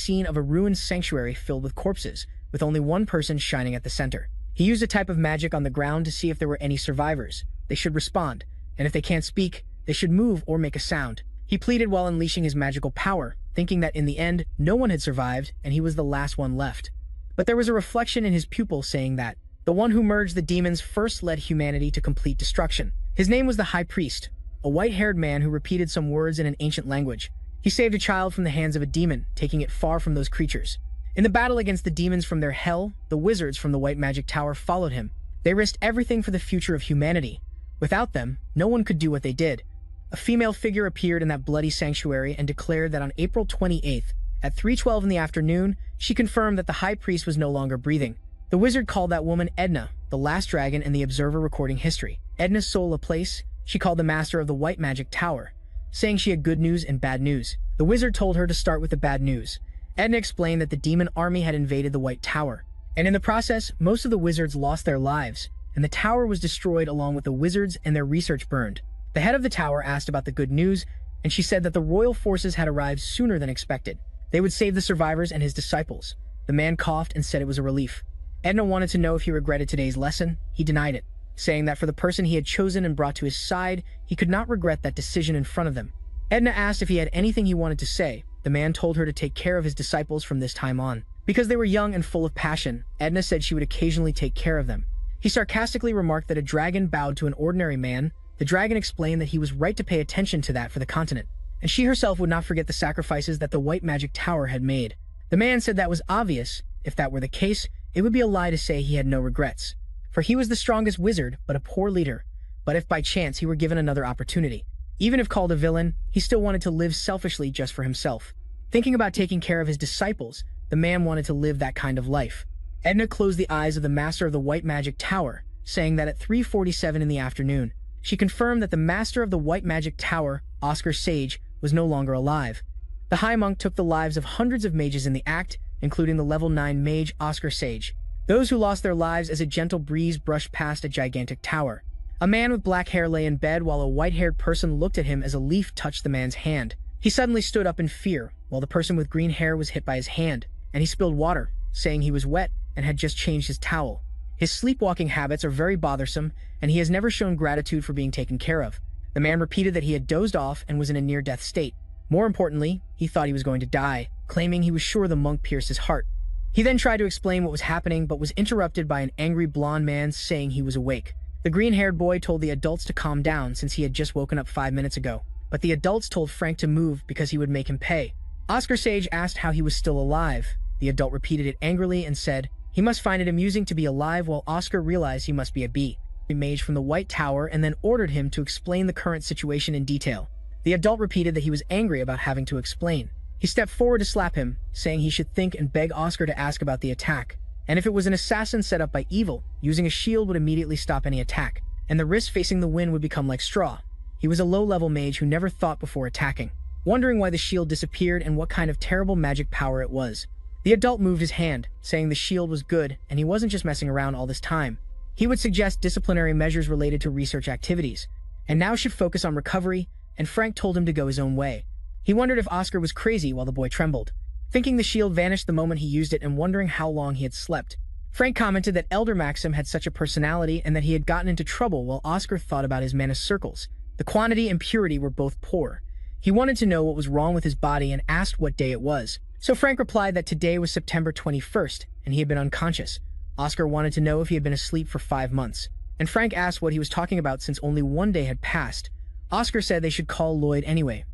scene of a ruined sanctuary filled with corpses, with only one person shining at the center. He used a type of magic on the ground to see if there were any survivors. They should respond, and if they can't speak, they should move or make a sound. He pleaded while unleashing his magical power, thinking that in the end, no one had survived and he was the last one left. But there was a reflection in his pupil saying that the one who merged the demons first led humanity to complete destruction. His name was the High Priest, a white-haired man who repeated some words in an ancient language. He saved a child from the hands of a demon, taking it far from those creatures. In the battle against the demons from their hell, the wizards from the White Magic Tower followed him. They risked everything for the future of humanity. Without them, no one could do what they did. A female figure appeared in that bloody sanctuary and declared that on April 28th, at 3:12 in the afternoon, she confirmed that the High Priest was no longer breathing. The wizard called that woman Edna, the last dragon in the Observer recording history. Edna's soul a place, she called the master of the White Magic Tower, saying she had good news and bad news. The wizard told her to start with the bad news. Edna explained that the demon army had invaded the White Tower, and in the process, most of the wizards lost their lives, and the tower was destroyed along with the wizards and their research burned. The head of the tower asked about the good news, and she said that the royal forces had arrived sooner than expected. They would save the survivors and his disciples. The man coughed and said it was a relief. Edna wanted to know if he regretted today's lesson. He denied it, saying that for the person he had chosen and brought to his side, he could not regret that decision in front of them. Edna asked if he had anything he wanted to say. The man told her to take care of his disciples from this time on. Because they were young and full of passion, Edna said she would occasionally take care of them. He sarcastically remarked that a dragon bowed to an ordinary man. The dragon explained that he was right to pay attention to that for the continent, and she herself would not forget the sacrifices that the White Magic Tower had made. The man said that was obvious. If that were the case, it would be a lie to say he had no regrets. For he was the strongest wizard, but a poor leader. But if by chance he were given another opportunity, even if called a villain, he still wanted to live selfishly just for himself. Thinking about taking care of his disciples, the man wanted to live that kind of life. Edna closed the eyes of the master of the White Magic Tower, saying that at 3:47 in the afternoon, she confirmed that the master of the White Magic Tower, Oscar Sage, was no longer alive. The High Monk took the lives of hundreds of mages in the act, including the level 9 mage Oscar Sage. Those who lost their lives as a gentle breeze brushed past a gigantic tower. A man with black hair lay in bed while a white-haired person looked at him as a leaf touched the man's hand. He suddenly stood up in fear, while the person with green hair was hit by his hand, and he spilled water, saying he was wet and had just changed his towel. His sleepwalking habits are very bothersome, and he has never shown gratitude for being taken care of. The man repeated that he had dozed off and was in a near-death state. More importantly, he thought he was going to die, claiming he was sure the monk pierced his heart. He then tried to explain what was happening, but was interrupted by an angry blonde man saying he was awake. The green-haired boy told the adults to calm down since he had just woken up 5 minutes ago, but the adults told Frank to move because he would make him pay. Oscar Sage asked how he was still alive. The adult repeated it angrily and said he must find it amusing to be alive, while Oscar realized he must be a bee. He mage from the White Tower and then ordered him to explain the current situation in detail. The adult repeated that he was angry about having to explain. He stepped forward to slap him, saying he should think and beg Oscar to ask about the attack. And if it was an assassin set up by evil, using a shield would immediately stop any attack, and the wrist facing the wind would become like straw. He was a low-level mage who never thought before attacking, wondering why the shield disappeared and what kind of terrible magic power it was. The adult moved his hand, saying the shield was good and he wasn't just messing around all this time. He would suggest disciplinary measures related to research activities, and now should focus on recovery, and Frank told him to go his own way. He wondered if Oscar was crazy while the boy trembled, thinking the shield vanished the moment he used it and wondering how long he had slept. Frank commented that Elder Maxim had such a personality and that he had gotten into trouble while Oscar thought about his mana circles. The quantity and purity were both poor. He wanted to know what was wrong with his body and asked what day it was. So Frank replied that today was September 21st and he had been unconscious. Oscar wanted to know if he had been asleep for 5 months, and Frank asked what he was talking about since only 1 day had passed. Oscar said they should call Lloyd anyway,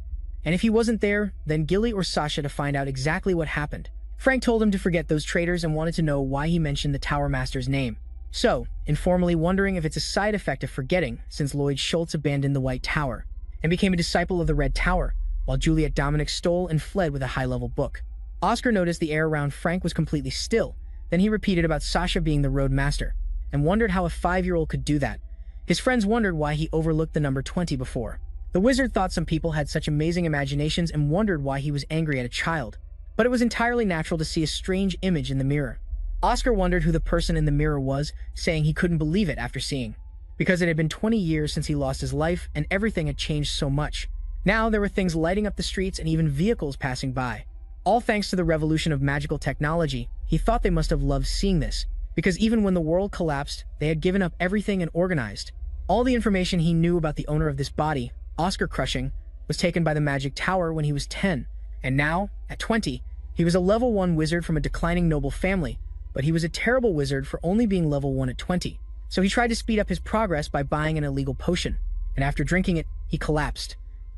and if he wasn't there, then Gilly or Sasha to find out exactly what happened. Frank told him to forget those traitors and wanted to know why he mentioned the Tower Master's name. So, informally wondering if it's a side effect of forgetting since Lloyd Schultz abandoned the White Tower and became a disciple of the Red Tower, while Juliet Dominic stole and fled with a high-level book. Oscar noticed the air around Frank was completely still. Then he repeated about Sasha being the Road Master, and wondered how a 5-year-old could do that. His friends wondered why he overlooked the number 20 before. The wizard thought some people had such amazing imaginations and wondered why he was angry at a child. But it was entirely natural to see a strange image in the mirror. Oscar wondered who the person in the mirror was, saying he couldn't believe it after seeing, because it had been 20 years since he lost his life and everything had changed so much. Now there were things lighting up the streets and even vehicles passing by. All thanks to the revolution of magical technology. He thought they must have loved seeing this, because even when the world collapsed, they had given up everything and organized. All the information he knew about the owner of this body, Oscar Crushing, was taken by the Magic Tower when he was 10, and now, at 20, he was a level 1 wizard from a declining noble family, but he was a terrible wizard for only being level 1 at 20. So he tried to speed up his progress by buying an illegal potion, and after drinking it, he collapsed.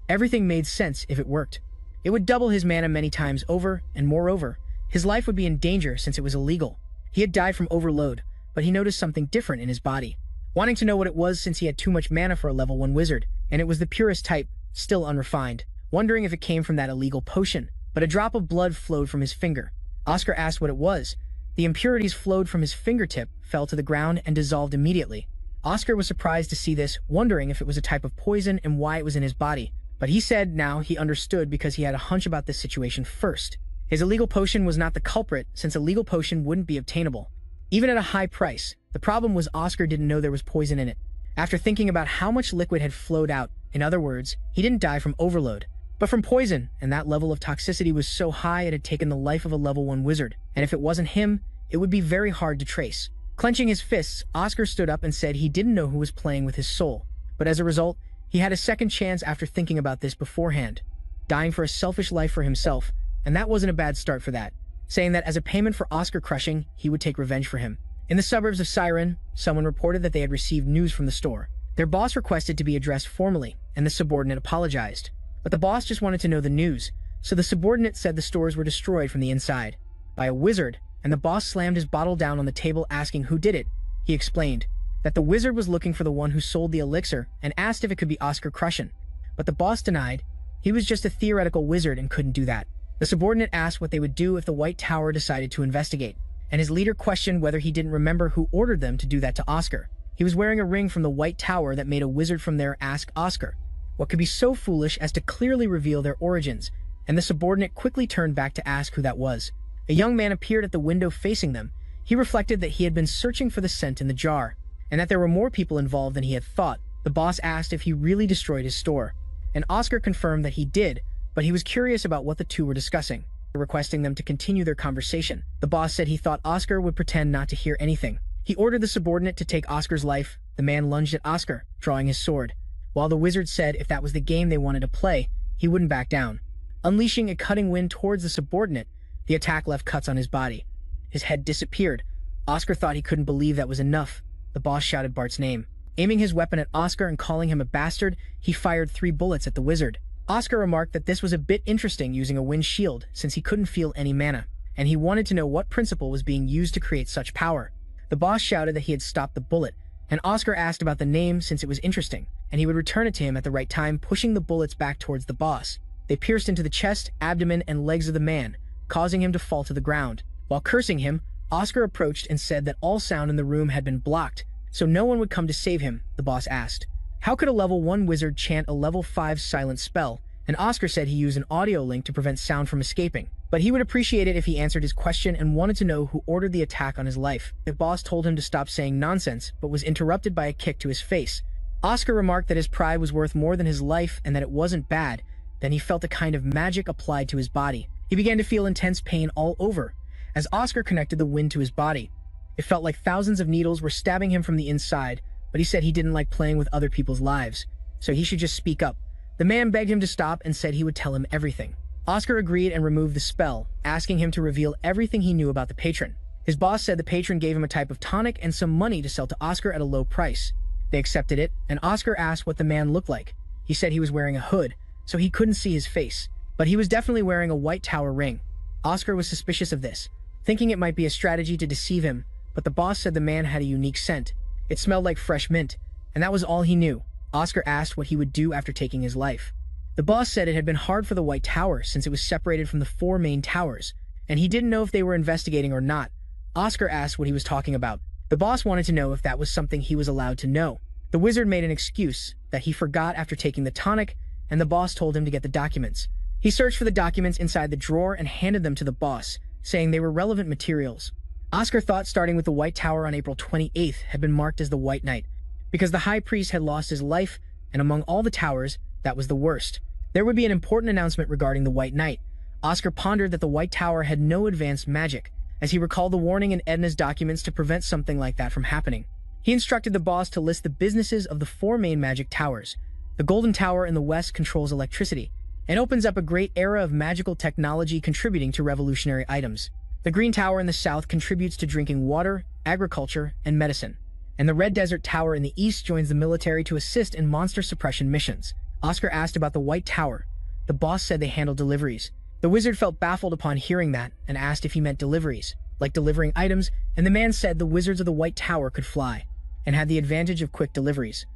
Everything made sense if it worked. It would double his mana many times over, and moreover, his life would be in danger since it was illegal. He had died from overload, but he noticed something different in his body. Wanting to know what it was since he had too much mana for a level 1 wizard, and it was the purest type, still unrefined. Wondering if it came from that illegal potion, but a drop of blood flowed from his finger. Oscar asked what it was. The impurities flowed from his fingertip, fell to the ground, and dissolved immediately. Oscar was surprised to see this, wondering if it was a type of poison and why it was in his body. But he said now he understood because he had a hunch about this situation first. His illegal potion was not the culprit, since a legal potion wouldn't be obtainable, even at a high price. The problem was Oscar didn't know there was poison in it. After thinking about how much liquid had flowed out, in other words, he didn't die from overload, but from poison, and that level of toxicity was so high it had taken the life of a level 1 wizard, and if it wasn't him, it would be very hard to trace. Clenching his fists, Oscar stood up and said he didn't know who was playing with his soul, but as a result, he had a second chance after thinking about this beforehand, dying for a selfish life for himself, and that wasn't a bad start for that, saying that as a payment for Oscar Crushing, he would take revenge for him. In the suburbs of Siren, someone reported that they had received news from the store. Their boss requested to be addressed formally, and the subordinate apologized. But the boss just wanted to know the news, so the subordinate said the stores were destroyed from the inside by a wizard, and the boss slammed his bottle down on the table asking who did it. He explained that the wizard was looking for the one who sold the elixir and asked if it could be Oscar Crushing, but the boss denied. He was just a theoretical wizard and couldn't do that. The subordinate asked what they would do if the White Tower decided to investigate, and his leader questioned whether he didn't remember who ordered them to do that to Oscar. He was wearing a ring from the White Tower that made a wizard from there ask Oscar what could be so foolish as to clearly reveal their origins, and the subordinate quickly turned back to ask who that was. A young man appeared at the window facing them. He reflected that he had been searching for the scent in the jar, and that there were more people involved than he had thought. The boss asked if he really destroyed his store, and Oscar confirmed that he did, but he was curious about what the two were discussing, requesting them to continue their conversation. The boss said he thought Oscar would pretend not to hear anything. He ordered the subordinate to take Oscar's life. The man lunged at Oscar, drawing his sword, while the wizard said if that was the game they wanted to play, he wouldn't back down. Unleashing a cutting wind towards the subordinate, the attack left cuts on his body. His head disappeared. Oscar thought he couldn't believe that was enough. The boss shouted Bart's name. Aiming his weapon at Oscar and calling him a bastard, he fired 3 bullets at the wizard. Oscar remarked that this was a bit interesting using a wind shield since he couldn't feel any mana, and he wanted to know what principle was being used to create such power. The boss shouted that he had stopped the bullet, and Oscar asked about the name since it was interesting, and he would return it to him at the right time, pushing the bullets back towards the boss. They pierced into the chest, abdomen, and legs of the man, causing him to fall to the ground. While cursing him, Oscar approached and said that all sound in the room had been blocked, so no one would come to save him. The boss asked, how could a level 1 wizard chant a level 5 silent spell? And Oscar said he used an audio link to prevent sound from escaping. But he would appreciate it if he answered his question and wanted to know who ordered the attack on his life. The boss told him to stop saying nonsense, but was interrupted by a kick to his face. Oscar remarked that his pride was worth more than his life and that it wasn't bad. Then he felt a kind of magic applied to his body. He began to feel intense pain all over, as Oscar connected the wind to his body. It felt like thousands of needles were stabbing him from the inside, but he said he didn't like playing with other people's lives, so he should just speak up. The man begged him to stop and said he would tell him everything. Oscar agreed and removed the spell, asking him to reveal everything he knew about the patron. His boss said the patron gave him a type of tonic and some money to sell to Oscar at a low price. They accepted it, and Oscar asked what the man looked like. He said he was wearing a hood, so he couldn't see his face, but he was definitely wearing a White Tower ring. Oscar was suspicious of this, thinking it might be a strategy to deceive him, but the boss said the man had a unique scent. It smelled like fresh mint, and that was all he knew. Oscar asked what he would do after taking his life. The boss said it had been hard for the White Tower since it was separated from the 4 main towers, and he didn't know if they were investigating or not. Oscar asked what he was talking about. The boss wanted to know if that was something he was allowed to know. The wizard made an excuse that he forgot after taking the tonic, and the boss told him to get the documents. He searched for the documents inside the drawer and handed them to the boss, saying they were relevant materials. Oscar thought starting with the White Tower on April 28th had been marked as the White Night, because the High Priest had lost his life, and among all the towers, that was the worst. There would be an important announcement regarding the White Night. Oscar pondered that the White Tower had no advanced magic, as he recalled the warning in Edna's documents to prevent something like that from happening. He instructed the boss to list the businesses of the 4 main magic towers. The Golden Tower in the west controls electricity and opens up a great era of magical technology contributing to revolutionary items. The Green Tower in the south contributes to drinking water, agriculture, and medicine. And the Red Desert Tower in the east joins the military to assist in monster suppression missions. Oscar asked about the White Tower. The boss said they handle deliveries. The wizard felt baffled upon hearing that and asked if he meant deliveries, like delivering items, and the man said the wizards of the White Tower could fly and had the advantage of quick deliveries.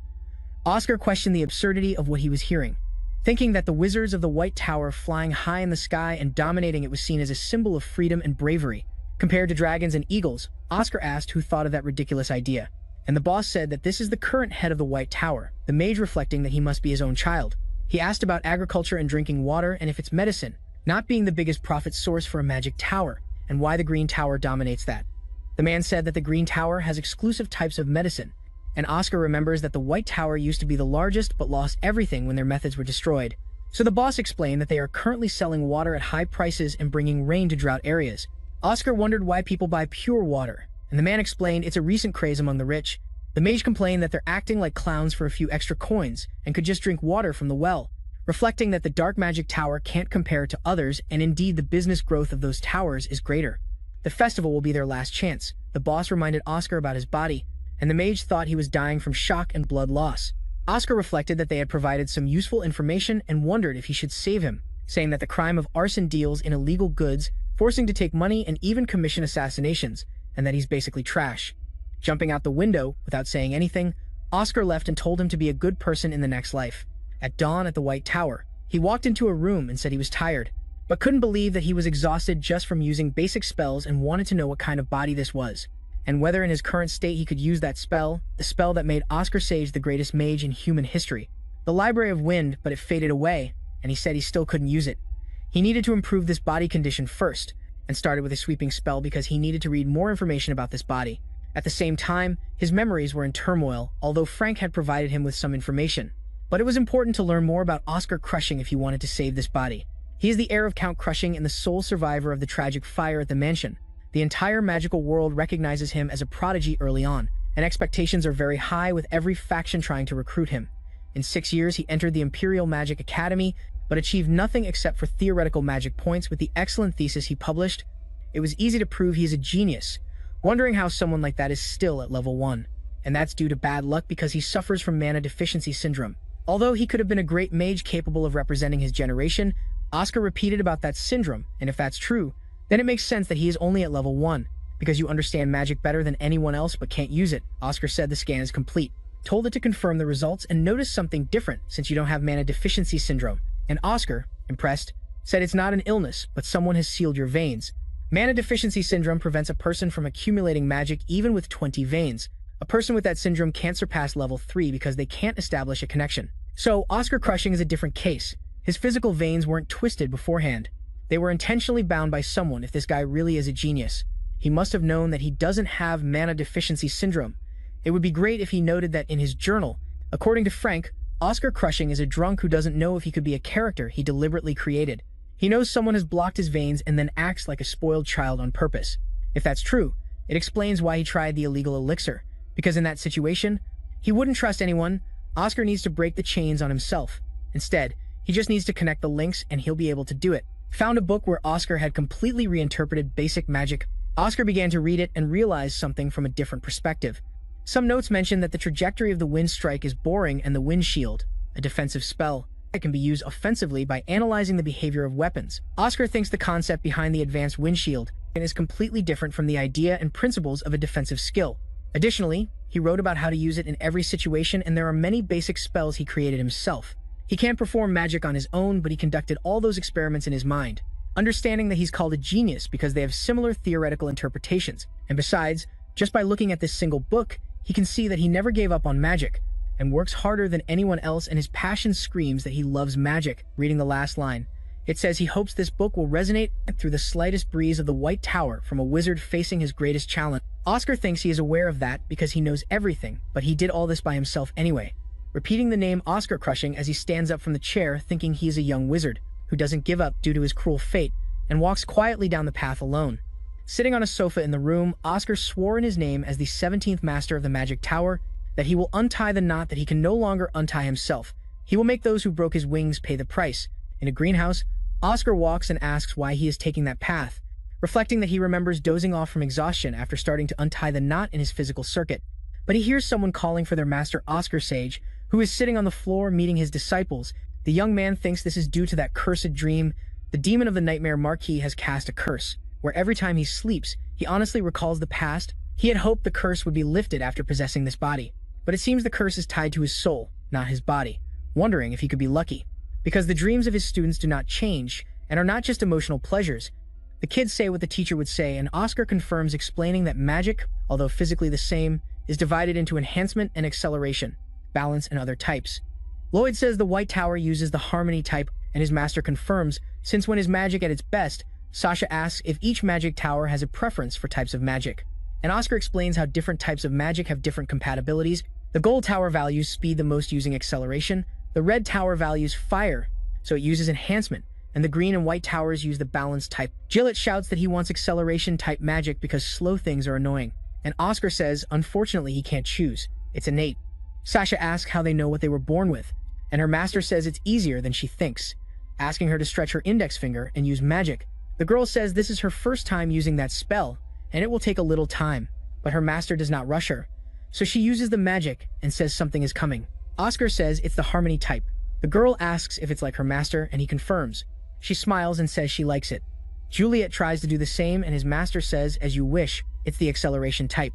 Oscar questioned the absurdity of what he was hearing, thinking that the wizards of the White Tower flying high in the sky and dominating it was seen as a symbol of freedom and bravery. Compared to dragons and eagles, Oscar asked who thought of that ridiculous idea, and the boss said that this is the current head of the White Tower, the mage reflecting that he must be his own child. He asked about agriculture and drinking water and if it's medicine, not being the biggest profit source for a magic tower, and why the Green Tower dominates that. The man said that the Green Tower has exclusive types of medicine, and Oscar remembers that the White Tower used to be the largest but lost everything when their methods were destroyed. So the boss explained that they are currently selling water at high prices and bringing rain to drought areas. Oscar wondered why people buy pure water, and the man explained it's a recent craze among the rich. The mage complained that they're acting like clowns for a few extra coins and could just drink water from the well, reflecting that the Dark Magic Tower can't compare to others, and indeed the business growth of those towers is greater. The festival will be their last chance. The boss reminded Oscar about his body, and the mage thought he was dying from shock and blood loss. Oscar reflected that they had provided some useful information and wondered if he should save him, saying that the crime of arson deals in illegal goods, forcing to take money and even commission assassinations, and that he's basically trash. Jumping out the window, without saying anything, Oscar left and told him to be a good person in the next life. At dawn at the White Tower, he walked into a room and said he was tired, but couldn't believe that he was exhausted just from using basic spells and wanted to know what kind of body this was, and whether in his current state he could use that spell, the spell that made Oscar Sage the greatest mage in human history. The Library of Wind, but it faded away, and he said he still couldn't use it. He needed to improve this body condition first, and started with a sweeping spell because he needed to read more information about this body. At the same time, his memories were in turmoil, although Frank had provided him with some information. But it was important to learn more about Oscar Crushing if he wanted to save this body. He is the heir of Count Crushing and the sole survivor of the tragic fire at the mansion. The entire magical world recognizes him as a prodigy early on, and expectations are very high with every faction trying to recruit him. In 6 years, he entered the Imperial Magic Academy, but achieved nothing except for theoretical magic points with the excellent thesis he published. It was easy to prove he is a genius, wondering how someone like that is still at level 1. And that's due to bad luck because he suffers from mana deficiency syndrome. Although he could have been a great mage capable of representing his generation, Oscar repeated about that syndrome, and if that's true, then it makes sense that he is only at level 1, because you understand magic better than anyone else but can't use it. Oscar said the scan is complete, told it to confirm the results and noticed something different since you don't have mana deficiency syndrome. And Oscar, impressed, said it's not an illness, but someone has sealed your veins. Mana deficiency syndrome prevents a person from accumulating magic even with 20 veins. A person with that syndrome can't surpass level 3 because they can't establish a connection. So Oscar Crushing is a different case. His physical veins weren't twisted beforehand. They were intentionally bound by someone if this guy really is a genius. He must have known that he doesn't have mana deficiency syndrome. It would be great if he noted that in his journal. According to Frank, Oscar Crushing is a drunk who doesn't know if he could be a character he deliberately created. He knows someone has blocked his veins and then acts like a spoiled child on purpose. If that's true, it explains why he tried the illegal elixir, because in that situation, he wouldn't trust anyone. Oscar needs to break the chains on himself. Instead, he just needs to connect the links and he'll be able to do it. Found a book where Oscar had completely reinterpreted basic magic. Oscar began to read it and realized something from a different perspective. Some notes mention that the trajectory of the wind strike is boring and the wind shield, a defensive spell, that can be used offensively by analyzing the behavior of weapons. Oscar thinks the concept behind the advanced wind shield is completely different from the idea and principles of a defensive skill. Additionally, he wrote about how to use it in every situation, and there are many basic spells he created himself. He can't perform magic on his own, but he conducted all those experiments in his mind, understanding that he's called a genius because they have similar theoretical interpretations. And besides, just by looking at this single book, he can see that he never gave up on magic and works harder than anyone else, and his passion screams that he loves magic. Reading the last line, it says he hopes this book will resonate through the slightest breeze of the White Tower from a wizard facing his greatest challenge. Oscar thinks he is aware of that because he knows everything, but he did all this by himself anyway, repeating the name Oscar Crushing as he stands up from the chair, thinking he is a young wizard who who doesn't give up due to his cruel fate, and walks quietly down the path alone. Sitting on a sofa in the room, Oscar swore in his name as the 17th master of the Magic Tower that he will untie the knot that he can no longer untie himself. He will make those who broke his wings pay the price. In a greenhouse, Oscar walks and asks why he is taking that path, reflecting that he remembers dozing off from exhaustion after starting to untie the knot in his physical circuit. But he hears someone calling for their master Oscar Sage, who is sitting on the floor meeting his disciples. The young man thinks this is due to that cursed dream. The demon of the nightmare Marquis has cast a curse, where every time he sleeps, he honestly recalls the past. He had hoped the curse would be lifted after possessing this body, but it seems the curse is tied to his soul, not his body, wondering if he could be lucky. Because the dreams of his students do not change, and are not just emotional pleasures. The kids say what the teacher would say, and Oscar confirms, explaining that magic, although physically the same, is divided into enhancement and acceleration, balance, and other types. Lloyd says the White Tower uses the harmony type, and his master confirms, since when is magic at its best? Sasha asks if each magic tower has a preference for types of magic. And Oscar explains how different types of magic have different compatibilities. The Gold Tower values speed the most using acceleration, the Red Tower values fire, so it uses enhancement, and the Green and White Towers use the balance type. Gillett shouts that he wants acceleration type magic because slow things are annoying, and Oscar says unfortunately he can't choose, it's innate. Sasha asks how they know what they were born with, and her master says it's easier than she thinks, asking her to stretch her index finger and use magic. The girl says this is her first time using that spell, and it will take a little time, but her master does not rush her, so she uses the magic and says something is coming. Oscar says it's the harmony type. The girl asks if it's like her master, and he confirms. She smiles and says she likes it. Juliet tries to do the same, and his master says, as you wish, it's the acceleration type.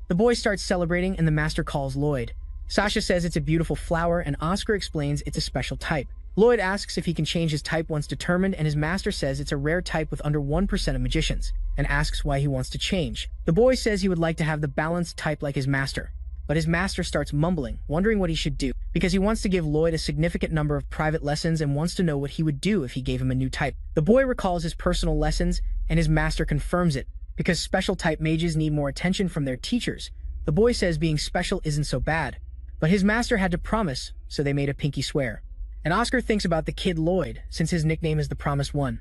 The boy starts celebrating, and the master calls Lloyd. Sasha says it's a beautiful flower, and Oscar explains it's a special type. Lloyd asks if he can change his type once determined, and his master says it's a rare type with under 1% of magicians, and asks why he wants to change. The boy says he would like to have the balanced type like his master, but his master starts mumbling, wondering what he should do, because he wants to give Lloyd a significant number of private lessons and wants to know what he would do if he gave him a new type. The boy recalls his personal lessons, and his master confirms it, because special type mages need more attention from their teachers. The boy says being special isn't so bad, but his master had to promise, so they made a pinky swear. And Oscar thinks about the kid Lloyd, since his nickname is the Promised One.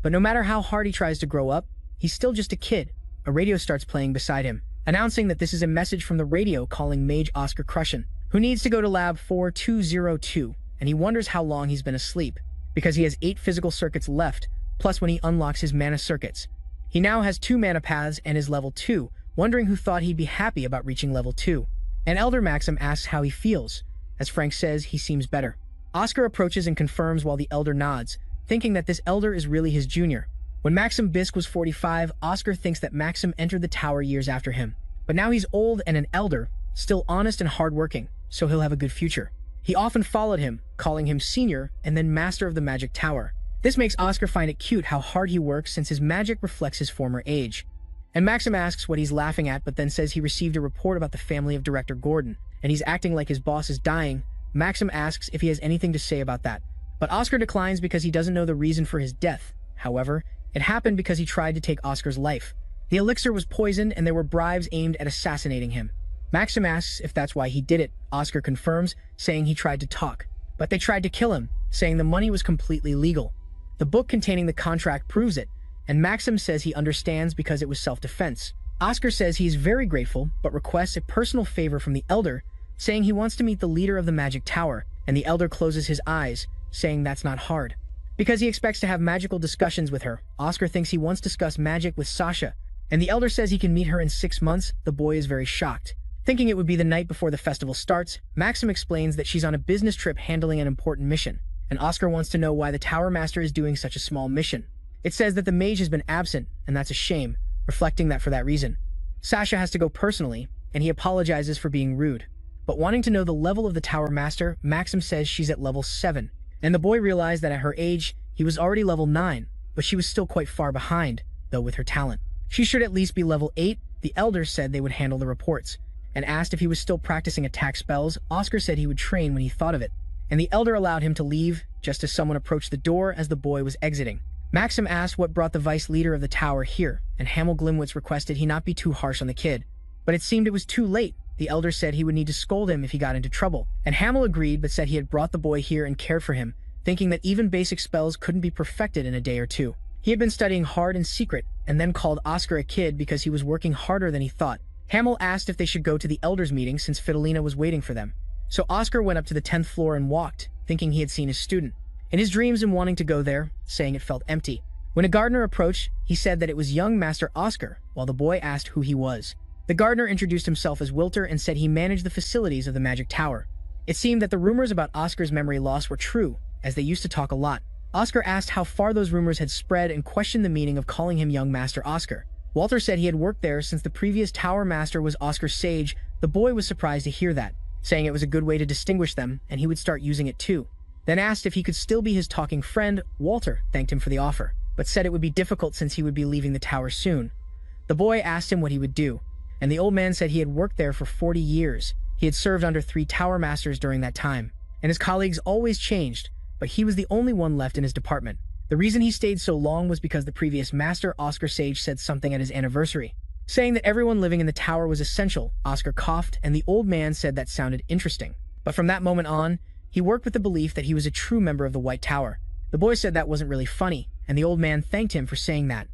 But no matter how hard he tries to grow up, he's still just a kid. A radio starts playing beside him, announcing that this is a message from the radio calling Mage Oscar Crushen, who needs to go to Lab 4202, and he wonders how long he's been asleep, because he has 8 physical circuits left, plus when he unlocks his mana circuits. He now has 2 mana paths and is level 2, wondering who thought he'd be happy about reaching level 2. And Elder Maxim asks how he feels. As Frank says, he seems better. Oscar approaches and confirms while the Elder nods, thinking that this Elder is really his junior. When Maxim Bisk was 45, Oscar thinks that Maxim entered the tower years after him. But now he's old and an Elder, still honest and hardworking, so he'll have a good future. He often followed him, calling him Senior and then Master of the Magic Tower. This makes Oscar find it cute how hard he works since his magic reflects his former age. And Maxim asks what he's laughing at, but then says he received a report about the family of Director Gordon, and he's acting like his boss is dying. Maxim asks if he has anything to say about that, but Oscar declines because he doesn't know the reason for his death. However, it happened because he tried to take Oscar's life. The elixir was poisoned and there were bribes aimed at assassinating him. Maxim asks if that's why he did it. Oscar confirms, saying he tried to talk, but they tried to kill him, saying the money was completely legal. The book containing the contract proves it, and Maxim says he understands because it was self-defense. Oscar says he is very grateful, but requests a personal favor from the Elder, saying he wants to meet the leader of the Magic Tower, and the Elder closes his eyes, saying that's not hard. Because he expects to have magical discussions with her, Oscar thinks he wants to discuss magic with Sasha, and the Elder says he can meet her in 6 months. The boy is very shocked. Thinking it would be the night before the festival starts, Maxim explains that she's on a business trip handling an important mission, and Oscar wants to know why the Tower Master is doing such a small mission. It says that the mage has been absent, and that's a shame, reflecting that for that reason. Sasha has to go personally, and he apologizes for being rude. But wanting to know the level of the Tower Master, Maxim says she's at level 7, and the boy realized that at her age, he was already level 9, but she was still quite far behind, though with her talent. She should at least be level 8. The Elder said they would handle the reports, and asked if he was still practicing attack spells. Oscar said he would train when he thought of it, and the Elder allowed him to leave, just as someone approached the door as the boy was exiting. Maxim asked what brought the vice leader of the tower here, and Hamel Glimwitz requested he not be too harsh on the kid. But it seemed it was too late. The Elder said he would need to scold him if he got into trouble, and Hamel agreed but said he had brought the boy here and cared for him, thinking that even basic spells couldn't be perfected in a day or two. He had been studying hard in secret and then called Oscar a kid because he was working harder than he thought. Hamel asked if they should go to the elders' meeting since Fidelina was waiting for them. So Oscar went up to the 10th floor and walked, thinking he had seen his student. In his dreams and wanting to go there, saying it felt empty. When a gardener approached, he said that it was young Master Oscar, while the boy asked who he was. The gardener introduced himself as Wilter and said he managed the facilities of the Magic Tower. It seemed that the rumors about Oscar's memory loss were true, as they used to talk a lot. Oscar asked how far those rumors had spread and questioned the meaning of calling him young Master Oscar. Walter said he had worked there since the previous tower master was Oscar Sage. The boy was surprised to hear that, saying it was a good way to distinguish them and he would start using it too. Then asked if he could still be his talking friend. Walter thanked him for the offer, but said it would be difficult since he would be leaving the tower soon. The boy asked him what he would do, and the old man said he had worked there for 40 years. He had served under 3 tower masters during that time, and his colleagues always changed, but he was the only one left in his department. The reason he stayed so long was because the previous master, Oscar Sage, said something at his anniversary, saying that everyone living in the tower was essential. Oscar coughed, and the old man said that sounded interesting. But from that moment on, he worked with the belief that he was a true member of the White Tower. The boy said that wasn't really funny, and the old man thanked him for saying that.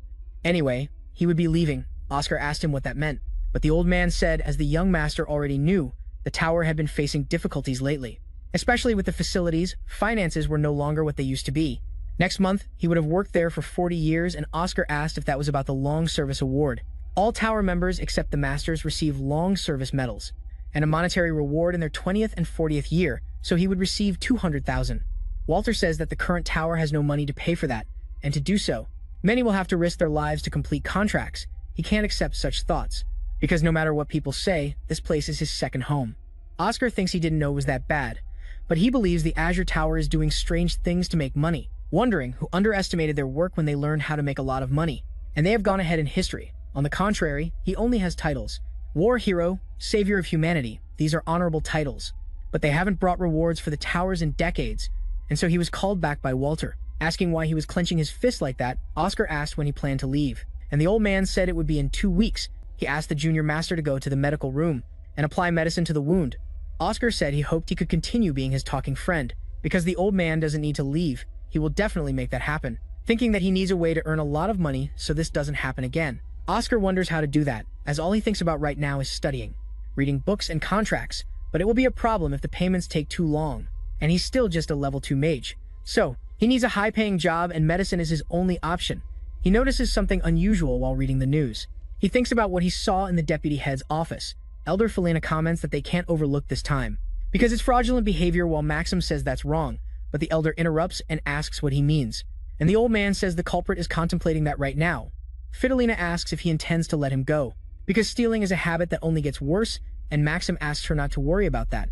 Anyway, he would be leaving. Oscar asked him what that meant, but the old man said, as the young master already knew, the tower had been facing difficulties lately. Especially with the facilities, finances were no longer what they used to be. Next month, he would have worked there for 40 years, and Oscar asked if that was about the Long Service Award. All tower members except the masters receive Long Service medals, and a monetary reward in their 20th and 40th year, so he would receive 200,000. Walter says that the current tower has no money to pay for that, and to do so, many will have to risk their lives to complete contracts. He can't accept such thoughts, because no matter what people say, this place is his second home. Oscar thinks he didn't know it was that bad, but he believes the Azure Tower is doing strange things to make money, wondering who underestimated their work when they learned how to make a lot of money, and they have gone ahead in history. On the contrary, he only has titles. War Hero, Savior of Humanity, these are honorable titles, but they haven't brought rewards for the towers in decades, and so he was called back by Walter. Asking why he was clenching his fist like that, Oscar asked when he planned to leave, and the old man said it would be in 2 weeks. He asked the junior master to go to the medical room and apply medicine to the wound. Oscar said he hoped he could continue being his talking friend, because the old man doesn't need to leave. He will definitely make that happen, thinking that he needs a way to earn a lot of money so this doesn't happen again. Oscar wonders how to do that, as all he thinks about right now is studying, reading books and contracts, but it will be a problem if the payments take too long, and he's still just a level 2 mage. So, he needs a high-paying job and medicine is his only option. He notices something unusual while reading the news. He thinks about what he saw in the deputy head's office. Elder Felina comments that they can't overlook this time, because it's fraudulent behavior, while Maxim says that's wrong, but the elder interrupts and asks what he means. And the old man says the culprit is contemplating that right now. Fidelina asks if he intends to let him go, because stealing is a habit that only gets worse, and Maxim asks her not to worry about that,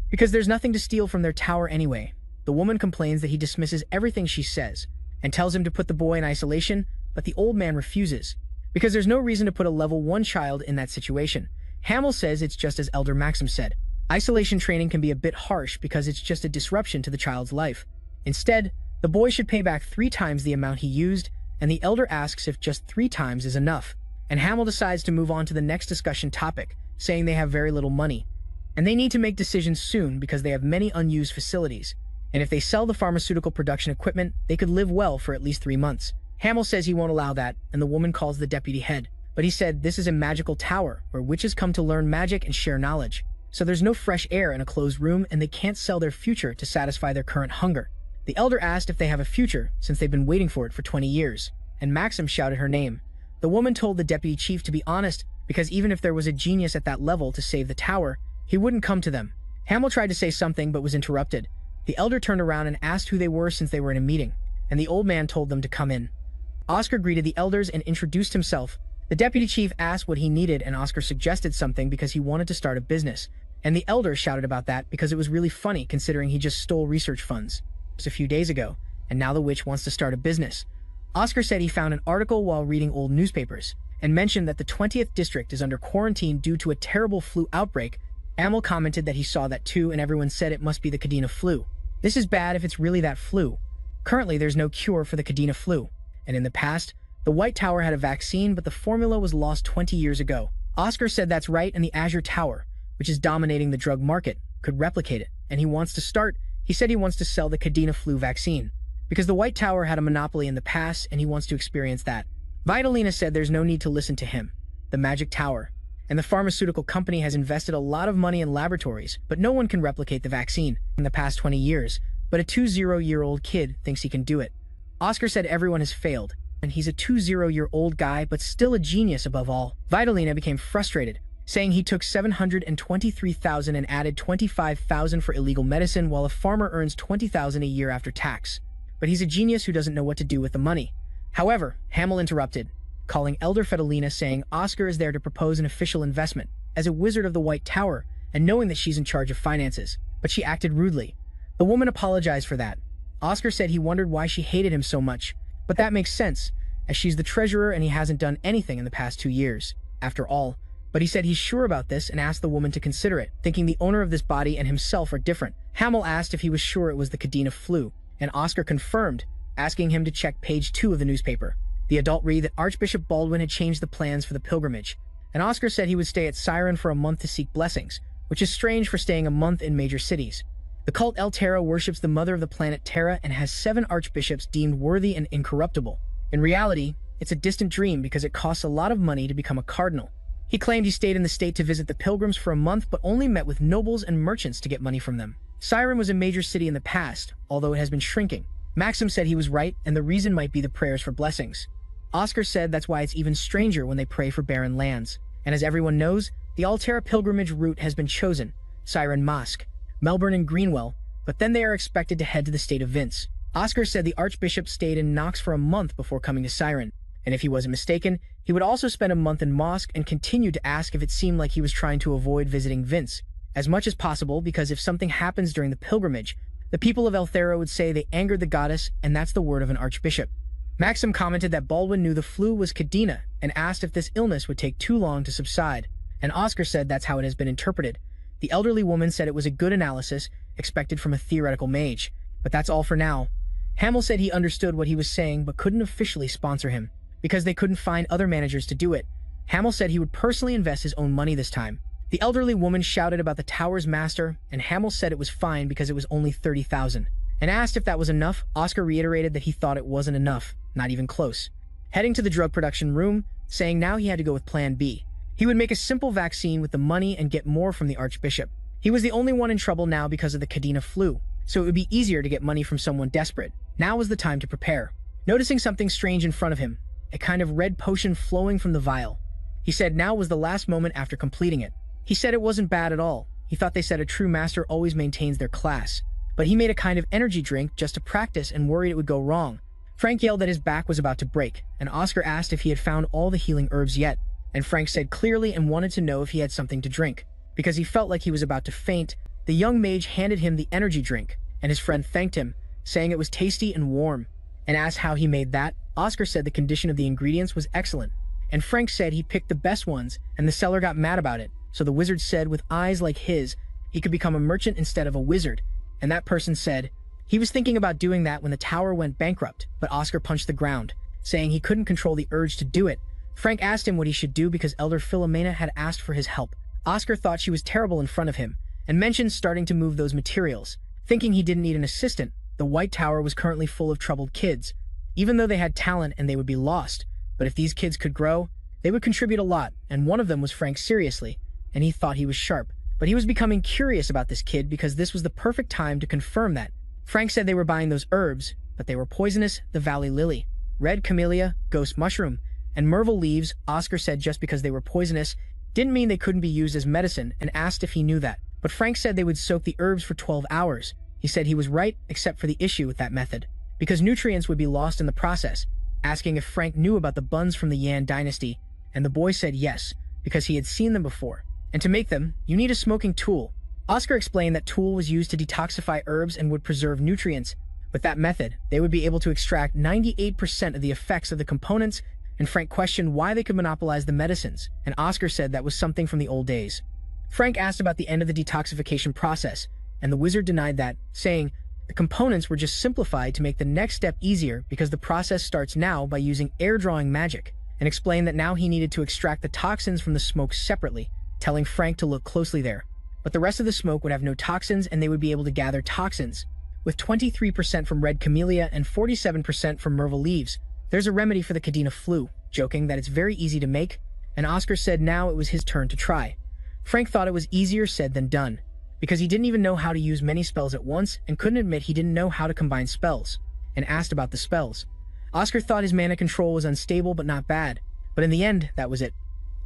because there's nothing to steal from their tower anyway. The woman complains that he dismisses everything she says, and tells him to put the boy in isolation, but the old man refuses, because there's no reason to put a level 1 child in that situation. Hamel says it's just as Elder Maxim said. Isolation training can be a bit harsh because it's just a disruption to the child's life. Instead, the boy should pay back 3 times the amount he used, and the elder asks if just 3 times is enough. And Hamel decides to move on to the next discussion topic, saying they have very little money, and they need to make decisions soon because they have many unused facilities. And if they sell the pharmaceutical production equipment, they could live well for at least 3 months. Hamel says he won't allow that, and the woman calls the deputy head. But he said this is a magical tower where witches come to learn magic and share knowledge. So there's no fresh air in a closed room, and they can't sell their future to satisfy their current hunger. The elder asked if they have a future, since they've been waiting for it for 20 years, and Maxim shouted her name. The woman told the deputy chief to be honest, because even if there was a genius at that level to save the tower, he wouldn't come to them. Hamel tried to say something but was interrupted. The elder turned around and asked who they were since they were in a meeting, and the old man told them to come in. Oscar greeted the elders and introduced himself. The deputy chief asked what he needed, and Oscar suggested something because he wanted to start a business, and the elder shouted about that because it was really funny considering he just stole research funds just a few days ago, and now the witch wants to start a business. Oscar said he found an article while reading old newspapers, and mentioned that the 20th district is under quarantine due to a terrible flu outbreak. Amel commented that he saw that too, and everyone said it must be the Kadena flu. This is bad if it's really that flu. Currently, there's no cure for the Kadena flu, and in the past, the White Tower had a vaccine, but the formula was lost 20 years ago. Oscar said that's right, and the Azure Tower, which is dominating the drug market, could replicate it, and he wants to start. He said he wants to sell the Cadena flu vaccine, because the White Tower had a monopoly in the past and he wants to experience that. Vitalina said there's no need to listen to him. The Magic Tower and the pharmaceutical company has invested a lot of money in laboratories, but no one can replicate the vaccine in the past 20 years, but a 20-year-old kid thinks he can do it. Oscar said everyone has failed, and he's a 20-year-old guy, but still a genius above all. Vitalina became frustrated, saying he took $723,000 and added $25,000 for illegal medicine while a farmer earns $20,000 a year after tax. But he's a genius who doesn't know what to do with the money. However, Hamill interrupted, calling Elder Fidelina, saying Oscar is there to propose an official investment as a wizard of the White Tower and knowing that she's in charge of finances, but she acted rudely. The woman apologized for that. Oscar said he wondered why she hated him so much, but that makes sense, as she's the treasurer and he hasn't done anything in the past 2 years, after all. But he said he's sure about this and asked the woman to consider it, thinking the owner of this body and himself are different. Hamill asked if he was sure it was the Cadena flu, and Oscar confirmed, asking him to check page 2 of the newspaper. The adult read that Archbishop Baldwin had changed the plans for the pilgrimage, and Oscar said he would stay at Siren for a month to seek blessings, which is strange for staying a month in major cities. The cult El Terra worships the mother of the planet Terra and has 7 archbishops deemed worthy and incorruptible. In reality, it's a distant dream because it costs a lot of money to become a cardinal. He claimed he stayed in the state to visit the pilgrims for a month but only met with nobles and merchants to get money from them. Siren was a major city in the past, although it has been shrinking. Maxim said he was right, and the reason might be the prayers for blessings. Oscar said that's why it's even stranger when they pray for barren lands. And as everyone knows, the Altera pilgrimage route has been chosen, Siren Mosque, Melbourne and Greenwell, but then they are expected to head to the state of Vince. Oscar said the Archbishop stayed in Knox for a month before coming to Siren, and if he wasn't mistaken, he would also spend a month in Mosque and continued to ask if it seemed like he was trying to avoid visiting Vince as much as possible, because if something happens during the pilgrimage, the people of Elthera would say they angered the goddess, and that's the word of an archbishop. Maxim commented that Baldwin knew the flu was Cadena and asked if this illness would take too long to subside, and Oscar said that's how it has been interpreted. The elderly woman said it was a good analysis expected from a theoretical mage, but that's all for now. Hamill said he understood what he was saying but couldn't officially sponsor him because they couldn't find other managers to do it. Hamill said he would personally invest his own money this time. The elderly woman shouted about the tower's master, and Hamill said it was fine because it was only $30,000. And asked if that was enough, Oscar reiterated that he thought it wasn't enough, not even close. Heading to the drug production room, saying now he had to go with plan B. He would make a simple vaccine with the money and get more from the Archbishop. He was the only one in trouble now because of the Cadena flu, so it would be easier to get money from someone desperate. Now was the time to prepare. Noticing something strange in front of him, a kind of red potion flowing from the vial. He said now was the last moment after completing it. He said it wasn't bad at all. He thought they said a true master always maintains their class. But he made a kind of energy drink just to practice and worried it would go wrong. Frank yelled that his back was about to break, and Oscar asked if he had found all the healing herbs yet, and Frank said clearly and wanted to know if he had something to drink. Because he felt like he was about to faint, the young mage handed him the energy drink, and his friend thanked him, saying it was tasty and warm, and asked how he made that. Oscar said the condition of the ingredients was excellent, and Frank said he picked the best ones, and the seller got mad about it. So the wizard said with eyes like his, he could become a merchant instead of a wizard, and that person said he was thinking about doing that when the tower went bankrupt, but Oscar punched the ground, saying he couldn't control the urge to do it. Frank asked him what he should do because Elder Philomena had asked for his help. Oscar thought she was terrible in front of him, and mentioned starting to move those materials. Thinking he didn't need an assistant, the White Tower was currently full of troubled kids, even though they had talent and they would be lost. But if these kids could grow, they would contribute a lot, and one of them was Frank seriously, and he thought he was sharp. But he was becoming curious about this kid because this was the perfect time to confirm that. Frank said they were buying those herbs, but they were poisonous, the valley lily, red camellia, ghost mushroom, and myrtle leaves. Oscar said just because they were poisonous didn't mean they couldn't be used as medicine, and asked if he knew that. But Frank said they would soak the herbs for 12 hours. He said he was right, except for the issue with that method, because nutrients would be lost in the process, asking if Frank knew about the buns from the Yan dynasty, and the boy said yes, because he had seen them before. And to make them, you need a smoking tool. Oscar explained that tool was used to detoxify herbs and would preserve nutrients. With that method, they would be able to extract 98% of the effects of the components, and Frank questioned why they could monopolize the medicines, and Oscar said that was something from the old days. Frank asked about the end of the detoxification process, and the wizard denied that, saying the components were just simplified to make the next step easier because the process starts now by using air-drawing magic, and explained that now he needed to extract the toxins from the smoke separately, telling Frank to look closely there. But the rest of the smoke would have no toxins and they would be able to gather toxins, with 23% from red camellia and 47% from myrtle leaves. There's a remedy for the Cadena flu, joking that it's very easy to make, and Oscar said now it was his turn to try. Frank thought it was easier said than done, because he didn't even know how to use many spells at once and couldn't admit he didn't know how to combine spells, and asked about the spells. Oscar thought his mana control was unstable but not bad, but in the end, that was it.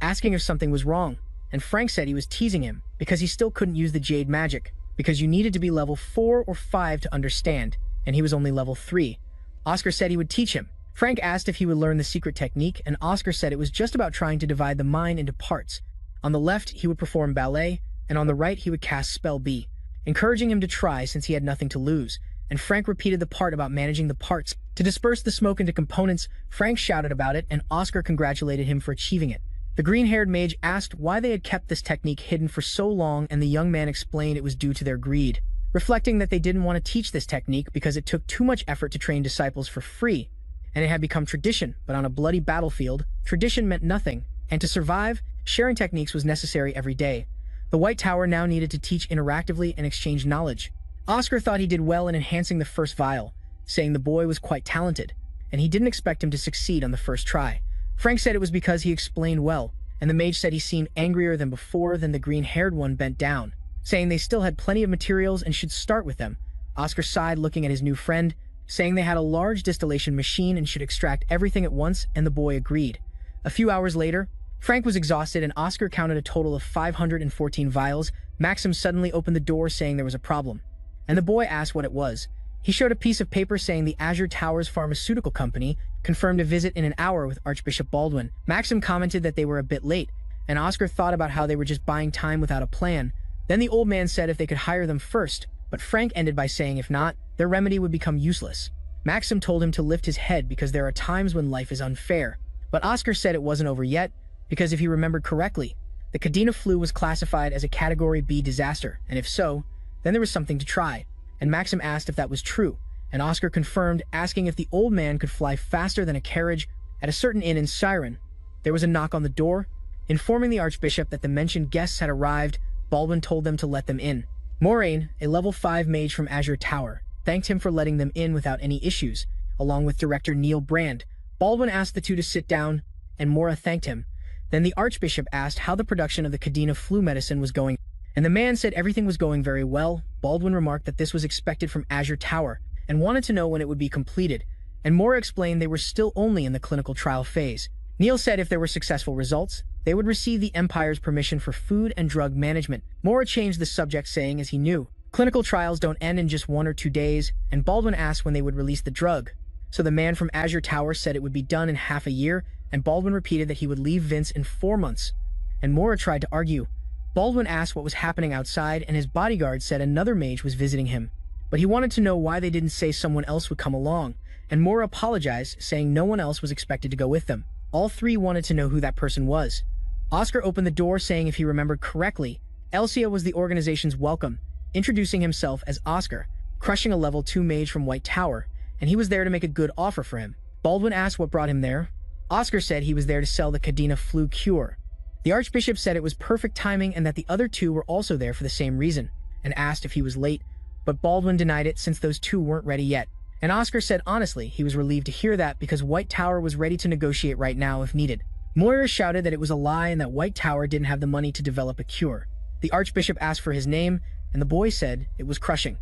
Asking if something was wrong, and Frank said he was teasing him because he still couldn't use the Jade magic, because you needed to be level 4 or 5 to understand, and he was only level 3. Oscar said he would teach him. Frank asked if he would learn the secret technique, and Oscar said it was just about trying to divide the mind into parts. On the left, he would perform ballet, and on the right, he would cast Spell B, encouraging him to try since he had nothing to lose, and Frank repeated the part about managing the parts. To disperse the smoke into components, Frank shouted about it, and Oscar congratulated him for achieving it. The green-haired mage asked why they had kept this technique hidden for so long, and the young man explained it was due to their greed, reflecting that they didn't want to teach this technique because it took too much effort to train disciples for free, and it had become tradition, but on a bloody battlefield, tradition meant nothing, and to survive, sharing techniques was necessary every day. The White Tower now needed to teach interactively and exchange knowledge. Oscar thought he did well in enhancing the first vial, saying the boy was quite talented, and he didn't expect him to succeed on the first try. Frank said it was because he explained well, and the mage said he seemed angrier than before. Then the green-haired one bent down, saying they still had plenty of materials and should start with them. Oscar sighed looking at his new friend, saying they had a large distillation machine and should extract everything at once, and the boy agreed. A few hours later, Frank was exhausted and Oscar counted a total of 514 vials. Maxim suddenly opened the door saying there was a problem, and the boy asked what it was. He showed a piece of paper saying the Azure Towers Pharmaceutical Company confirmed a visit in an hour with Archbishop Baldwin. Maxim commented that they were a bit late, and Oscar thought about how they were just buying time without a plan. Then the old man said if they could hire them first, but Frank ended by saying if not, their remedy would become useless. Maxim told him to lift his head because there are times when life is unfair, but Oscar said it wasn't over yet, because if he remembered correctly, the Cadena flu was classified as a Category B disaster, and if so, then there was something to try. And Maxim asked if that was true, and Oscar confirmed, asking if the old man could fly faster than a carriage. At a certain inn in Siren, there was a knock on the door, informing the Archbishop that the mentioned guests had arrived. Baldwin told them to let them in. Moraine, a level 5 mage from Azure Tower, thanked him for letting them in without any issues, along with director Neil Brand. Baldwin asked the two to sit down, and Mora thanked him. Then the Archbishop asked how the production of the Cadena flu medicine was going, and the man said everything was going very well. Baldwin remarked that this was expected from Azure Tower, and wanted to know when it would be completed, and Mora explained they were still only in the clinical trial phase. Neil said if there were successful results, they would receive the Empire's permission for food and drug management. Mora changed the subject, saying as he knew, clinical trials don't end in just 1 or 2 days, and Baldwin asked when they would release the drug. So the man from Azure Tower said it would be done in half a year, and Baldwin repeated that he would leave Vince in 4 months. And Mora tried to argue. Baldwin asked what was happening outside, and his bodyguard said another mage was visiting him. But he wanted to know why they didn't say someone else would come along, and Mora apologized, saying no one else was expected to go with them. All three wanted to know who that person was. Oscar opened the door, saying if he remembered correctly, Elsia was the organization's welcome, introducing himself as Oscar, crushing a level 2 mage from White Tower, and he was there to make a good offer for him. Baldwin asked what brought him there. Oscar said he was there to sell the Cadena flu cure. The Archbishop said it was perfect timing and that the other two were also there for the same reason, and asked if he was late, but Baldwin denied it since those two weren't ready yet. And Oscar said honestly he was relieved to hear that because White Tower was ready to negotiate right now if needed. Moira shouted that it was a lie and that White Tower didn't have the money to develop a cure. The Archbishop asked for his name, and the boy said it was Crushing.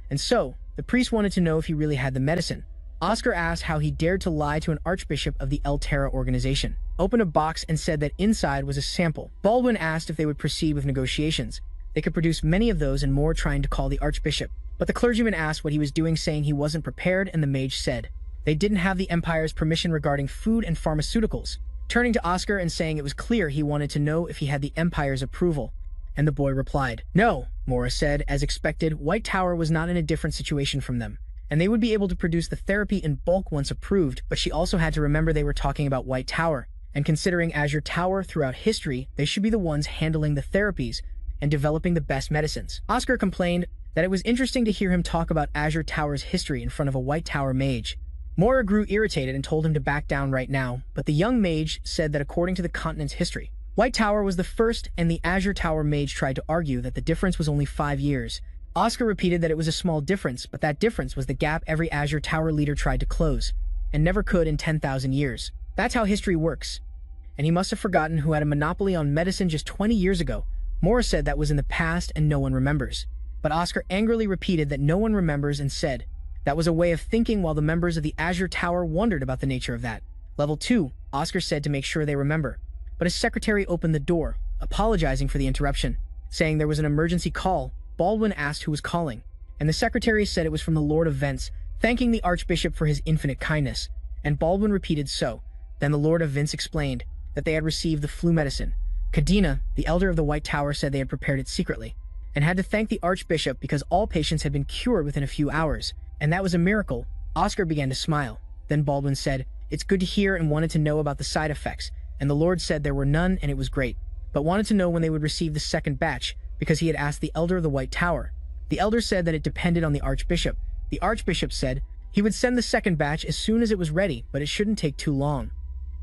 And so, the priest wanted to know if he really had the medicine. Oscar asked how he dared to lie to an Archbishop of the El Terra organization, opened a box and said that inside was a sample. Baldwin asked if they would proceed with negotiations. They could produce many of those and more, trying to call the Archbishop. But the clergyman asked what he was doing, saying he wasn't prepared, and the mage said they didn't have the Empire's permission regarding food and pharmaceuticals, turning to Oscar and saying it was clear he wanted to know if he had the Empire's approval. And the boy replied, "No," Mora said. As expected, White Tower was not in a different situation from them, and they would be able to produce the therapy in bulk once approved, but she also had to remember they were talking about White Tower, and considering Azure Tower throughout history, they should be the ones handling the therapies and developing the best medicines. Oscar complained that it was interesting to hear him talk about Azure Tower's history in front of a White Tower mage. Mora grew irritated and told him to back down right now, but the young mage said that according to the continent's history, White Tower was the first, and the Azure Tower mage tried to argue that the difference was only 5 years. Oscar repeated that it was a small difference, but that difference was the gap every Azure Tower leader tried to close, and never could in 10,000 years. That's how history works. And he must have forgotten who had a monopoly on medicine just 20 years ago. Morris said that was in the past and no one remembers. But Oscar angrily repeated that no one remembers and said that was a way of thinking, while the members of the Azure Tower wondered about the nature of that. Level 2, Oscar said to make sure they remember. But his secretary opened the door, apologizing for the interruption. Saying there was an emergency call, Baldwin asked who was calling, and the secretary said it was from the Lord of Vents, thanking the Archbishop for his infinite kindness, and Baldwin repeated so. Then the Lord of Vents explained that they had received the flu medicine. Cadena, the elder of the White Tower, said they had prepared it secretly, and had to thank the Archbishop because all patients had been cured within a few hours, and that was a miracle. Oscar began to smile. Then Baldwin said, "It's good to hear," and wanted to know about the side effects, and the Lord said there were none and it was great, but wanted to know when they would receive the second batch, because he had asked the elder of the White Tower. The elder said that it depended on the Archbishop. The Archbishop said he would send the second batch as soon as it was ready, but it shouldn't take too long.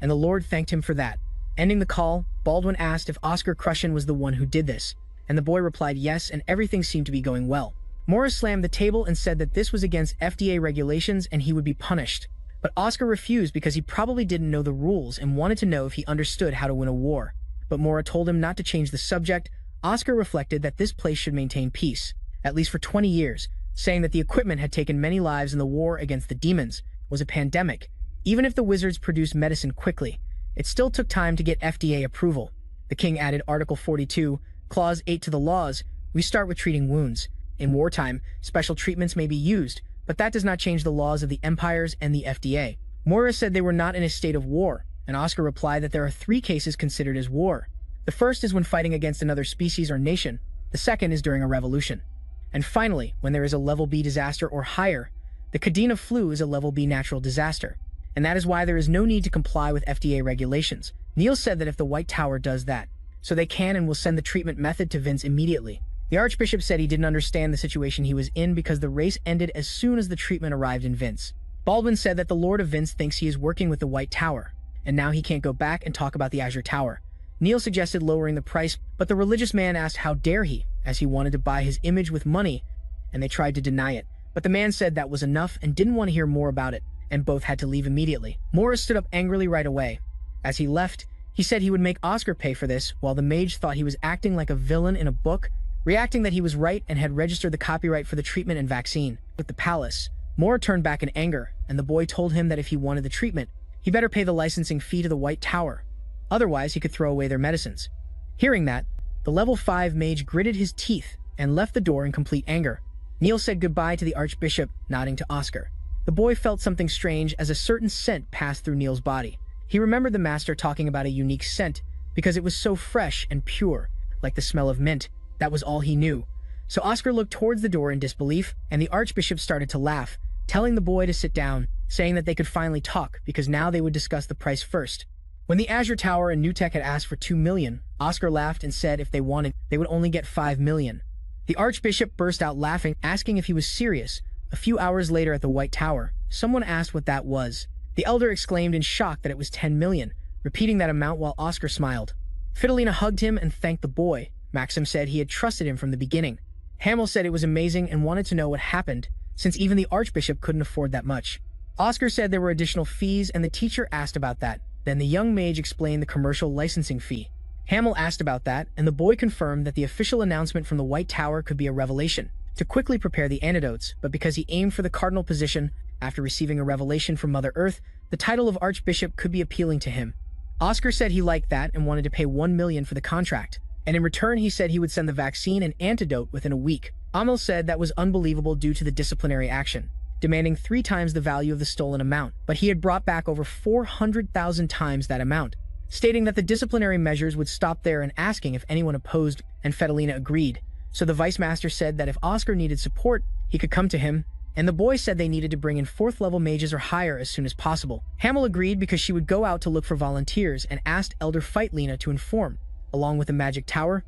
And the Lord thanked him for that. Ending the call, Baldwin asked if Oscar Crushin was the one who did this, and the boy replied yes, and everything seemed to be going well. Morris slammed the table and said that this was against FDA regulations and he would be punished. But Oscar refused because he probably didn't know the rules and wanted to know if he understood how to win a war. But Mora told him not to change the subject. Oscar reflected that this place should maintain peace, at least for 20 years, saying that the equipment had taken many lives in the war against the demons, was a pandemic. Even if the wizards produced medicine quickly, it still took time to get FDA approval. The king added Article 42, Clause 8 to the laws. We start with treating wounds. In wartime, special treatments may be used, but that does not change the laws of the empires and the FDA. Mora said they were not in a state of war, and Oscar replied that there are 3 cases considered as war. The first is when fighting against another species or nation. The second is during a revolution. And finally, when there is a level B disaster or higher. The Cadena flu is a level B natural disaster, and that is why there is no need to comply with FDA regulations. Neil said that if the White Tower does that, so they can and will send the treatment method to Vince immediately. The Archbishop said he didn't understand the situation he was in because the race ended as soon as the treatment arrived in Vince. Baldwin said that the Lord of Vince thinks he is working with the White Tower, and now he can't go back and talk about the Azure Tower. Neil suggested lowering the price, but the religious man asked how dare he, as he wanted to buy his image with money, and they tried to deny it. But the man said that was enough and didn't want to hear more about it, and both had to leave immediately. Morris stood up angrily right away. As he left, he said he would make Oscar pay for this, while the mage thought he was acting like a villain in a book, reacting that he was right and had registered the copyright for the treatment and vaccine with the palace. Mora turned back in anger, and the boy told him that if he wanted the treatment, he better pay the licensing fee to the White Tower. Otherwise, he could throw away their medicines. Hearing that, the level 5 mage gritted his teeth and left the door in complete anger. Neil said goodbye to the Archbishop, nodding to Oscar. The boy felt something strange as a certain scent passed through Neil's body. He remembered the master talking about a unique scent because it was so fresh and pure, like the smell of mint. That was all he knew. So Oscar looked towards the door in disbelief, and the Archbishop started to laugh, telling the boy to sit down, saying that they could finally talk because now they would discuss the price first. When the Azure Tower and Newtek had asked for 2 million, Oscar laughed and said if they wanted, they would only get 5 million. The Archbishop burst out laughing, asking if he was serious. A few hours later at the White Tower, someone asked what that was. The elder exclaimed in shock that it was 10 million, repeating that amount while Oscar smiled. Fidelina hugged him and thanked the boy. Maxim said he had trusted him from the beginning. Hamill said it was amazing and wanted to know what happened, since even the Archbishop couldn't afford that much. Oscar said there were additional fees, and the teacher asked about that. Then the young mage explained the commercial licensing fee. Hamill asked about that, and the boy confirmed that the official announcement from the White Tower could be a revelation, to quickly prepare the antidotes, but because he aimed for the cardinal position, after receiving a revelation from Mother Earth, the title of Archbishop could be appealing to him. Oscar said he liked that and wanted to pay 1 million for the contract, and in return he said he would send the vaccine and antidote within a week. Amel said that was unbelievable due to the disciplinary action, demanding 3 times the value of the stolen amount, but he had brought back over 400,000 times that amount, stating that the disciplinary measures would stop there and asking if anyone opposed, and Fidelina agreed. So the Vice Master said that if Oscar needed support, he could come to him, and the boy said they needed to bring in 4th level mages or higher as soon as possible. Hamill agreed because she would go out to look for volunteers and asked Elder Fight Lena to inform, along with the magic tower.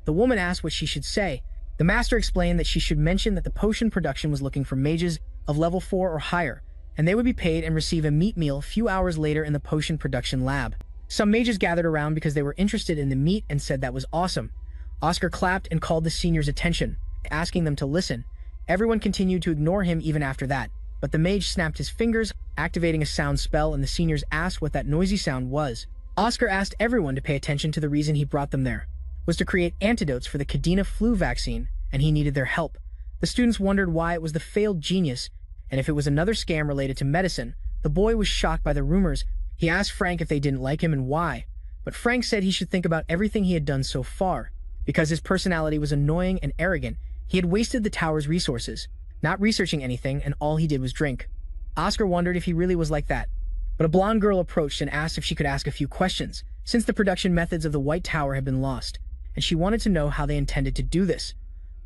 The woman asked what she should say. The Master explained that she should mention that the potion production was looking for mages of level 4 or higher, and they would be paid and receive a meat meal a few hours later in the potion production lab. Some mages gathered around because they were interested in the meat and said that was awesome. Oscar clapped and called the senior's attention. asking them to listen. Everyone continued to ignore him even after that, but the mage snapped his fingers, activating a sound spell, and the seniors asked what that noisy sound was. Oscar asked everyone to pay attention to the reason he brought them there, was to create antidotes for the Cadena flu vaccine, and he needed their help. The students wondered why it was the failed genius, and if it was another scam related to medicine. The boy was shocked by the rumors. He asked Frank if they didn't like him and why, but Frank said he should think about everything he had done so far. Because his personality was annoying and arrogant, he had wasted the tower's resources, not researching anything, and all he did was drink. Oscar wondered if he really was like that. But a blonde girl approached and asked if she could ask a few questions, since the production methods of the White Tower had been lost, and she wanted to know how they intended to do this.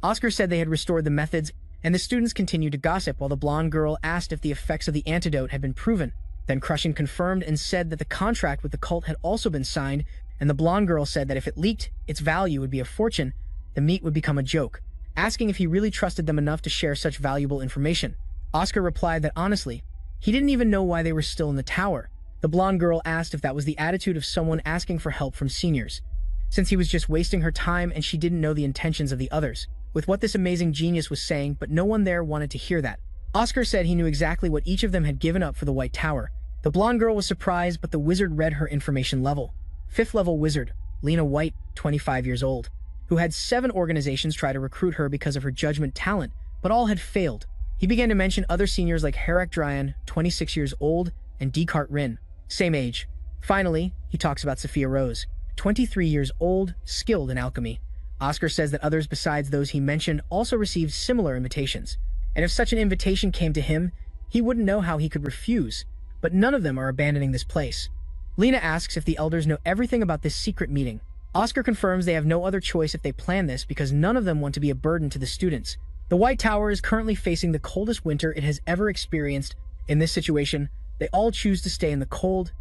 Oscar said they had restored the methods, and the students continued to gossip while the blonde girl asked if the effects of the antidote had been proven. Then Crushing confirmed and said that the contract with the cult had also been signed, and the blonde girl said that if it leaked, its value would be a fortune. The meat would become a joke, asking if he really trusted them enough to share such valuable information. Oscar replied that honestly, he didn't even know why they were still in the tower. The blonde girl asked if that was the attitude of someone asking for help from seniors, since he was just wasting her time and she didn't know the intentions of the others, with what this amazing genius was saying, but no one there wanted to hear that. Oscar said he knew exactly what each of them had given up for the White Tower. The blonde girl was surprised, but the wizard read her information level. 5th level wizard, Lena White, 25 years old, who had 7 organizations try to recruit her because of her judgment talent, but all had failed. He began to mention other seniors like Harak Dryan, 26 years old, and Descartes Rin, same age. Finally, he talks about Sophia Rose, 23 years old, skilled in alchemy. Oscar says that others besides those he mentioned also received similar invitations, and if such an invitation came to him, he wouldn't know how he could refuse, but none of them are abandoning this place. Lena asks if the elders know everything about this secret meeting. Oscar confirms they have no other choice if they plan this because none of them want to be a burden to the students. The White Tower is currently facing the coldest winter it has ever experienced. In this situation, they all choose to stay in the cold.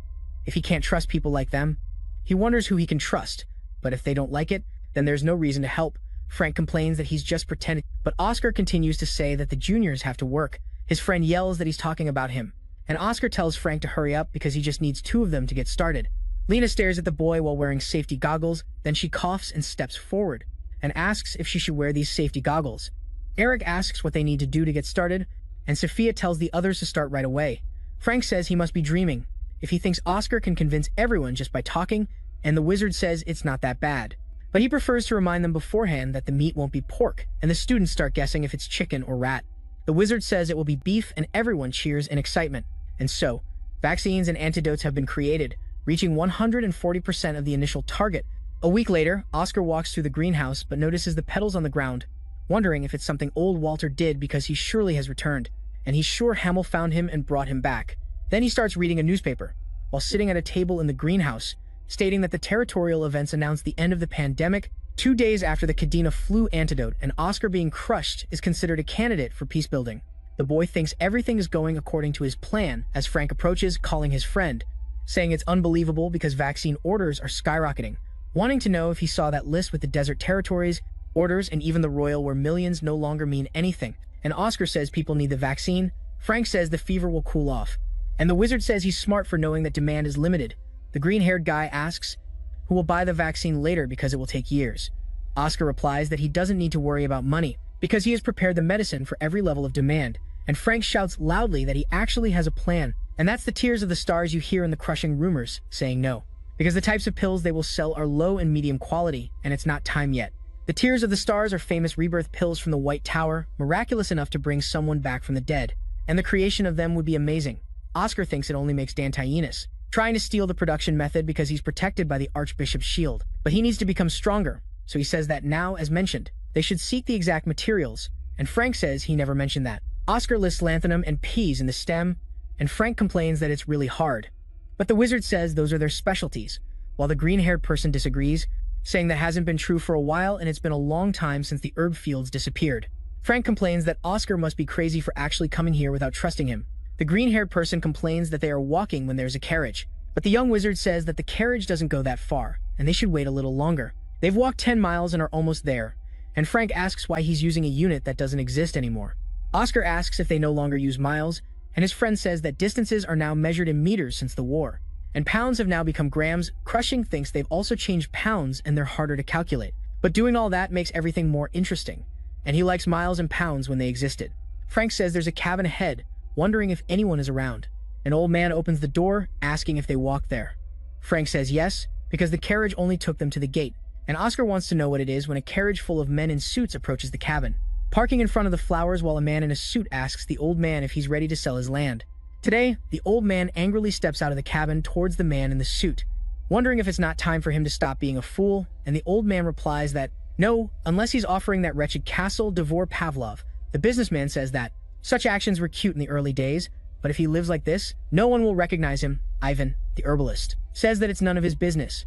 If he can't trust people like them, he wonders who he can trust, but if they don't like it, then there's no reason to help. Frank complains that he's just pretending, but Oscar continues to say that the juniors have to work. His friend yells that he's talking about him, and Oscar tells Frank to hurry up because he just needs 2 of them to get started. Lena stares at the boy while wearing safety goggles, then she coughs and steps forward, and asks if she should wear these safety goggles. Eric asks what they need to do to get started, and Sophia tells the others to start right away. Frank says he must be dreaming if he thinks Oscar can convince everyone just by talking, and the wizard says it's not that bad. But he prefers to remind them beforehand that the meat won't be pork, and the students start guessing if it's chicken or rat. The wizard says it will be beef, and everyone cheers in excitement. And so, vaccines and antidotes have been created, reaching 140% of the initial target. A week later, Oscar walks through the greenhouse but notices the petals on the ground, wondering if it's something old Walter did because he surely has returned, and he's sure Hamill found him and brought him back. Then he starts reading a newspaper, while sitting at a table in the greenhouse, stating that the territorial events announced the end of the pandemic 2 days after the Cadena flu antidote, and Oscar being crushed is considered a candidate for peace building. The boy thinks everything is going according to his plan as Frank approaches, calling his friend, saying it's unbelievable because vaccine orders are skyrocketing, wanting to know if he saw that list with the desert territories, orders, and even the royal where millions no longer mean anything. And Oscar says people need the vaccine. Frank says the fever will cool off. And the wizard says he's smart for knowing that demand is limited. The green-haired guy asks who will buy the vaccine later because it will take years. Oscar replies that he doesn't need to worry about money because he has prepared the medicine for every level of demand. And Frank shouts loudly that he actually has a plan. And that's the tears of the stars you hear in the crushing rumors, saying no. Because the types of pills they will sell are low and medium quality, and it's not time yet. The tears of the stars are famous rebirth pills from the White Tower, miraculous enough to bring someone back from the dead. And the creation of them would be amazing. Oscar thinks it only makes Dan Tyenis, trying to steal the production method because he's protected by the archbishop's shield. But he needs to become stronger, so he says that now, as mentioned, they should seek the exact materials, and Frank says he never mentioned that. Oscar lists lanthanum and peas in the stem, and Frank complains that it's really hard. But the wizard says those are their specialties, while the green-haired person disagrees, saying that hasn't been true for a while and it's been a long time since the herb fields disappeared. Frank complains that Oscar must be crazy for actually coming here without trusting him. The green-haired person complains that they are walking when there's a carriage, but the young wizard says that the carriage doesn't go that far, and they should wait a little longer. They've walked 10 miles and are almost there, and Frank asks why he's using a unit that doesn't exist anymore. Oscar asks if they no longer use miles, and his friend says that distances are now measured in meters since the war, and pounds have now become grams. Crushing thinks they've also changed pounds and they're harder to calculate. But doing all that makes everything more interesting, and he likes miles and pounds when they existed. Frank says there's a cabin ahead, wondering if anyone is around. An old man opens the door, asking if they walk there. Frank says yes, because the carriage only took them to the gate, and Oscar wants to know what it is when a carriage full of men in suits approaches the cabin. Parking in front of the flowers while a man in a suit asks the old man if he's ready to sell his land. Today, the old man angrily steps out of the cabin towards the man in the suit, wondering if it's not time for him to stop being a fool, and the old man replies that, no, unless he's offering that wretched castle Devor Pavlov. The businessman says that such actions were cute in the early days, but if he lives like this, no one will recognize him. Ivan, the herbalist, says that it's none of his business.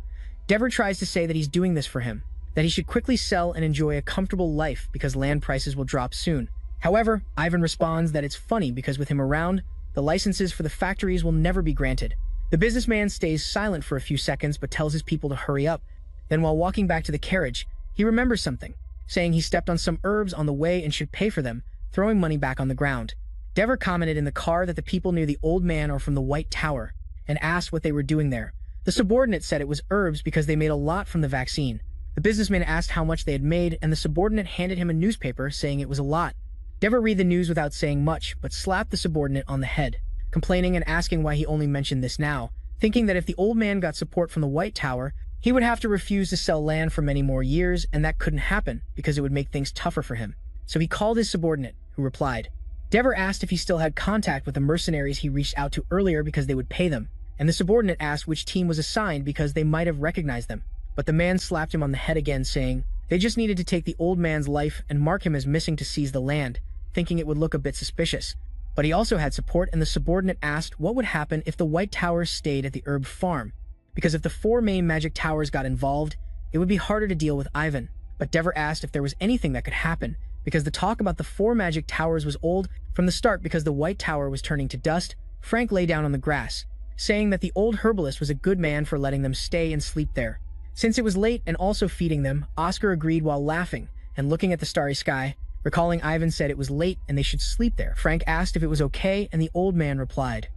Dever tries to say that he's doing this for him, that he should quickly sell and enjoy a comfortable life because land prices will drop soon. However, Ivan responds that it's funny because with him around, the licenses for the factories will never be granted. The businessman stays silent for a few seconds but tells his people to hurry up. Then while walking back to the carriage, he remembers something, saying he stepped on some herbs on the way and should pay for them, throwing money back on the ground. Dever commented in the car that the people near the old man are from the White Tower and asked what they were doing there. The subordinate said it was herbs because they made a lot from the vaccine. The businessman asked how much they had made, and the subordinate handed him a newspaper saying it was a lot. Dever read the news without saying much, but slapped the subordinate on the head, complaining and asking why he only mentioned this now, thinking that if the old man got support from the White Tower, he would have to refuse to sell land for many more years, and that couldn't happen because it would make things tougher for him. So he called his subordinate, who replied. Dever asked if he still had contact with the mercenaries he reached out to earlier because they would pay them, and the subordinate asked which team was assigned because they might have recognized them. But the man slapped him on the head again, saying they just needed to take the old man's life and mark him as missing to seize the land, thinking it would look a bit suspicious. But he also had support, and the subordinate asked what would happen if the White Tower stayed at the herb farm, because if the 4 main magic towers got involved, it would be harder to deal with Ivan. But Dever asked if there was anything that could happen, because the talk about the 4 magic towers was old from the start because the White Tower was turning to dust. Frank lay down on the grass, saying that the old herbalist was a good man for letting them stay and sleep there. Since it was late and also feeding them, Oscar agreed while laughing and looking at the starry sky, recalling Ivan said it was late and they should sleep there. Frank asked if it was okay, and the old man replied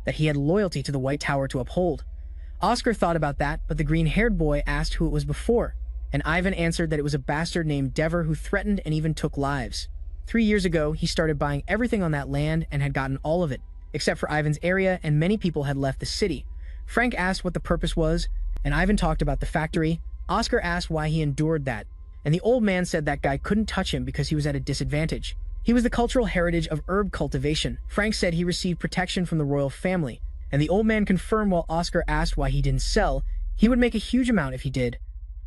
that he had loyalty to the White Tower to uphold. Oscar thought about that, but the green-haired boy asked who it was before, and Ivan answered that it was a bastard named Dever who threatened and even took lives. 3 years ago, he started buying everything on that land and had gotten all of it, except for Ivan's area, and many people had left the city. Frank asked what the purpose was, and Ivan talked about the factory. Oscar asked why he endured that, and the old man said that guy couldn't touch him because he was at a disadvantage. He was the cultural heritage of herb cultivation. Frank said he received protection from the royal family, and the old man confirmed while Oscar asked why he didn't sell. He would make a huge amount if he did.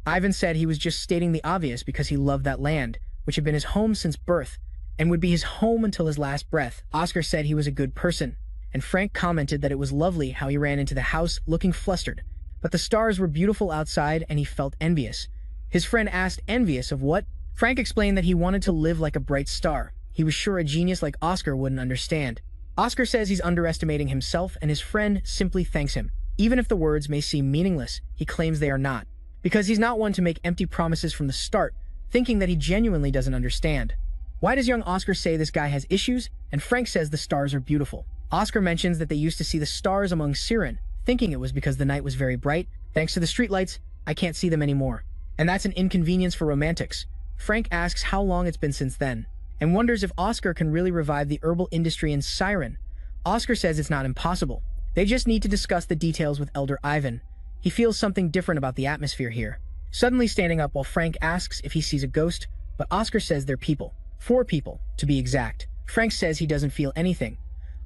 Ivan said he was just stating the obvious because he loved that land, which had been his home since birth, and would be his home until his last breath. Oscar said he was a good person, and Frank commented that it was lovely how he ran into the house looking flustered, but the stars were beautiful outside and he felt envious. His friend asked envious of what? Frank explained that he wanted to live like a bright star. He was sure a genius like Oscar wouldn't understand. Oscar says he's underestimating himself, and his friend simply thanks him. Even if the words may seem meaningless, he claims they are not, because he's not one to make empty promises from the start, thinking that he genuinely doesn't understand. Why does young Oscar say this guy has issues? And Frank says the stars are beautiful. Oscar mentions that they used to see the stars among Siren, thinking it was because the night was very bright. Thanks to the streetlights, I can't see them anymore. And that's an inconvenience for romantics. Frank asks how long it's been since then, and wonders if Oscar can really revive the herbal industry in Siren. Oscar says it's not impossible. They just need to discuss the details with Elder Ivan. He feels something different about the atmosphere here. Suddenly standing up while Frank asks if he sees a ghost, but Oscar says they're people. 4 people, to be exact. Frank says he doesn't feel anything.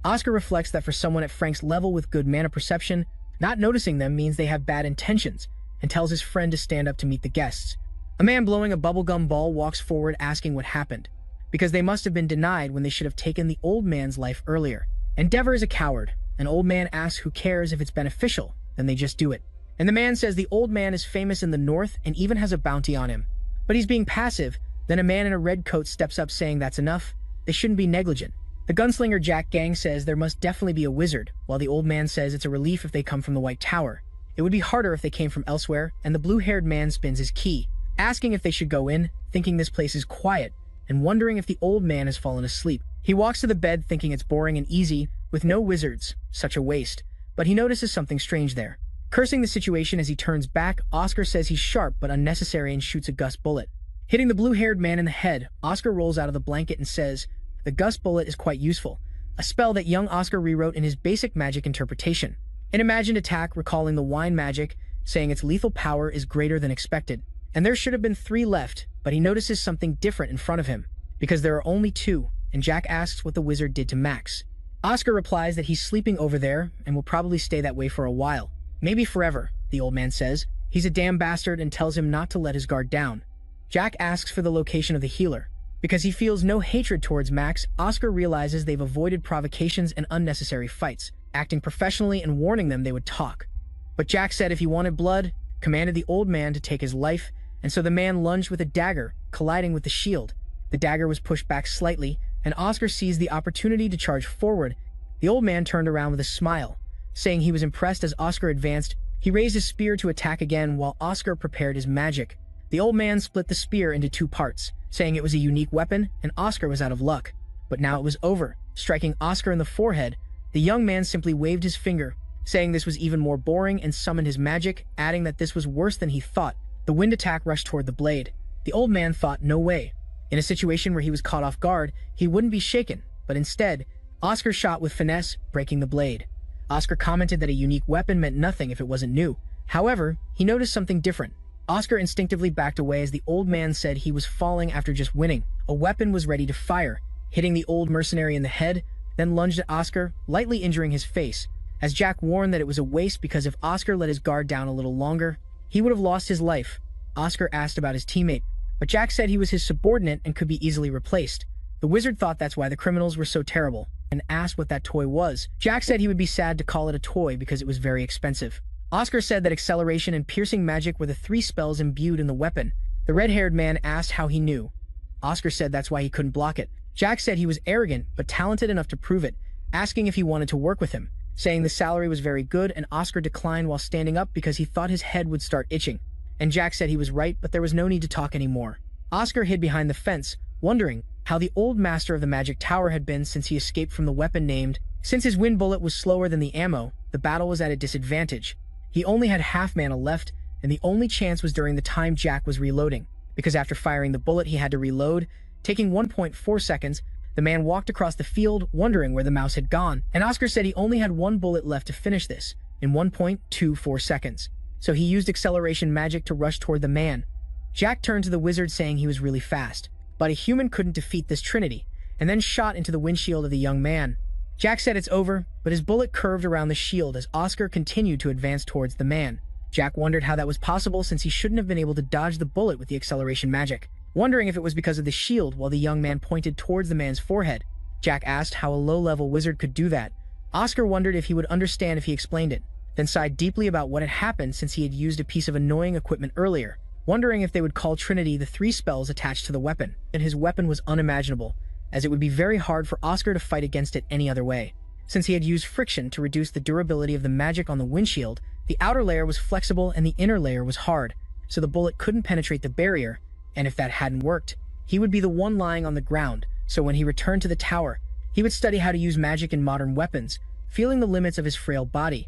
Oscar reflects that for someone at Frank's level with good mana perception, not noticing them means they have bad intentions, and tells his friend to stand up to meet the guests. A man blowing a bubblegum ball walks forward asking what happened, because they must have been denied when they should have taken the old man's life earlier. And Dever is a coward. An old man asks who cares if it's beneficial, then they just do it. And the man says the old man is famous in the north and even has a bounty on him. But he's being passive. Then a man in a red coat steps up saying that's enough. They shouldn't be negligent. The gunslinger Jack Gang says there must definitely be a wizard, while the old man says it's a relief if they come from the White Tower. It would be harder if they came from elsewhere, and the blue-haired man spins his key, asking if they should go in, thinking this place is quiet, and wondering if the old man has fallen asleep. He walks to the bed thinking it's boring and easy, with no wizards, such a waste, but he notices something strange there. Cursing the situation as he turns back, Oscar says he's sharp but unnecessary and shoots a gust bullet. Hitting the blue-haired man in the head, Oscar rolls out of the blanket and says, "The gust bullet is quite useful," a spell that young Oscar rewrote in his basic magic interpretation. An imagined attack recalling the wine magic, saying its lethal power is greater than expected. And there should have been 3 left, but he notices something different in front of him, because there are only 2, and Jack asks what the wizard did to Max. Oscar replies that he's sleeping over there and will probably stay that way for a while. Maybe forever, the old man says. He's a damn bastard and tells him not to let his guard down. Jack asks for the location of the healer. Because he feels no hatred towards Max, Oscar realizes they've avoided provocations and unnecessary fights, acting professionally and warning them they would talk. But Jack said if he wanted blood, commanded the old man to take his life, and so the man lunged with a dagger, colliding with the shield. The dagger was pushed back slightly, and Oscar seized the opportunity to charge forward. The old man turned around with a smile, saying he was impressed as Oscar advanced. He raised his spear to attack again while Oscar prepared his magic. The old man split the spear into 2 parts, saying it was a unique weapon, and Oscar was out of luck. But now it was over. Striking Oscar in the forehead, the young man simply waved his finger, saying this was even more boring, and summoned his magic, adding that this was worse than he thought. The wind attack rushed toward the blade. The old man thought no way. In a situation where he was caught off guard, he wouldn't be shaken, but instead, Oscar shot with finesse, breaking the blade. Oscar commented that a unique weapon meant nothing if it wasn't new. However, he noticed something different. Oscar instinctively backed away as the old man said he was falling after just winning. A weapon was ready to fire, hitting the old mercenary in the head, then lunged at Oscar, lightly injuring his face. As Jack warned that it was a waste because if Oscar let his guard down a little longer, he would have lost his life. Oscar asked about his teammate, but Jack said he was his subordinate and could be easily replaced. The wizard thought that's why the criminals were so terrible, and asked what that toy was. Jack said he would be sad to call it a toy because it was very expensive. Oscar said that acceleration and piercing magic were the 3 spells imbued in the weapon. The red-haired man asked how he knew. Oscar said that's why he couldn't block it. Jack said he was arrogant, but talented enough to prove it, asking if he wanted to work with him, saying the salary was very good, and Oscar declined while standing up because he thought his head would start itching. And Jack said he was right, but there was no need to talk anymore. Oscar hid behind the fence, wondering how the old master of the magic tower had been since he escaped from the weapon named. Since his wind bullet was slower than the ammo, the battle was at a disadvantage. He only had half mana left, and the only chance was during the time Jack was reloading, because after firing the bullet he had to reload, taking 1.4 seconds. The man walked across the field, wondering where the mouse had gone, and Oscar said he only had 1 bullet left to finish this, in 1.24 seconds. So he used acceleration magic to rush toward the man. Jack turned to the wizard saying he was really fast, but a human couldn't defeat this trinity, and then shot into the windshield of the young man. Jack said it's over, but his bullet curved around the shield as Oscar continued to advance towards the man. Jack wondered how that was possible since he shouldn't have been able to dodge the bullet with the acceleration magic, wondering if it was because of the shield while the young man pointed towards the man's forehead. Jack asked how a low-level wizard could do that. Oscar wondered if he would understand if he explained it, then sighed deeply about what had happened since he had used a piece of annoying equipment earlier, wondering if they would call Trinity the 3 spells attached to the weapon. And his weapon was unimaginable, as it would be very hard for Oscar to fight against it any other way. Since he had used friction to reduce the durability of the magic on the windshield, the outer layer was flexible and the inner layer was hard, so the bullet couldn't penetrate the barrier, and if that hadn't worked, he would be the one lying on the ground. So when he returned to the tower, he would study how to use magic in modern weapons, feeling the limits of his frail body.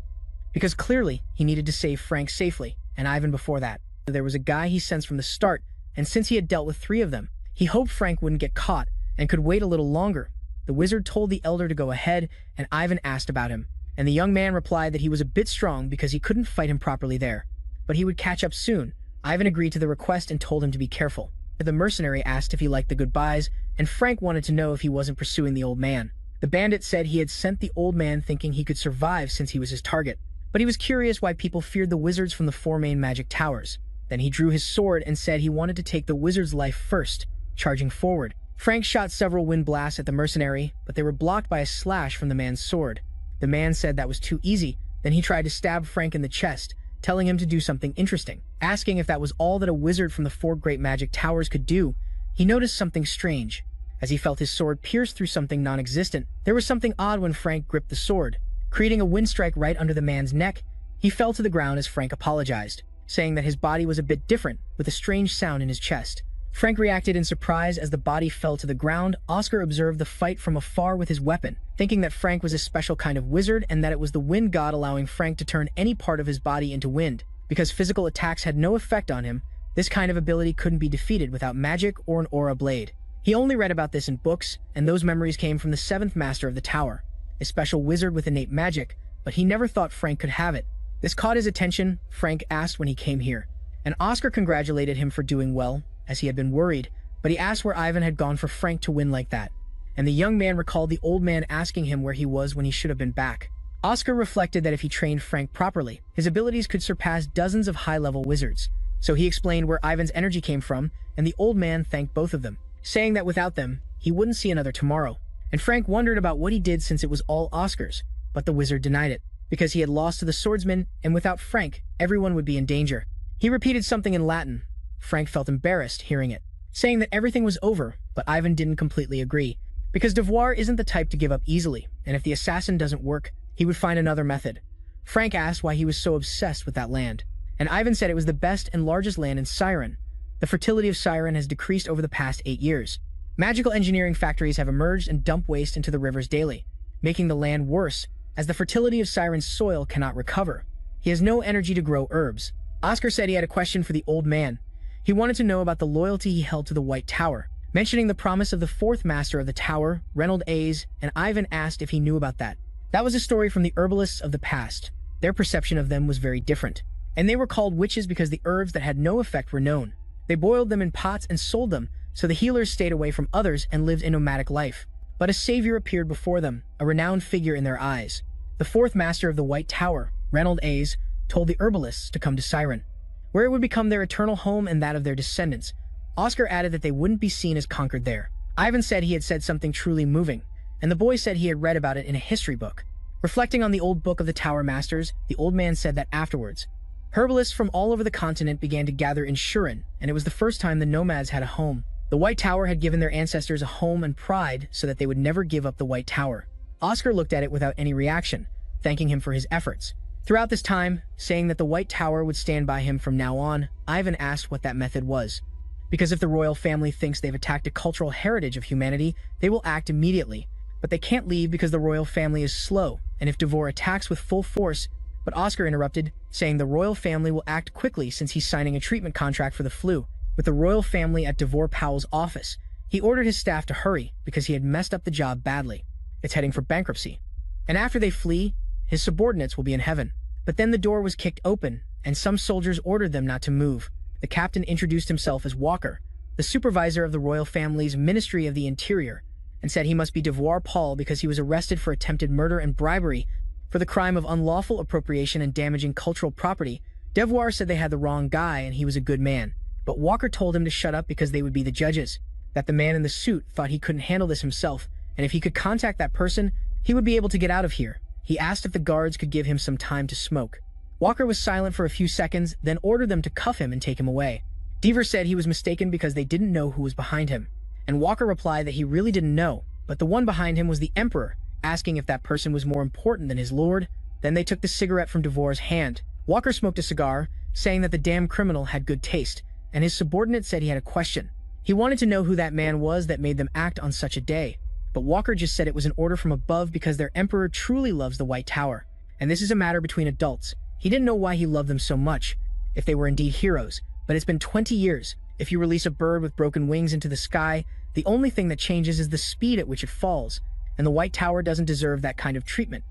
Because clearly, he needed to save Frank safely, and Ivan before that. There was a guy he sensed from the start, and since he had dealt with 3 of them, he hoped Frank wouldn't get caught and could wait a little longer. The wizard told the elder to go ahead, and Ivan asked about him, and the young man replied that he was a bit strong because he couldn't fight him properly there, but he would catch up soon. Ivan agreed to the request and told him to be careful. The mercenary asked if he liked the goodbyes, and Frank wanted to know if he wasn't pursuing the old man. The bandit said he had sent the old man thinking he could survive since he was his target, but he was curious why people feared the wizards from the 4 main magic towers. Then he drew his sword and said he wanted to take the wizard's life first, charging forward. Frank shot several wind blasts at the mercenary, but they were blocked by a slash from the man's sword. The man said that was too easy. Then he tried to stab Frank in the chest, telling him to do something interesting. Asking if that was all that a wizard from the 4 great magic towers could do, he noticed something strange. As he felt his sword pierce through something non-existent, there was something odd when Frank gripped the sword, creating a wind strike right under the man's neck. He fell to the ground as Frank apologized, saying that his body was a bit different, with a strange sound in his chest. Frank reacted in surprise as the body fell to the ground. Oscar observed the fight from afar with his weapon, thinking that Frank was a special kind of wizard and that it was the wind god allowing Frank to turn any part of his body into wind. Because physical attacks had no effect on him, This kind of ability couldn't be defeated without magic or an aura blade. He only read about this in books, and those memories came from the 7th Master of the Tower, a special wizard with innate magic, but he never thought Frank could have it. This caught his attention, Frank asked when he came here, and Oscar congratulated him for doing well, as he had been worried, but he asked where Ivan had gone for Frank to win like that, and the young man recalled the old man asking him where he was when he should have been back. Oscar reflected that if he trained Frank properly, his abilities could surpass dozens of high-level wizards, so he explained where Ivan's energy came from, and the old man thanked both of them, saying that without them, he wouldn't see another tomorrow. And Frank wondered about what he did since it was all Oscar's, but the wizard denied it, because he had lost to the swordsman, and without Frank, everyone would be in danger. He repeated something in Latin. Frank felt embarrassed hearing it, saying that everything was over, but Ivan didn't completely agree, because Devoir isn't the type to give up easily, and if the assassin doesn't work, he would find another method. Frank asked why he was so obsessed with that land, and Ivan said it was the best and largest land in Siren. The fertility of Siren has decreased over the past 8 years. Magical engineering factories have emerged and dump waste into the rivers daily, making the land worse, as the fertility of Siren's soil cannot recover. He has no energy to grow herbs. Oscar said he had a question for the old man. He wanted to know about the loyalty he held to the White Tower, mentioning the promise of the 4th Master of the Tower, Reynold A's, and Ivan asked if he knew about that. That was a story from the herbalists of the past. Their perception of them was very different, and they were called witches because the herbs that had no effect were known. They boiled them in pots and sold them, so the healers stayed away from others and lived a nomadic life. But a savior appeared before them, a renowned figure in their eyes. The 4th Master of the White Tower, Reynold A's, told the herbalists to come to Siren, where it would become their eternal home and that of their descendants. Oscar added that they wouldn't be seen as conquered there. Ivan said he had said something truly moving, and the boy said he had read about it in a history book. Reflecting on the old book of the Tower Masters, the old man said that afterwards, herbalists from all over the continent began to gather in Shuren, and it was the first time the nomads had a home. The White Tower had given their ancestors a home and pride so that they would never give up the White Tower. Oscar looked at it without any reaction, thanking him for his efforts. Throughout this time, saying that the White Tower would stand by him from now on, Ivan asked what that method was. Because if the royal family thinks they've attacked a cultural heritage of humanity, they will act immediately. But they can't leave because the royal family is slow, and if Devoir attacks with full force, but Oscar interrupted, saying the royal family will act quickly since he's signing a treatment contract for the flu. With the royal family at Devoir Powell's office, he ordered his staff to hurry because he had messed up the job badly. It's heading for bankruptcy. And after they flee, his subordinates will be in heaven. But then the door was kicked open, and some soldiers ordered them not to move. The captain introduced himself as Walker, the supervisor of the royal family's Ministry of the Interior, and said he must be Devoir Paul because he was arrested for attempted murder and bribery for the crime of unlawful appropriation and damaging cultural property. Devoir said they had the wrong guy and he was a good man, but Walker told him to shut up because they would be the judges, that the man in the suit thought he couldn't handle this himself, and if he could contact that person, he would be able to get out of here. He asked if the guards could give him some time to smoke. Walker was silent for a few seconds, then ordered them to cuff him and take him away. Deaver said he was mistaken because they didn't know who was behind him, and Walker replied that he really didn't know, but the one behind him was the Emperor, asking if that person was more important than his lord. Then they took the cigarette from Devoir's hand. Walker smoked a cigar, saying that the damn criminal had good taste, and his subordinate said he had a question. He wanted to know who that man was that made them act on such a day, but Walker just said it was an order from above because their emperor truly loves the White Tower, and this is a matter between adults. He didn't know why he loved them so much, if they were indeed heroes, but it's been 20 years. If you release a bird with broken wings into the sky, the only thing that changes is the speed at which it falls, and the White Tower doesn't deserve that kind of treatment.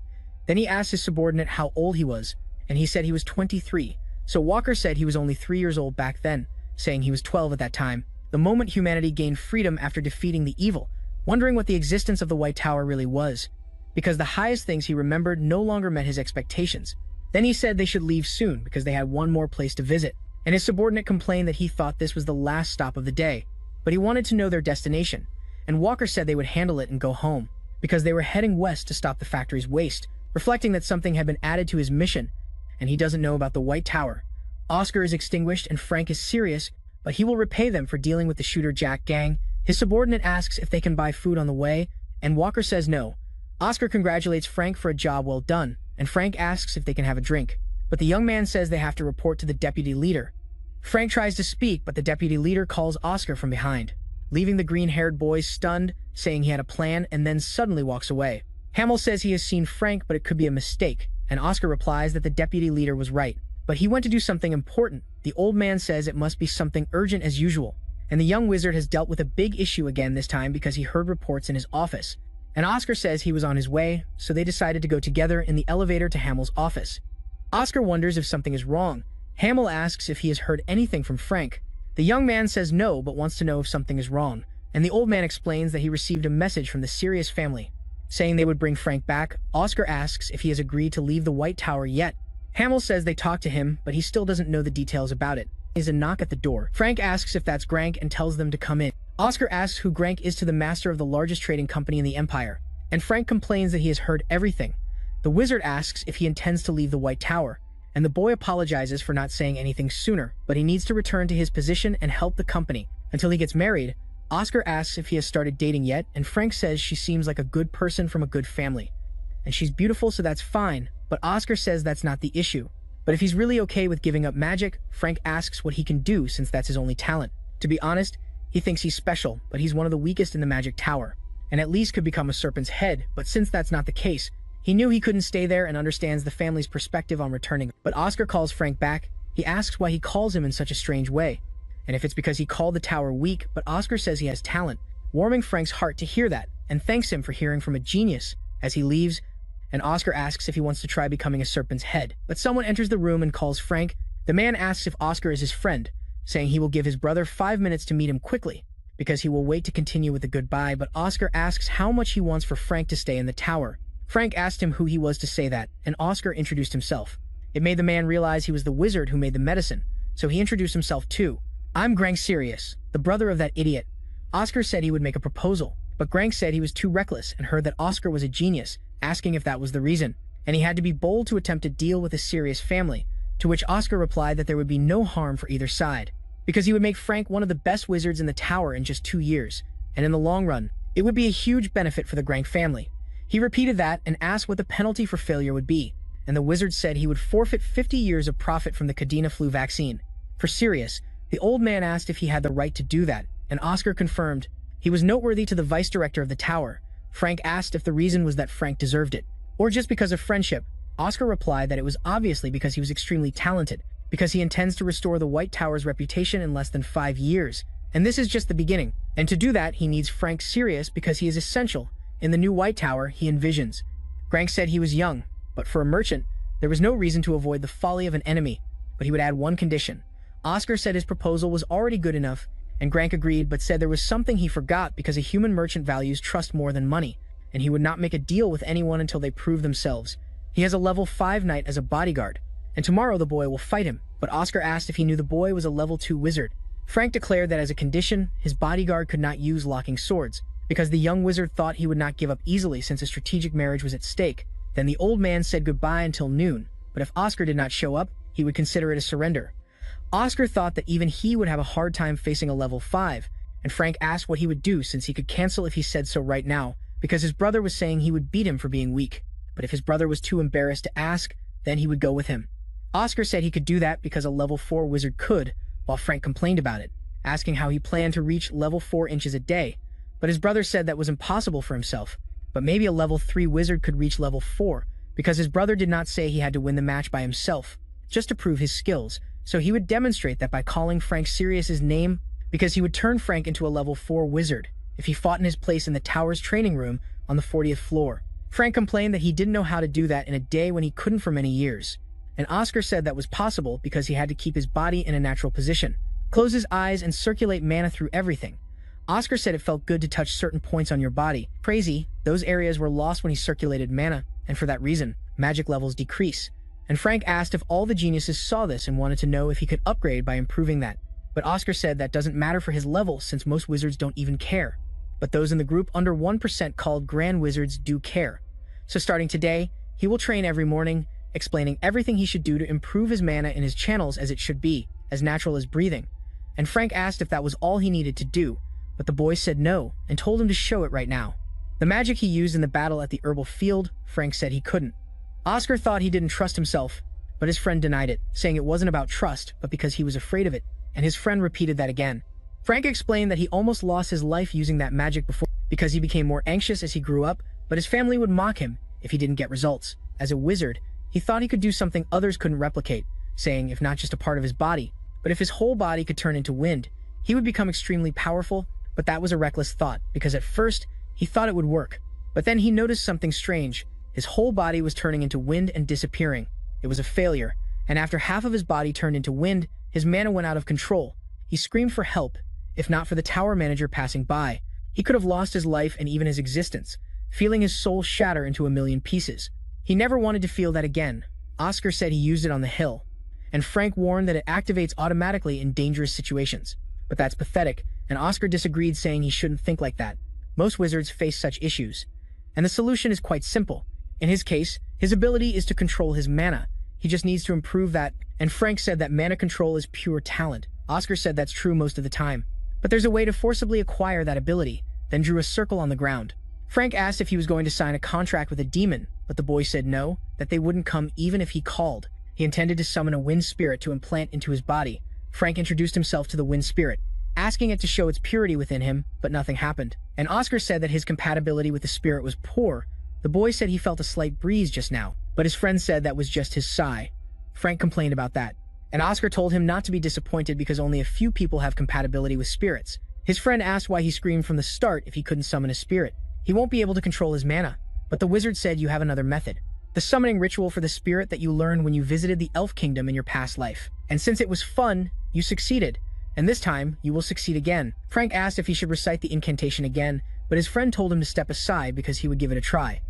Then he asked his subordinate how old he was, and he said he was 23, so Walker said he was only 3 years old back then, saying he was 12 at that time, the moment humanity gained freedom after defeating the evil, wondering what the existence of the White Tower really was, because the highest things he remembered no longer met his expectations. Then he said they should leave soon because they had one more place to visit, and his subordinate complained that he thought this was the last stop of the day, but he wanted to know their destination, and Walker said they would handle it and go home, because they were heading west to stop the factory's waste, reflecting that something had been added to his mission, and he doesn't know about the White Tower. Oscar is extinguished and Frank is serious, but he will repay them for dealing with the Shooter Jack gang. His subordinate asks if they can buy food on the way, and Walker says no. Oscar congratulates Frank for a job well done, and Frank asks if they can have a drink, but the young man says they have to report to the deputy leader. Frank tries to speak, but the deputy leader calls Oscar from behind, leaving the green-haired boy stunned, saying he had a plan, and then suddenly walks away. Hamill says he has seen Frank, but it could be a mistake, and Oscar replies that the deputy leader was right, But he went to do something important. The old man says it must be something urgent as usual. And the young wizard has dealt with a big issue again this time because he heard reports in his office. And Oscar says he was on his way, so they decided to go together in the elevator to Hamill's office. Oscar wonders if something is wrong. Hamill asks if he has heard anything from Frank. The young man says no, but wants to know if something is wrong. And the old man explains that he received a message from the Sirius family, saying they would bring Frank back. Oscar asks if he has agreed to leave the White Tower yet. Hamill says they talked to him, but he still doesn't know the details about it. There's a knock at the door. Frank asks if that's Grank and tells them to come in. Oscar asks who Grank is to the master of the largest trading company in the Empire, and Frank complains that he has heard everything. The wizard asks if he intends to leave the White Tower, and the boy apologizes for not saying anything sooner, but he needs to return to his position and help the company until he gets married. Oscar asks if he has started dating yet, and Frank says she seems like a good person from a good family. And she's beautiful, so that's fine, but Oscar says that's not the issue. But if he's really okay with giving up magic, Frank asks what he can do since that's his only talent. To be honest, he thinks he's special, but he's one of the weakest in the magic tower, and at least could become a serpent's head, but since that's not the case, he knew he couldn't stay there and understands the family's perspective on returning. But Oscar calls Frank back. He asks why he calls him in such a strange way, and if it's because he called the tower weak, but Oscar says he has talent, warming Frank's heart to hear that, and thanks him for hearing from a genius. As he leaves, and Oscar asks if he wants to try becoming a serpent's head, but someone enters the room and calls Frank. The man asks if Oscar is his friend, saying he will give his brother 5 minutes to meet him quickly, because he will wait to continue with the goodbye, but Oscar asks how much he wants for Frank to stay in the tower. Frank asked him who he was to say that, and Oscar introduced himself. It made the man realize he was the wizard who made the medicine, so he introduced himself too. I'm Grank Sirius, the brother of that idiot. Oscar said he would make a proposal, but Grank said he was too reckless and heard that Oscar was a genius, asking if that was the reason, and he had to be bold to attempt a deal with the Sirius family, to which Oscar replied that there would be no harm for either side, because he would make Frank one of the best wizards in the tower in just 2 years, and in the long run, it would be a huge benefit for the Grank family. He repeated that and asked what the penalty for failure would be, and the wizard said he would forfeit 50 years of profit from the Cadena flu vaccine. For Sirius, the old man asked if he had the right to do that, and Oscar confirmed. He was noteworthy to the vice director of the tower. Frank asked if the reason was that Frank deserved it, or just because of friendship. Oscar replied that it was obviously because he was extremely talented, because he intends to restore the White Tower's reputation in less than 5 years. And this is just the beginning. And to do that, he needs Frank Sirius because he is essential in the new White Tower he envisions. Grank said he was young, but for a merchant, there was no reason to avoid the folly of an enemy, but he would add one condition. Oscar said his proposal was already good enough, and Grank agreed, but said there was something he forgot because a human merchant values trust more than money, and he would not make a deal with anyone until they prove themselves. He has a level 5 knight as a bodyguard, and tomorrow the boy will fight him, but Oscar asked if he knew the boy was a level 2 wizard. Frank declared that as a condition, his bodyguard could not use locking swords, because the young wizard thought he would not give up easily since a strategic marriage was at stake. Then the old man said goodbye until noon, but if Oscar did not show up, he would consider it a surrender. Oscar thought that even he would have a hard time facing a level 5, and Frank asked what he would do since he could cancel if he said so right now, because his brother was saying he would beat him for being weak. But if his brother was too embarrassed to ask, then he would go with him. Oscar said he could do that because a level 4 wizard could, while Frank complained about it, asking how he planned to reach level 4 inches a day. But his brother said that was impossible for himself, but maybe a level 3 wizard could reach level 4, because his brother did not say he had to win the match by himself, just to prove his skills. So he would demonstrate that by calling Frank Sirius's name, because he would turn Frank into a level 4 wizard if he fought in his place in the tower's training room on the 40th floor. Frank complained that he didn't know how to do that in a day when he couldn't for many years, and Oscar said that was possible because he had to keep his body in a natural position, close his eyes, and circulate mana through everything. Oscar said it felt good to touch certain points on your body. Crazy, those areas were lost when he circulated mana, and for that reason, magic levels decrease. And Frank asked if all the geniuses saw this and wanted to know if he could upgrade by improving that. But Oscar said that doesn't matter for his level since most wizards don't even care. But those in the group under 1% called Grand Wizards do care. So starting today, he will train every morning, explaining everything he should do to improve his mana in his channels as it should be, as natural as breathing. And Frank asked if that was all he needed to do, but the boy said no and told him to show it right now. The magic he used in the battle at the herbal field, Frank said he couldn't. Oscar thought he didn't trust himself, but his friend denied it, saying it wasn't about trust, but because he was afraid of it, and his friend repeated that again. Frank explained that he almost lost his life using that magic before because he became more anxious as he grew up, but his family would mock him if he didn't get results. As a wizard, he thought he could do something others couldn't replicate, saying if not just a part of his body, but if his whole body could turn into wind, he would become extremely powerful. But that was a reckless thought, because at first, he thought it would work. But then he noticed something strange. His whole body was turning into wind and disappearing. It was a failure, and after half of his body turned into wind, his mana went out of control. He screamed for help, if not for the tower manager passing by. He could have lost his life and even his existence, feeling his soul shatter into a million pieces. He never wanted to feel that again. Oscar said he used it on the hill, and Frank warned that it activates automatically in dangerous situations. But that's pathetic, and Oscar disagreed, saying he shouldn't think like that. Most wizards face such issues, and the solution is quite simple. In his case, his ability is to control his mana. He just needs to improve that, and Frank said that mana control is pure talent. Oscar said that's true most of the time, but there's a way to forcibly acquire that ability, then drew a circle on the ground. Frank asked if he was going to sign a contract with a demon, but the boy said no, that they wouldn't come even if he called. He intended to summon a wind spirit to implant into his body. Frank introduced himself to the wind spirit, asking it to show its purity within him, but nothing happened. And Oscar said that his compatibility with the spirit was poor. The boy said he felt a slight breeze just now, but his friend said that was just his sigh. Frank complained about that, and Oscar told him not to be disappointed because only a few people have compatibility with spirits. His friend asked why he screamed from the start if he couldn't summon a spirit. He won't be able to control his mana, but the wizard said you have another method. The summoning ritual for the spirit that you learned when you visited the elf kingdom in your past life. And since it was fun, you succeeded, and this time you will succeed again. Frank asked if he should recite the incantation again, but his friend told him to step aside because he would give it a try.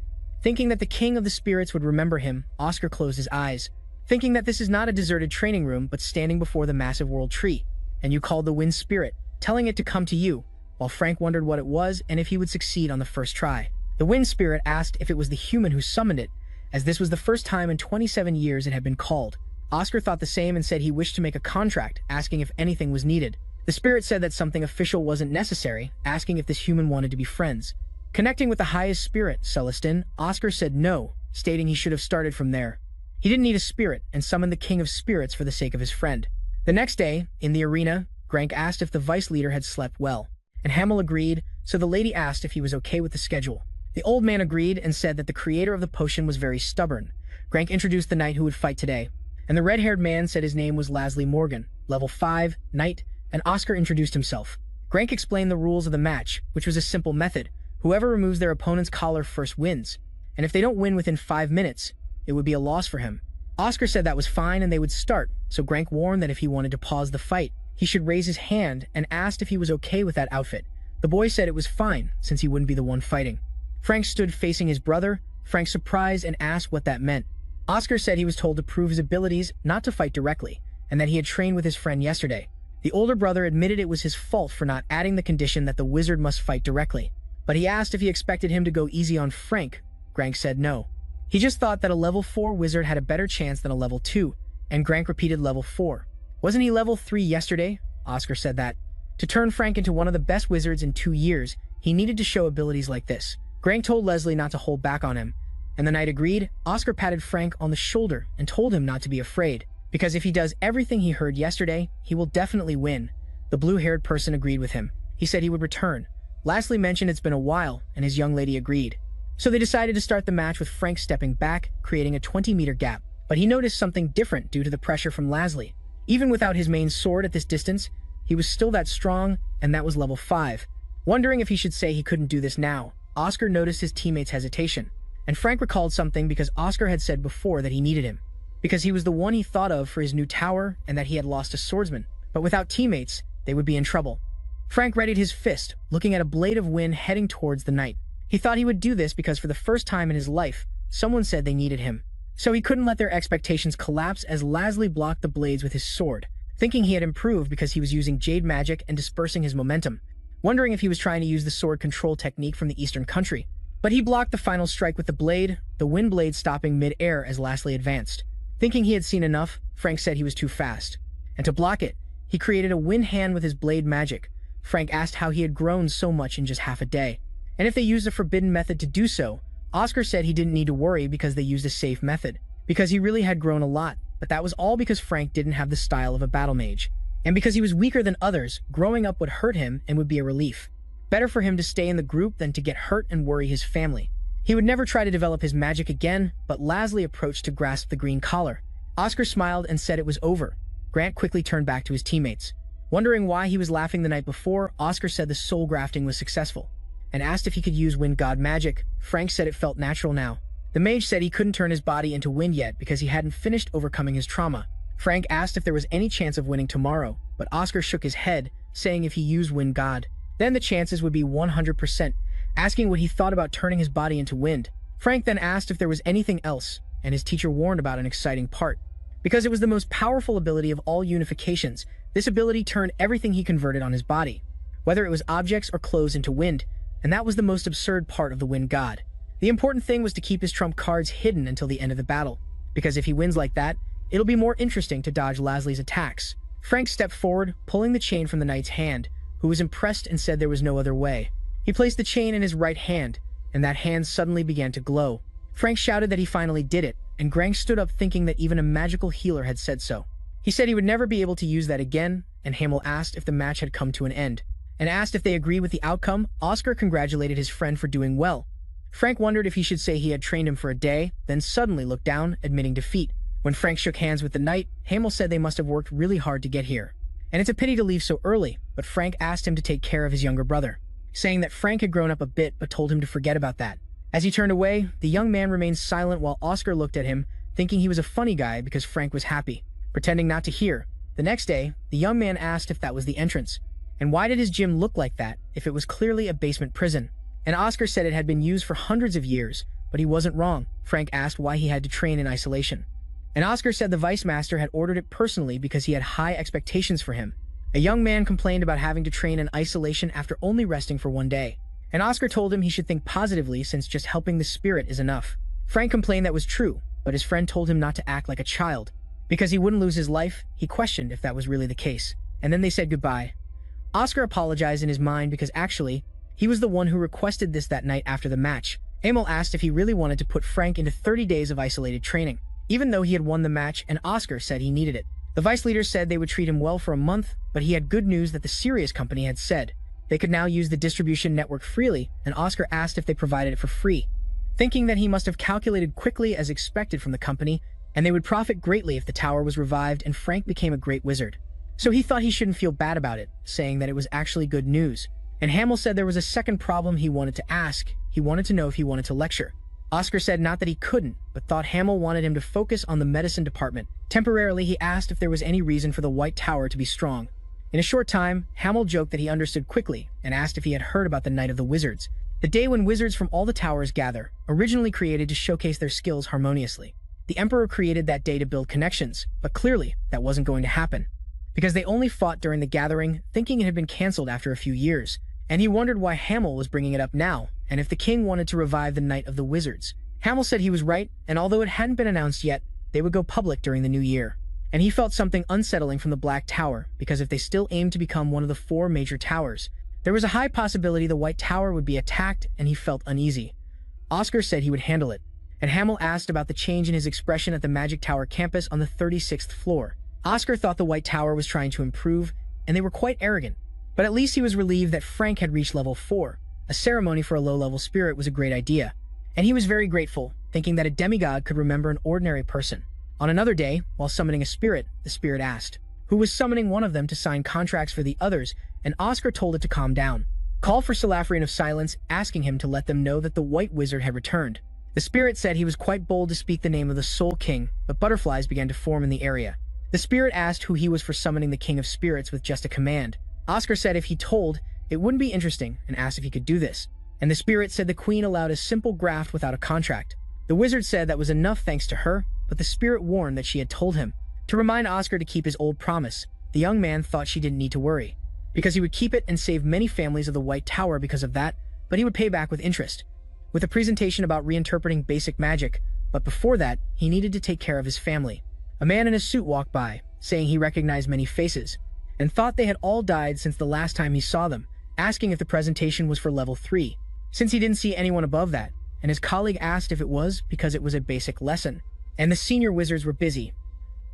Thinking that the king of the spirits would remember him, Oscar closed his eyes, thinking that this is not a deserted training room but standing before the massive world tree. And you called the wind spirit, telling it to come to you, while Frank wondered what it was and if he would succeed on the first try. The wind spirit asked if it was the human who summoned it, as this was the first time in 27 years it had been called. Oscar thought the same and said he wished to make a contract, asking if anything was needed. The spirit said that something official wasn't necessary, asking if this human wanted to be friends. Connecting with the highest spirit, Celestin, Oscar said no, stating he should have started from there. He didn't need a spirit and summoned the king of spirits for the sake of his friend. The next day, in the arena, Grank asked if the vice leader had slept well, and Hamel agreed, so the lady asked if he was okay with the schedule. The old man agreed and said that the creator of the potion was very stubborn. Grank introduced the knight who would fight today, and the red-haired man said his name was Lasley Morgan, level 5, knight, and Oscar introduced himself. Grank explained the rules of the match, which was a simple method. Whoever removes their opponent's collar first wins, and if they don't win within 5 minutes, it would be a loss for him. Oscar said that was fine and they would start, so Grank warned that if he wanted to pause the fight, he should raise his hand, and asked if he was okay with that outfit. The boy said it was fine, since he wouldn't be the one fighting. Frank stood facing his brother. Frank surprised and asked what that meant. Oscar said he was told to prove his abilities, not to fight directly, and that he had trained with his friend yesterday. The older brother admitted it was his fault for not adding the condition that the wizard must fight directly, but he asked if he expected him to go easy on Frank. Grank said no. He just thought that a level 4 wizard had a better chance than a level 2, and Grank repeated level 4. Wasn't he level 3 yesterday? Oscar said that. To turn Frank into one of the best wizards in 2 years, he needed to show abilities like this. Grank told Leslie not to hold back on him, and the knight agreed. Oscar patted Frank on the shoulder and told him not to be afraid, because if he does everything he heard yesterday, he will definitely win. The blue-haired person agreed with him. He said he would return. Lastly mentioned it's been a while, and his young lady agreed. So they decided to start the match with Frank stepping back, creating a 20-meter gap. But he noticed something different due to the pressure from Leslie. Even without his main sword at this distance, he was still that strong, and that was level 5. Wondering if he should say he couldn't do this now, Oscar noticed his teammate's hesitation. And Frank recalled something because Oscar had said before that he needed him, because he was the one he thought of for his new tower and that he had lost a swordsman. But without teammates, they would be in trouble. Frank readied his fist, looking at a blade of wind heading towards the knight. He thought he would do this because for the first time in his life, someone said they needed him. So he couldn't let their expectations collapse as Leslie blocked the blades with his sword, thinking he had improved because he was using jade magic and dispersing his momentum, wondering if he was trying to use the sword control technique from the eastern country. But he blocked the final strike with the blade, the wind blade stopping mid-air as Leslie advanced. Thinking he had seen enough, Frank said he was too fast. And to block it, he created a wind hand with his blade magic. Frank asked how he had grown so much in just half a day, and if they used a forbidden method to do so. Oscar said he didn't need to worry because they used a safe method, because he really had grown a lot, but that was all because Frank didn't have the style of a battle mage. And because he was weaker than others, growing up would hurt him and would be a relief. Better for him to stay in the group than to get hurt and worry his family. He would never try to develop his magic again, but Leslie approached to grasp the green collar. Oscar smiled and said it was over. Grant quickly turned back to his teammates. Wondering why he was laughing the night before, Oscar said the soul grafting was successful, and asked if he could use wind god magic. Frank said it felt natural now. The mage said he couldn't turn his body into wind yet because he hadn't finished overcoming his trauma. Frank asked if there was any chance of winning tomorrow, but Oscar shook his head, saying if he used wind god, then the chances would be 100%, asking what he thought about turning his body into wind. Frank then asked if there was anything else, and his teacher warned about an exciting part. Because it was the most powerful ability of all unifications, this ability turned everything he converted on his body, whether it was objects or clothes, into wind, and that was the most absurd part of the wind god. The important thing was to keep his trump cards hidden until the end of the battle, because if he wins like that, it'll be more interesting to dodge Lasley's attacks. Frank stepped forward, pulling the chain from the knight's hand, who was impressed and said there was no other way. He placed the chain in his right hand, and that hand suddenly began to glow. Frank shouted that he finally did it, and Grant stood up thinking that even a magical healer had said so. He said he would never be able to use that again, and Hamel asked if the match had come to an end, and asked if they agreed with the outcome. Oscar congratulated his friend for doing well. Frank wondered if he should say he had trained him for a day, then suddenly looked down, admitting defeat. When Frank shook hands with the knight, Hamel said they must have worked really hard to get here, and it's a pity to leave so early, but Frank asked him to take care of his younger brother, saying that Frank had grown up a bit but told him to forget about that. As he turned away, the young man remained silent while Oscar looked at him, thinking he was a funny guy because Frank was happy, pretending not to hear. The next day, the young man asked if that was the entrance, and why did his gym look like that if it was clearly a basement prison? And Oscar said it had been used for hundreds of years, but he wasn't wrong. Frank asked why he had to train in isolation, and Oscar said the vice master had ordered it personally because he had high expectations for him. A young man complained about having to train in isolation after only resting for one day, and Oscar told him he should think positively since just helping the spirit is enough. Frank complained that was true, but his friend told him not to act like a child, because he wouldn't lose his life. He questioned if that was really the case, and then they said goodbye. Oscar apologized in his mind because actually, he was the one who requested this that night after the match. Emil asked if he really wanted to put Frank into 30 days of isolated training, even though he had won the match, and Oscar said he needed it. The vice leaders said they would treat him well for a month, but he had good news that the Sirius company had said they could now use the distribution network freely, and Oscar asked if they provided it for free, thinking that he must have calculated quickly as expected from the company, and they would profit greatly if the tower was revived and Frank became a great wizard. So he thought he shouldn't feel bad about it, saying that it was actually good news. And Hamel said there was a second problem he wanted to ask. He wanted to know if he wanted to lecture. Oscar said not that he couldn't, but thought Hamel wanted him to focus on the medicine department. Temporarily, he asked if there was any reason for the White Tower to be strong. In a short time, Hamel joked that he understood quickly and asked if he had heard about the Night of the Wizards, the day when wizards from all the towers gather, originally created to showcase their skills harmoniously. The Emperor created that day to build connections, but clearly that wasn't going to happen, because they only fought during the gathering, thinking it had been cancelled after a few years, and he wondered why Hamel was bringing it up now, and if the king wanted to revive the Night of the Wizards. Hamel said he was right, and although it hadn't been announced yet, they would go public during the new year. And he felt something unsettling from the Black Tower, because if they still aimed to become one of the 4 major towers, there was a high possibility the White Tower would be attacked, and he felt uneasy. Oscar said he would handle it, and Hamel asked about the change in his expression at the Magic Tower campus on the 36th floor. Oscar thought the White Tower was trying to improve, and they were quite arrogant, but at least he was relieved that Frank had reached level 4. A ceremony for a low-level spirit was a great idea, and he was very grateful, thinking that a demigod could remember an ordinary person. On another day, while summoning a spirit, the spirit asked who was summoning one of them to sign contracts for the others, and Oscar told it to calm down. Called for Salafrian of Silence, asking him to let them know that the White Wizard had returned. The spirit said he was quite bold to speak the name of the Soul King, but butterflies began to form in the area. The spirit asked who he was for summoning the King of Spirits with just a command. Oscar said if he told, it wouldn't be interesting, and asked if he could do this. And the spirit said the queen allowed a simple graft without a contract. The wizard said that was enough thanks to her, but the spirit warned that she had told him to remind Oscar to keep his old promise. The young man thought she didn't need to worry, because he would keep it and save many families of the White Tower because of that, but he would pay back with interest, with a presentation about reinterpreting basic magic, but before that, he needed to take care of his family. A man in a suit walked by, saying he recognized many faces, and thought they had all died since the last time he saw them, asking if the presentation was for level 3, since he didn't see anyone above that, and his colleague asked if it was because it was a basic lesson, and the senior wizards were busy.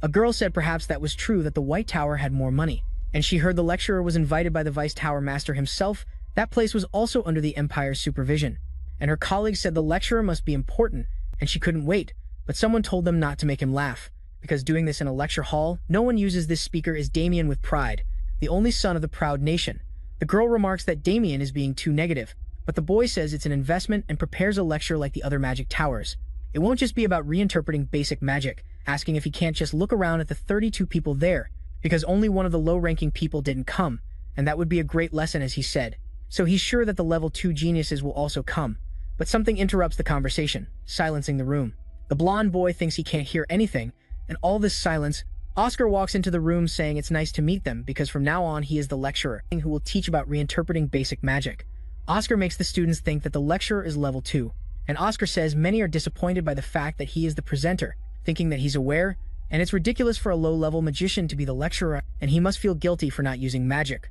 A girl said perhaps that was true, that the White Tower had more money, and she heard the lecturer was invited by the Vice Tower Master himself. That place was also under the Empire's supervision, and her colleague said the lecturer must be important, and she couldn't wait, but someone told them not to make him laugh, because doing this in a lecture hall, no one uses this speaker is Damien with pride, the only son of the proud nation. The girl remarks that Damien is being too negative, but the boy says it's an investment and prepares a lecture like the other magic towers. It won't just be about reinterpreting basic magic, asking if he can't just look around at the 32 people there, because only one of the low-ranking people didn't come, and that would be a great lesson, as he said. So he's sure that the level 2 geniuses will also come. But something interrupts the conversation, silencing the room. The blonde boy thinks he can't hear anything, and all this silence, Oscar walks into the room saying it's nice to meet them because from now on he is the lecturer who will teach about reinterpreting basic magic. Oscar makes the students think that the lecturer is level 2, and Oscar says many are disappointed by the fact that he is the presenter, thinking that he's aware, and it's ridiculous for a low-level magician to be the lecturer, and he must feel guilty for not using magic.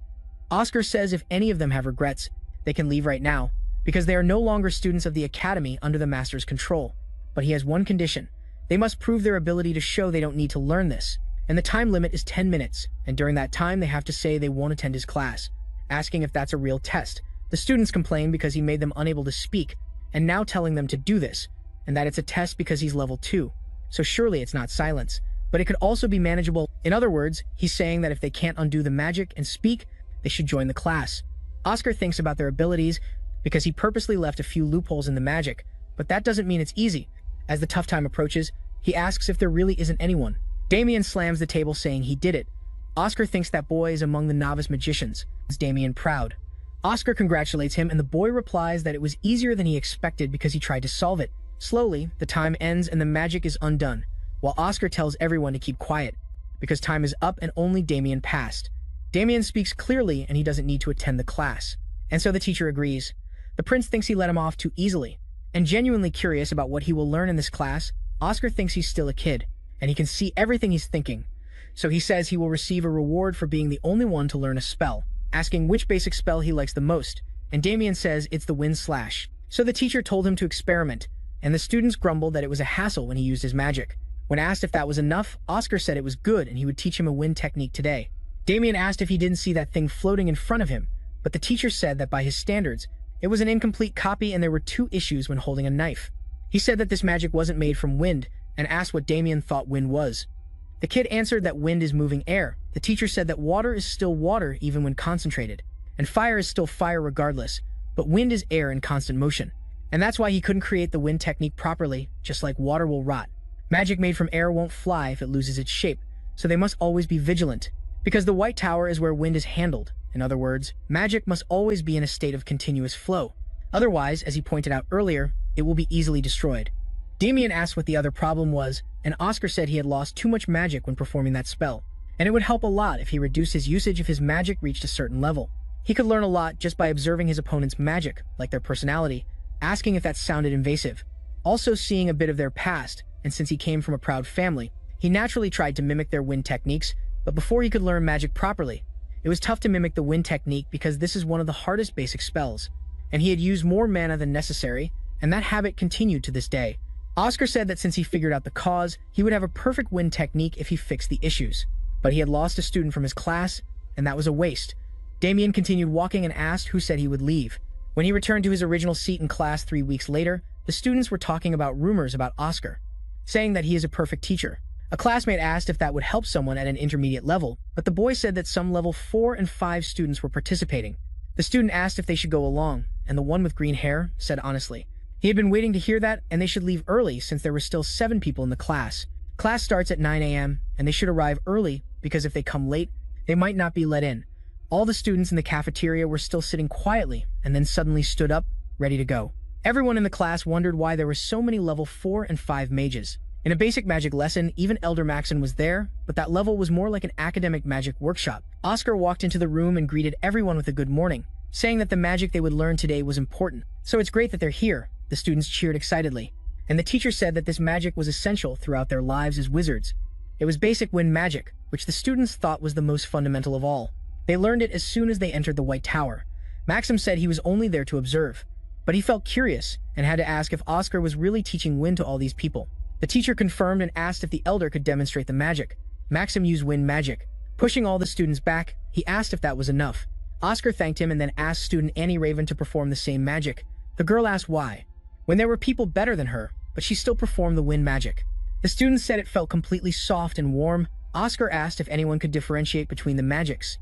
Oscar says if any of them have regrets, they can leave right now, because they are no longer students of the academy under the master's control. But he has one condition. They must prove their ability to show they don't need to learn this, and the time limit is 10 minutes, and during that time they have to say they won't attend his class, asking if that's a real test. The students complain because he made them unable to speak, and now telling them to do this, and that it's a test because he's level 2. So surely it's not silence, but it could also be manageable. In other words, he's saying that if they can't undo the magic and speak, they should join the class. Oscar thinks about their abilities because he purposely left a few loopholes in the magic, but that doesn't mean it's easy. As the tough time approaches, he asks if there really isn't anyone. Damien slams the table saying he did it. Oscar thinks that boy is among the novice magicians. Is Damien proud? Oscar congratulates him and the boy replies that it was easier than he expected because he tried to solve it. Slowly, the time ends and the magic is undone, while Oscar tells everyone to keep quiet, because time is up and only Damien passed. Damien speaks clearly and he doesn't need to attend the class, and so the teacher agrees. The prince thinks he let him off too easily, and genuinely curious about what he will learn in this class, Oscar thinks he's still a kid, and he can see everything he's thinking. So he says he will receive a reward for being the only one to learn a spell, asking which basic spell he likes the most, and Damien says it's the wind slash. So the teacher told him to experiment, and the students grumbled that it was a hassle when he used his magic. When asked if that was enough, Oscar said it was good and he would teach him a wind technique today. Damien asked if he didn't see that thing floating in front of him, but the teacher said that by his standards, it was an incomplete copy and there were 2 issues when holding a knife. He said that this magic wasn't made from wind, and asked what Damien thought wind was. The kid answered that wind is moving air. The teacher said that water is still water even when concentrated, and fire is still fire regardless, but wind is air in constant motion. And that's why he couldn't create the wind technique properly, just like water will rot. Magic made from air won't fly if it loses its shape, so they must always be vigilant, because the White Tower is where wind is handled. In other words, magic must always be in a state of continuous flow. Otherwise, as he pointed out earlier, it will be easily destroyed. Damien asked what the other problem was, and Oscar said he had lost too much magic when performing that spell, and it would help a lot if he reduced his usage if his magic reached a certain level. He could learn a lot just by observing his opponent's magic, like their personality, asking if that sounded invasive. Also seeing a bit of their past, and since he came from a proud family, he naturally tried to mimic their wind techniques, but before he could learn magic properly, it was tough to mimic the wind technique because this is one of the hardest basic spells, and he had used more mana than necessary, and that habit continued to this day. Oscar said that since he figured out the cause, he would have a perfect wind technique if he fixed the issues, but he had lost a student from his class, and that was a waste. Damien continued walking and asked who said he would leave. When he returned to his original seat in class 3 weeks later, the students were talking about rumors about Oscar, saying that he is a perfect teacher. A classmate asked if that would help someone at an intermediate level, but the boy said that some level 4 and 5 students were participating. The student asked if they should go along, and the one with green hair said honestly. He had been waiting to hear that, and they should leave early since there were still 7 people in the class. Class starts at 9 a.m., and they should arrive early because if they come late, they might not be let in. All the students in the cafeteria were still sitting quietly, and then suddenly stood up, ready to go. Everyone in the class wondered why there were so many level 4 and 5 mages. In a basic magic lesson, even Elder Maxon was there, but that level was more like an academic magic workshop. Oscar walked into the room and greeted everyone with a good morning, saying that the magic they would learn today was important. So it's great that they're here. The students cheered excitedly, and the teacher said that this magic was essential throughout their lives as wizards. It was basic wind magic, which the students thought was the most fundamental of all. They learned it as soon as they entered the White Tower. Maxim said he was only there to observe, but he felt curious and had to ask if Oscar was really teaching wind to all these people. The teacher confirmed and asked if the elder could demonstrate the magic. Maxim used wind magic. Pushing all the students back, he asked if that was enough. Oscar thanked him and then asked student Annie Raven to perform the same magic. The girl asked why, when there were people better than her, but she still performed the wind magic. The students said it felt completely soft and warm. Oscar asked if anyone could differentiate between the magics.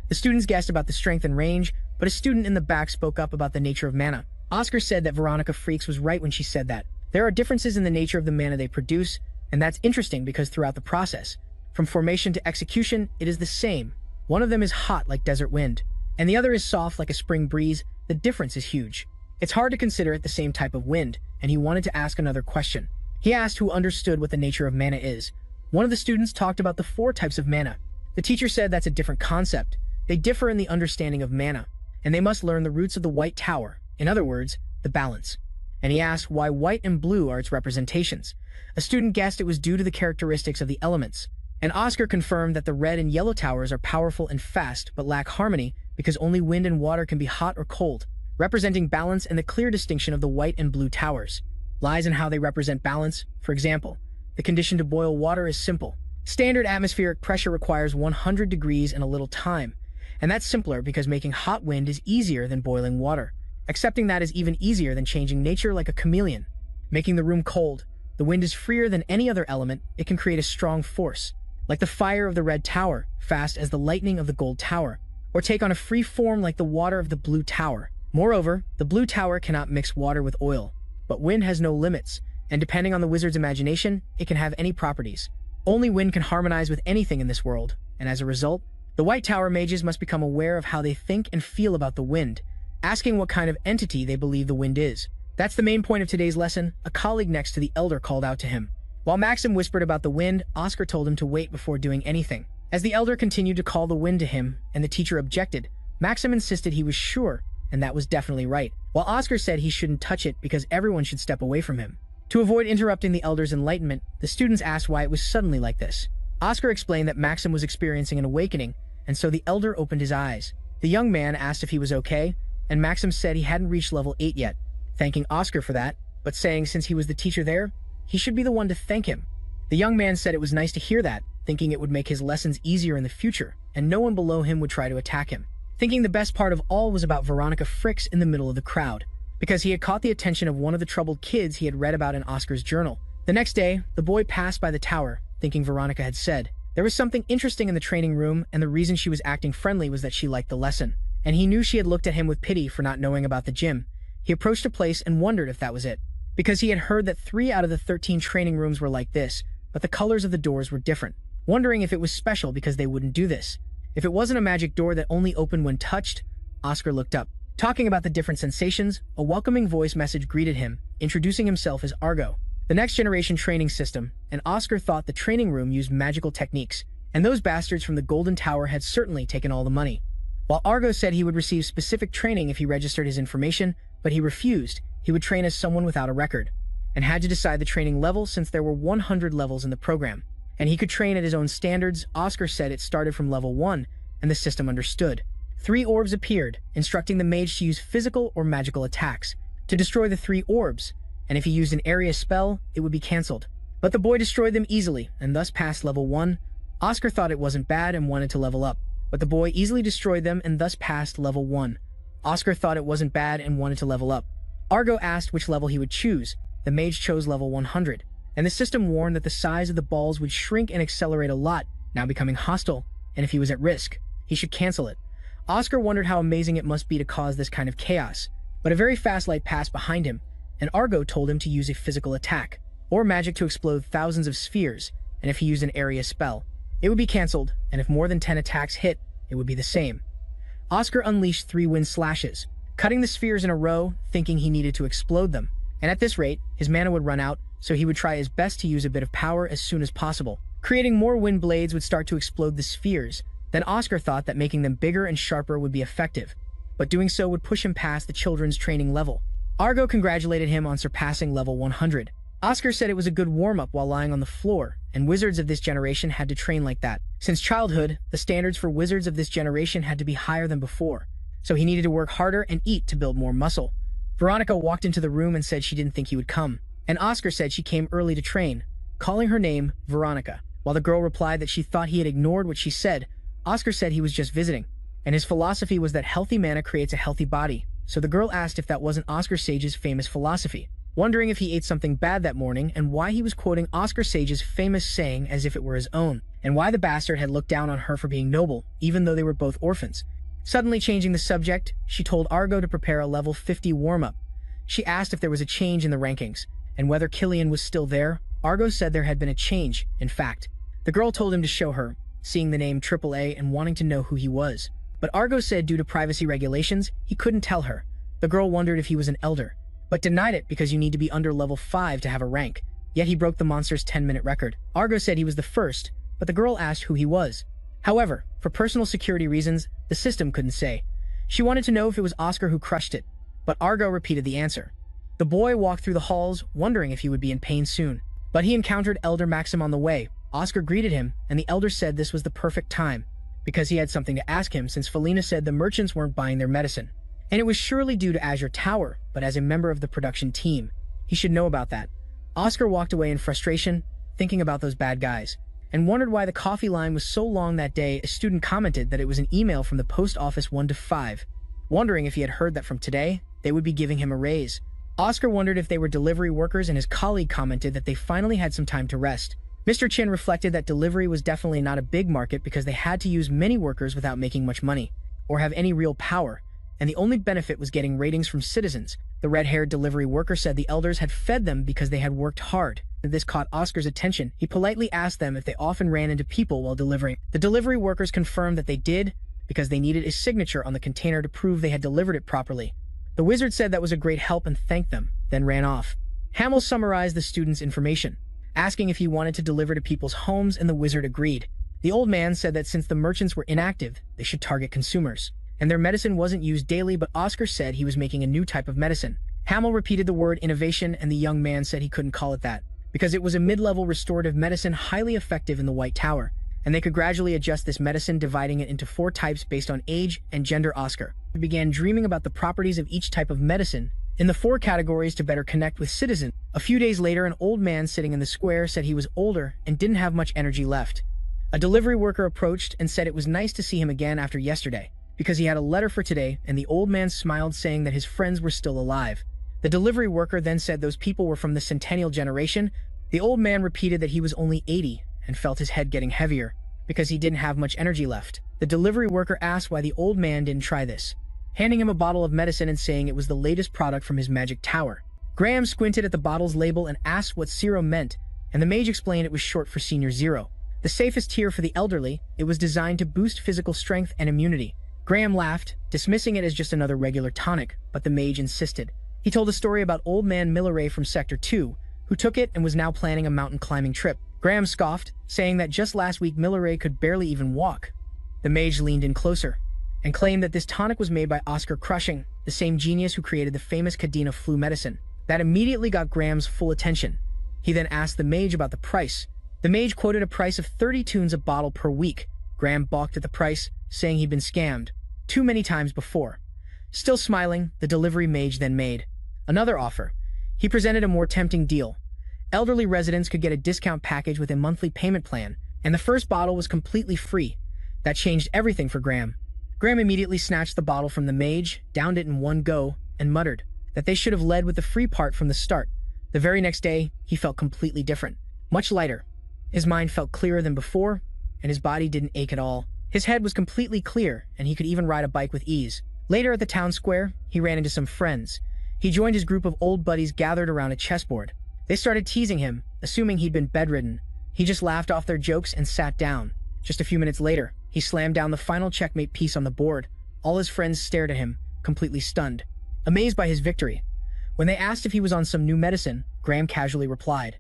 The students guessed about the strength and range, but a student in the back spoke up about the nature of mana. Oscar said that Veronica Freaks was right when she said that. There are differences in the nature of the mana they produce, and that's interesting because throughout the process, from formation to execution, it is the same. One of them is hot like desert wind, and the other is soft like a spring breeze. The difference is huge. It's hard to consider it the same type of wind, and he wanted to ask another question. He asked who understood what the nature of mana is. One of the students talked about the 4 types of mana. The teacher said that's a different concept. They differ in the understanding of mana, and they must learn the roots of the White Tower, in other words, the balance. And he asked why white and blue are its representations. A student guessed it was due to the characteristics of the elements, and Oscar confirmed that the red and yellow towers are powerful and fast but lack harmony because only wind and water can be hot or cold, representing balance and the clear distinction of the white and blue towers. Lies in how they represent balance. For example, the condition to boil water is simple. Standard atmospheric pressure requires 100 degrees and a little time, and that's simpler because making hot wind is easier than boiling water. Accepting that is even easier than changing nature like a chameleon. Making the room cold, the wind is freer than any other element. It can create a strong force, like the fire of the red tower, fast as the lightning of the gold tower, or take on a free form like the water of the blue tower. Moreover, the blue tower cannot mix water with oil, but wind has no limits, and depending on the wizard's imagination, it can have any properties. Only wind can harmonize with anything in this world, and as a result, the White Tower mages must become aware of how they think and feel about the wind, asking what kind of entity they believe the wind is. That's the main point of today's lesson. A colleague next to the elder called out to him. While Maxim whispered about the wind, Oscar told him to wait before doing anything. As the elder continued to call the wind to him, and the teacher objected, Maxim insisted he was sure, and that was definitely right, while Oscar said he shouldn't touch it because everyone should step away from him. To avoid interrupting the elder's enlightenment, the students asked why it was suddenly like this. Oscar explained that Maxim was experiencing an awakening, and so the elder opened his eyes. The young man asked if he was okay, and Maxim said he hadn't reached level 8 yet, thanking Oscar for that, but saying since he was the teacher there, he should be the one to thank him. The young man said it was nice to hear that, thinking it would make his lessons easier in the future, and no one below him would try to attack him. Thinking the best part of all was about Veronica Fricks in the middle of the crowd, because he had caught the attention of one of the troubled kids he had read about in Oscar's journal. The next day, the boy passed by the tower, thinking Veronica had said. There was something interesting in the training room, and the reason she was acting friendly was that she liked the lesson, and he knew she had looked at him with pity for not knowing about the gym. He approached a place and wondered if that was it, because he had heard that 3 out of the 13 training rooms were like this, but the colors of the doors were different, wondering if it was special because they wouldn't do this. If it wasn't a magic door that only opened when touched, Oscar looked up. Talking about the different sensations, a welcoming voice message greeted him, introducing himself as Argo, the next generation training system, and Oscar thought the training room used magical techniques, and those bastards from the Golden Tower had certainly taken all the money. While Argo said he would receive specific training if he registered his information, but he refused, he would train as someone without a record, and had to decide the training level since there were 100 levels in the program, and he could train at his own standards. Oscar said it started from level 1, and the system understood. 3 orbs appeared, instructing the mage to use physical or magical attacks to destroy the 3 orbs, and if he used an area spell, it would be cancelled. But the boy destroyed them easily, and thus passed level 1. Oscar thought it wasn't bad and wanted to level up, but the boy easily destroyed them and thus passed level 1. Oscar thought it wasn't bad and wanted to level up. Argo asked which level he would choose. The mage chose level 100, and the system warned that the size of the balls would shrink and accelerate a lot, now becoming hostile, and if he was at risk, he should cancel it. Oscar wondered how amazing it must be to cause this kind of chaos, but a very fast light passed behind him, and Argo told him to use a physical attack, or magic to explode thousands of spheres, and if he used an area spell, it would be cancelled, and if more than 10 attacks hit, it would be the same. Oscar unleashed 3 wind slashes, cutting the spheres in a row, thinking he needed to explode them, and at this rate, his mana would run out, so he would try his best to use a bit of power as soon as possible. Creating more wind blades would start to explode the spheres. Then Oscar thought that making them bigger and sharper would be effective, but doing so would push him past the children's training level. Argo congratulated him on surpassing level 100. Oscar said it was a good warm-up while lying on the floor, and wizards of this generation had to train like that. Since childhood, the standards for wizards of this generation had to be higher than before, so he needed to work harder and eat to build more muscle. Veronica walked into the room and said she didn't think he would come, and Oscar said she came early to train, calling her name Veronica. While the girl replied that she thought he had ignored what she said, Oscar said he was just visiting, and his philosophy was that healthy mana creates a healthy body, so the girl asked if that wasn't Oscar Sage's famous philosophy. wondering if he ate something bad that morning and why he was quoting Oscar Sage's famous saying as if it were his own, and why the bastard had looked down on her for being noble, even though they were both orphans. Suddenly changing the subject, she told Argo to prepare a level 50 warm-up. She asked if there was a change in the rankings, and whether Killian was still there. Argo said there had been a change, in fact. The girl told him to show her, seeing the name AAA and wanting to know who he was. But Argo said due to privacy regulations, he couldn't tell her. The girl wondered if he was an elder, but denied it because you need to be under level 5 to have a rank. Yet he broke the monster's 10-minute record. Argo said he was the first, but the girl asked who he was. However, for personal security reasons, the system couldn't say. She wanted to know if it was Oscar who crushed it, but Argo repeated the answer. The boy walked through the halls, wondering if he would be in pain soon. But he encountered Elder Maxim on the way. Oscar greeted him, and the elder said this was the perfect time, because he had something to ask him since Felina said the merchants weren't buying their medicine. And it was surely due to Azure Tower, but as a member of the production team, he should know about that. Oscar walked away in frustration, thinking about those bad guys, and wondered why the coffee line was so long that day. A student commented that it was an email from the post office 1 to 5. Wondering if he had heard that from today, they would be giving him a raise. Oscar wondered if they were delivery workers, and his colleague commented that they finally had some time to rest. Mr. Chin reflected that delivery was definitely not a big market because they had to use many workers without making much money, or have any real power, and the only benefit was getting ratings from citizens. The red-haired delivery worker said the elders had fed them because they had worked hard. This caught Oscar's attention. He politely asked them if they often ran into people while delivering. The delivery workers confirmed that they did, because they needed a signature on the container to prove they had delivered it properly. The wizard said that was a great help and thanked them, then ran off. Hamill summarized the student's information, asking if he wanted to deliver to people's homes, and the wizard agreed. The old man said that since the merchants were inactive, they should target consumers, and their medicine wasn't used daily, but Oscar said he was making a new type of medicine. Hamill repeated the word innovation, and the young man said he couldn't call it that, because it was a mid-level restorative medicine highly effective in the White Tower, and they could gradually adjust this medicine, dividing it into 4 types based on age and gender. Oscar began dreaming about the properties of each type of medicine in the 4 categories to better connect with citizens. A few days later, an old man sitting in the square said he was older and didn't have much energy left. A delivery worker approached and said it was nice to see him again after yesterday, because he had a letter for today, and the old man smiled, saying that his friends were still alive. The delivery worker then said those people were from the Centennial generation. The old man repeated that he was only 80 and felt his head getting heavier because he didn't have much energy left. The delivery worker asked why the old man didn't try this, handing him a bottle of medicine and saying it was the latest product from his magic tower. Graham squinted at the bottle's label and asked what Zero meant, and the mage explained it was short for Senior Zero, the safest tier for the elderly. It was designed to boost physical strength and immunity. Graham laughed, dismissing it as just another regular tonic, but the mage insisted. He told a story about old man Milleray from Sector 2, who took it and was now planning a mountain climbing trip. Graham scoffed, saying that just last week Milleray could barely even walk. The mage leaned in closer and claimed that this tonic was made by Oscar Crushing, the same genius who created the famous Cadena flu medicine. That immediately got Graham's full attention. He then asked the mage about the price. The mage quoted a price of 30 toons a bottle per week. Graham balked at the price, saying he'd been scammed too many times before. Still smiling, the delivery mage then made another offer. He presented a more tempting deal. Elderly residents could get a discount package with a monthly payment plan, and the first bottle was completely free. That changed everything for Graham. Graham immediately snatched the bottle from the mage, downed it in one go, and muttered that they should have led with the free part from the start. The very next day, he felt completely different, much lighter. His mind felt clearer than before, and his body didn't ache at all. His head was completely clear, and he could even ride a bike with ease. Later at the town square, he ran into some friends. He joined his group of old buddies gathered around a chessboard. They started teasing him, assuming he'd been bedridden. He just laughed off their jokes and sat down. Just a few minutes later, he slammed down the final checkmate piece on the board. All his friends stared at him, completely stunned, amazed by his victory. When they asked if he was on some new medicine, Graham casually replied,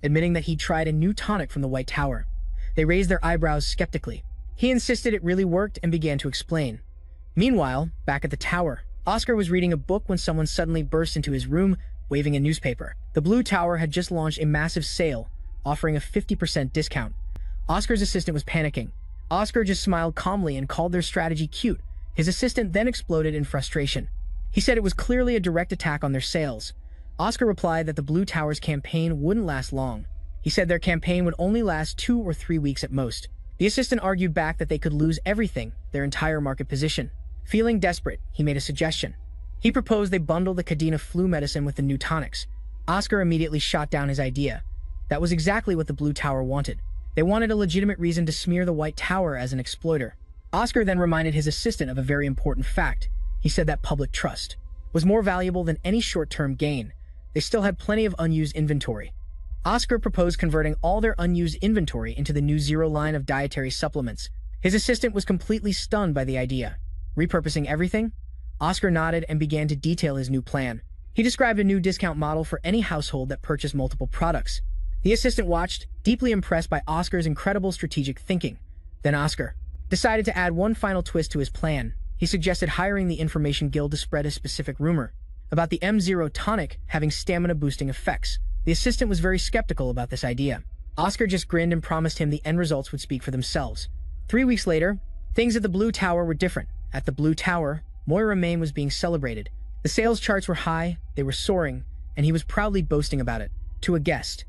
admitting that he'd tried a new tonic from the White Tower. They raised their eyebrows skeptically. He insisted it really worked and began to explain. Meanwhile, back at the tower, Oscar was reading a book when someone suddenly burst into his room, waving a newspaper. The Blue Tower had just launched a massive sale, offering a 50% discount. Oscar's assistant was panicking. Oscar just smiled calmly and called their strategy cute. His assistant then exploded in frustration. He said it was clearly a direct attack on their sales. Oscar replied that the Blue Tower's campaign wouldn't last long. He said their campaign would only last 2 or 3 weeks at most. The assistant argued back that they could lose everything, their entire market position. Feeling desperate, he made a suggestion. He proposed they bundle the Cadena flu medicine with the new tonics. Oscar immediately shot down his idea. That was exactly what the Blue Tower wanted. They wanted a legitimate reason to smear the White Tower as an exploiter. Oscar then reminded his assistant of a very important fact. He said that public trust was more valuable than any short-term gain. They still had plenty of unused inventory. Oscar proposed converting all their unused inventory into the new Zero line of dietary supplements. His assistant was completely stunned by the idea. Repurposing everything? Oscar nodded and began to detail his new plan. He described a new discount model for any household that purchased multiple products. The assistant watched, deeply impressed by Oscar's incredible strategic thinking. Then Oscar decided to add one final twist to his plan. He suggested hiring the Information Guild to spread a specific rumor about the M0 tonic having stamina-boosting effects. The assistant was very skeptical about this idea. Oscar just grinned and promised him the end results would speak for themselves. 3 weeks later, things at the Blue Tower were different. At the Blue Tower, Moira Main was being celebrated. The sales charts were high, they were soaring, and he was proudly boasting about it. To a guest.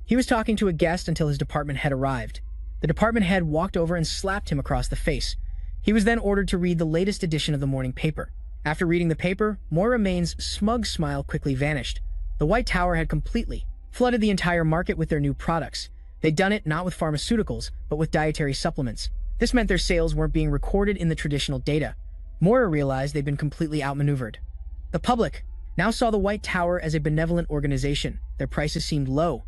He was talking to a guest until his department head arrived. The department head walked over and slapped him across the face. He was then ordered to read the latest edition of the morning paper. After reading the paper, Moira Main's smug smile quickly vanished. The White Tower had completely flooded the entire market with their new products. They'd done it not with pharmaceuticals, but with dietary supplements. This meant their sales weren't being recorded in the traditional data. Moira realized they'd been completely outmaneuvered. The public now saw the White Tower as a benevolent organization. Their prices seemed low,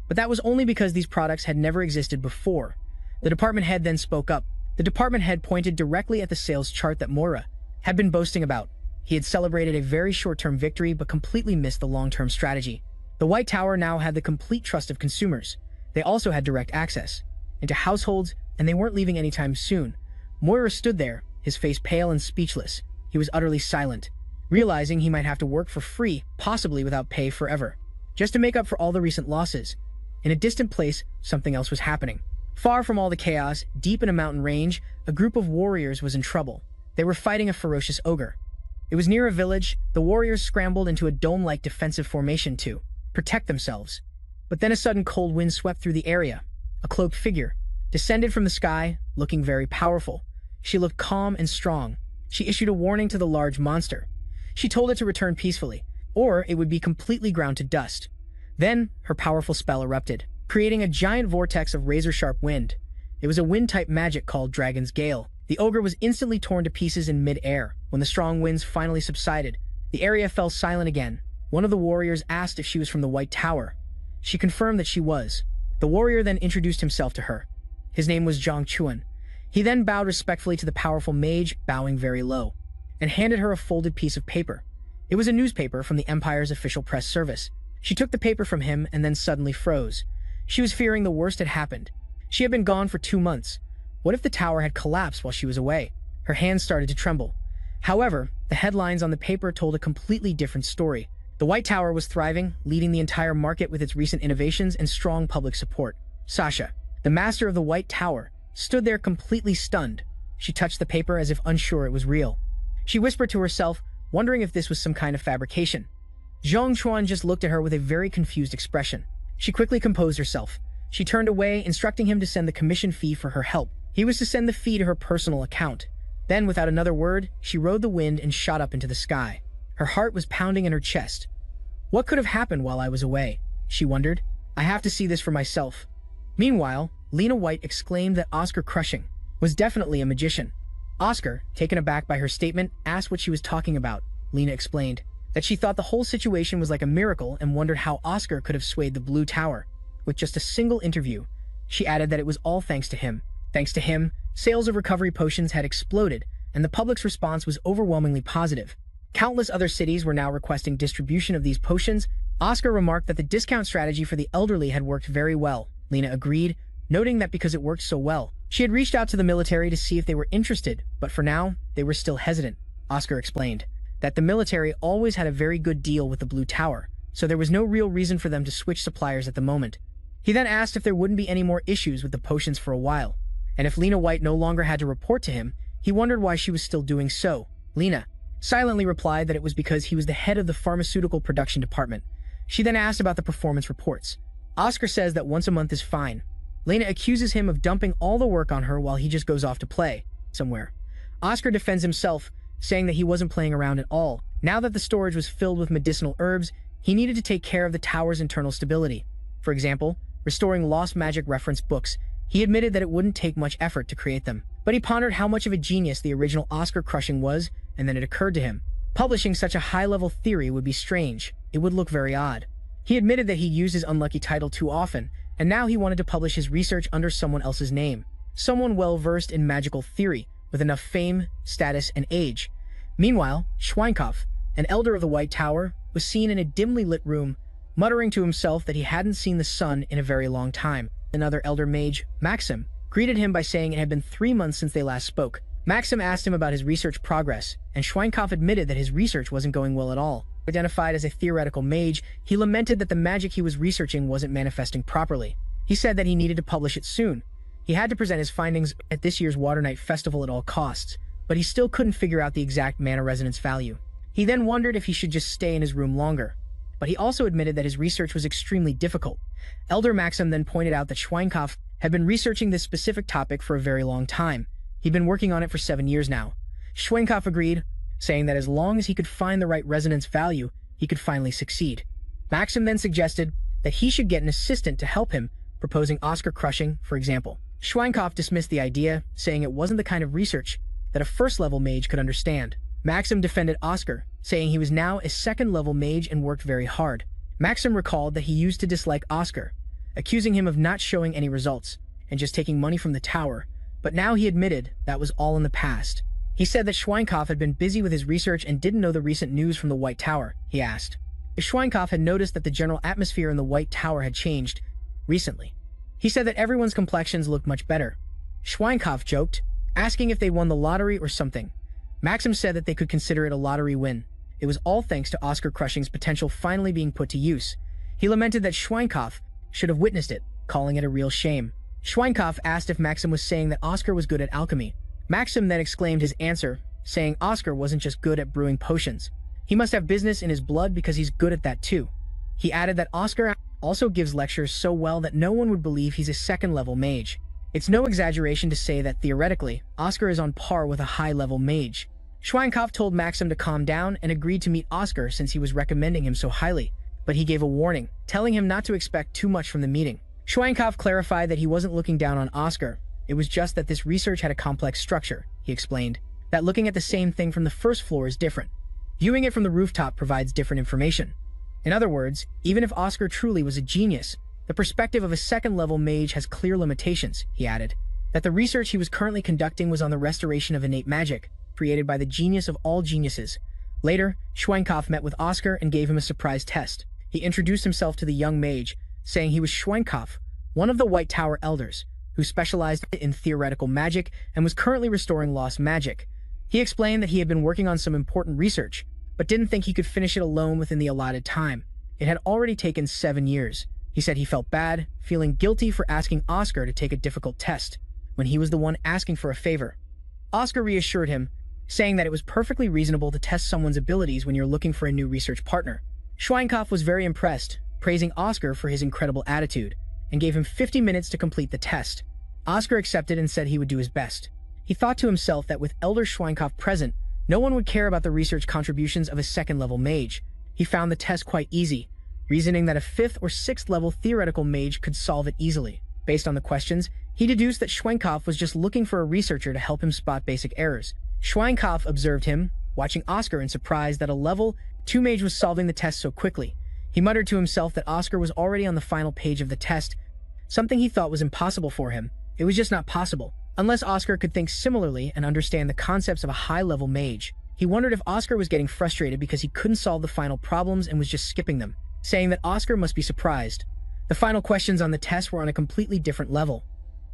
but that was only because these products had never existed before. The department head then spoke up. The department head pointed directly at the sales chart that Moira had been boasting about. He had celebrated a very short-term victory but completely missed the long-term strategy. The White Tower now had the complete trust of consumers. They also had direct access into households, and they weren't leaving anytime soon. Moira stood there, his face pale and speechless. He was utterly silent, realizing he might have to work for free, possibly without pay forever, just to make up for all the recent losses. In a distant place, something else was happening. Far from all the chaos, deep in a mountain range, a group of warriors was in trouble. They were fighting a ferocious ogre. It was near a village. The warriors scrambled into a dome-like defensive formation to protect themselves. But then a sudden cold wind swept through the area. A cloaked figure descended from the sky, looking very powerful. She looked calm and strong. She issued a warning to the large monster. She told it to return peacefully, or it would be completely ground to dust. Then, her powerful spell erupted, creating a giant vortex of razor-sharp wind. It was a wind-type magic called Dragon's Gale. The ogre was instantly torn to pieces in mid-air. When the strong winds finally subsided, the area fell silent again. One of the warriors asked if she was from the White Tower. She confirmed that she was. The warrior then introduced himself to her. His name was Zhang Chuan. He then bowed respectfully to the powerful mage, bowing very low, and handed her a folded piece of paper. It was a newspaper from the Empire's official press service. She took the paper from him and then suddenly froze. She was fearing the worst had happened. She had been gone for 2 months. What if the tower had collapsed while she was away? Her hands started to tremble. However, the headlines on the paper told a completely different story. The White Tower was thriving, leading the entire market with its recent innovations and strong public support. Sasha, the master of the White Tower, stood there completely stunned. She touched the paper as if unsure it was real. She whispered to herself, wondering if this was some kind of fabrication. Zhang Chuan just looked at her with a very confused expression. She quickly composed herself. She turned away, instructing him to send the commission fee for her help. He was to send the fee to her personal account. Then, without another word, she rode the wind and shot up into the sky. Her heart was pounding in her chest. What could have happened while I was away? She wondered. I have to see this for myself. Meanwhile, Lena White exclaimed that Oscar Crushing was definitely a magician. Oscar, taken aback by her statement, asked what she was talking about. Lena explained that she thought the whole situation was like a miracle and wondered how Oscar could have swayed the Blue Tower with just a single interview. She added that it was all thanks to him. Thanks to him, sales of recovery potions had exploded, and the public's response was overwhelmingly positive. Countless other cities were now requesting distribution of these potions. Oscar remarked that the discount strategy for the elderly had worked very well. Lena agreed, noting that because it worked so well, she had reached out to the military to see if they were interested, but for now, they were still hesitant. Oscar explained that the military always had a very good deal with the Blue Tower, so there was no real reason for them to switch suppliers at the moment. He then asked if there wouldn't be any more issues with the potions for a while, and if Lena White no longer had to report to him, he wondered why she was still doing so. Lena silently replied that it was because he was the head of the pharmaceutical production department. She then asked about the performance reports. Oscar says that once a month is fine. Lena accuses him of dumping all the work on her while he just goes off to play somewhere. Oscar defends himself, saying that he wasn't playing around at all. Now that the storage was filled with medicinal herbs, He needed to take care of the tower's internal stability. For example, restoring lost magic reference books. He admitted that it wouldn't take much effort to create them. But he pondered how much of a genius the original Oscar crushing was, and then it occurred to him. Publishing such a high-level theory would be strange. It would look very odd. He admitted that he'd used his unlucky title too often, and now he wanted to publish his research under someone else's name. Someone well-versed in magical theory, with enough fame, status, and age. Meanwhile, Schweinkopf, an elder of the White Tower, was seen in a dimly lit room, muttering to himself that he hadn't seen the sun in a very long time. Another elder mage, Maxim, greeted him by saying it had been 3 months since they last spoke. Maxim asked him about his research progress, and Schweinkopf admitted that his research wasn't going well at all. Identified as a theoretical mage, he lamented that the magic he was researching wasn't manifesting properly. He said that he needed to publish it soon. He had to present his findings at this year's Waternight Festival at all costs, but he still couldn't figure out the exact mana resonance value. He then wondered if he should just stay in his room longer. But he also admitted that his research was extremely difficult. Elder Maxim then pointed out that Schweinkopf had been researching this specific topic for a very long time. He'd been working on it for 7 years now. Schweinkopf agreed, saying that as long as he could find the right resonance value, he could finally succeed. Maxim then suggested that he should get an assistant to help him, proposing Oscar crushing, for example. Schweinkopf dismissed the idea, saying it wasn't the kind of research that a first-level mage could understand. Maxim defended Oscar, saying he was now a second-level mage and worked very hard. Maxim recalled that he used to dislike Oscar, accusing him of not showing any results and just taking money from the tower, but now he admitted that was all in the past. He said that Schweinkopf had been busy with his research and didn't know the recent news from the White Tower. He asked if Schweinkopf had noticed that the general atmosphere in the White Tower had changed recently. He said that everyone's complexions looked much better. Schweinkopf joked, asking if they won the lottery or something. Maxim said that they could consider it a lottery win. It was all thanks to Oscar crushing's potential finally being put to use. He lamented that Schweinkopf should have witnessed it, calling it a real shame. Schweinkopf asked if Maxim was saying that Oscar was good at alchemy. Maxim then exclaimed his answer, saying Oscar wasn't just good at brewing potions. He must have business in his blood because he's good at that too. He added that Oscar also gives lectures so well that no one would believe he's a second-level mage. It's no exaggeration to say that theoretically, Oscar is on par with a high-level mage. Schweinkopf told Maxim to calm down and agreed to meet Oscar since he was recommending him so highly, but he gave a warning, telling him not to expect too much from the meeting. Schweinkopf clarified that he wasn't looking down on Oscar. It was just that this research had a complex structure, he explained, that looking at the same thing from the first floor is different. Viewing it from the rooftop provides different information. In other words, even if Oscar truly was a genius, the perspective of a second-level mage has clear limitations, he added. That the research he was currently conducting was on the restoration of innate magic, created by the genius of all geniuses. Later, Schweinkopf met with Oscar and gave him a surprise test. He introduced himself to the young mage, saying he was Schweinkopf, one of the White Tower elders, who specialized in theoretical magic and was currently restoring lost magic. He explained that he had been working on some important research, but didn't think he could finish it alone within the allotted time. It had already taken 7 years. He said he felt bad, feeling guilty for asking Oscar to take a difficult test, when he was the one asking for a favor. Oscar reassured him, saying that it was perfectly reasonable to test someone's abilities when you're looking for a new research partner. Schweinkopf was very impressed, praising Oscar for his incredible attitude, and gave him 50 minutes to complete the test. Oscar accepted and said he would do his best. He thought to himself that with Elder Schweinkopf present, no one would care about the research contributions of a second-level mage. He found the test quite easy, reasoning that a 5th or 6th level theoretical mage could solve it easily. Based on the questions, he deduced that Schweinkopf was just looking for a researcher to help him spot basic errors. Schweinkopf observed him, watching Oscar in surprise that a level 2 mage was solving the test so quickly. He muttered to himself that Oscar was already on the final page of the test, something he thought was impossible for him. It was just not possible, unless Oscar could think similarly and understand the concepts of a high-level mage. He wondered if Oscar was getting frustrated because he couldn't solve the final problems and was just skipping them, saying that Oscar must be surprised. The final questions on the test were on a completely different level.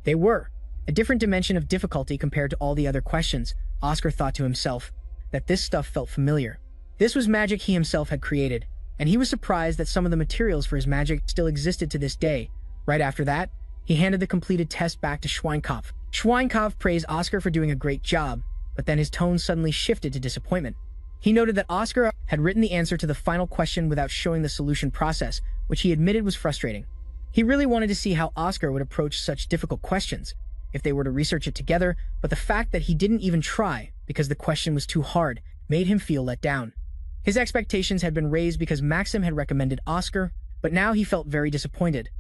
They were a different dimension of difficulty compared to all the other questions. Oscar thought to himself that this stuff felt familiar. This was magic he himself had created, and he was surprised that some of the materials for his magic still existed to this day. Right after that, he handed the completed test back to Schweinkopf. Schweinkopf praised Oscar for doing a great job, but then his tone suddenly shifted to disappointment. He noted that Oscar had written the answer to the final question without showing the solution process, which he admitted was frustrating. He really wanted to see how Oscar would approach such difficult questions if they were to research it together, but the fact that he didn't even try because the question was too hard made him feel let down. His expectations had been raised because Maxim had recommended Oscar, but now he felt very disappointed.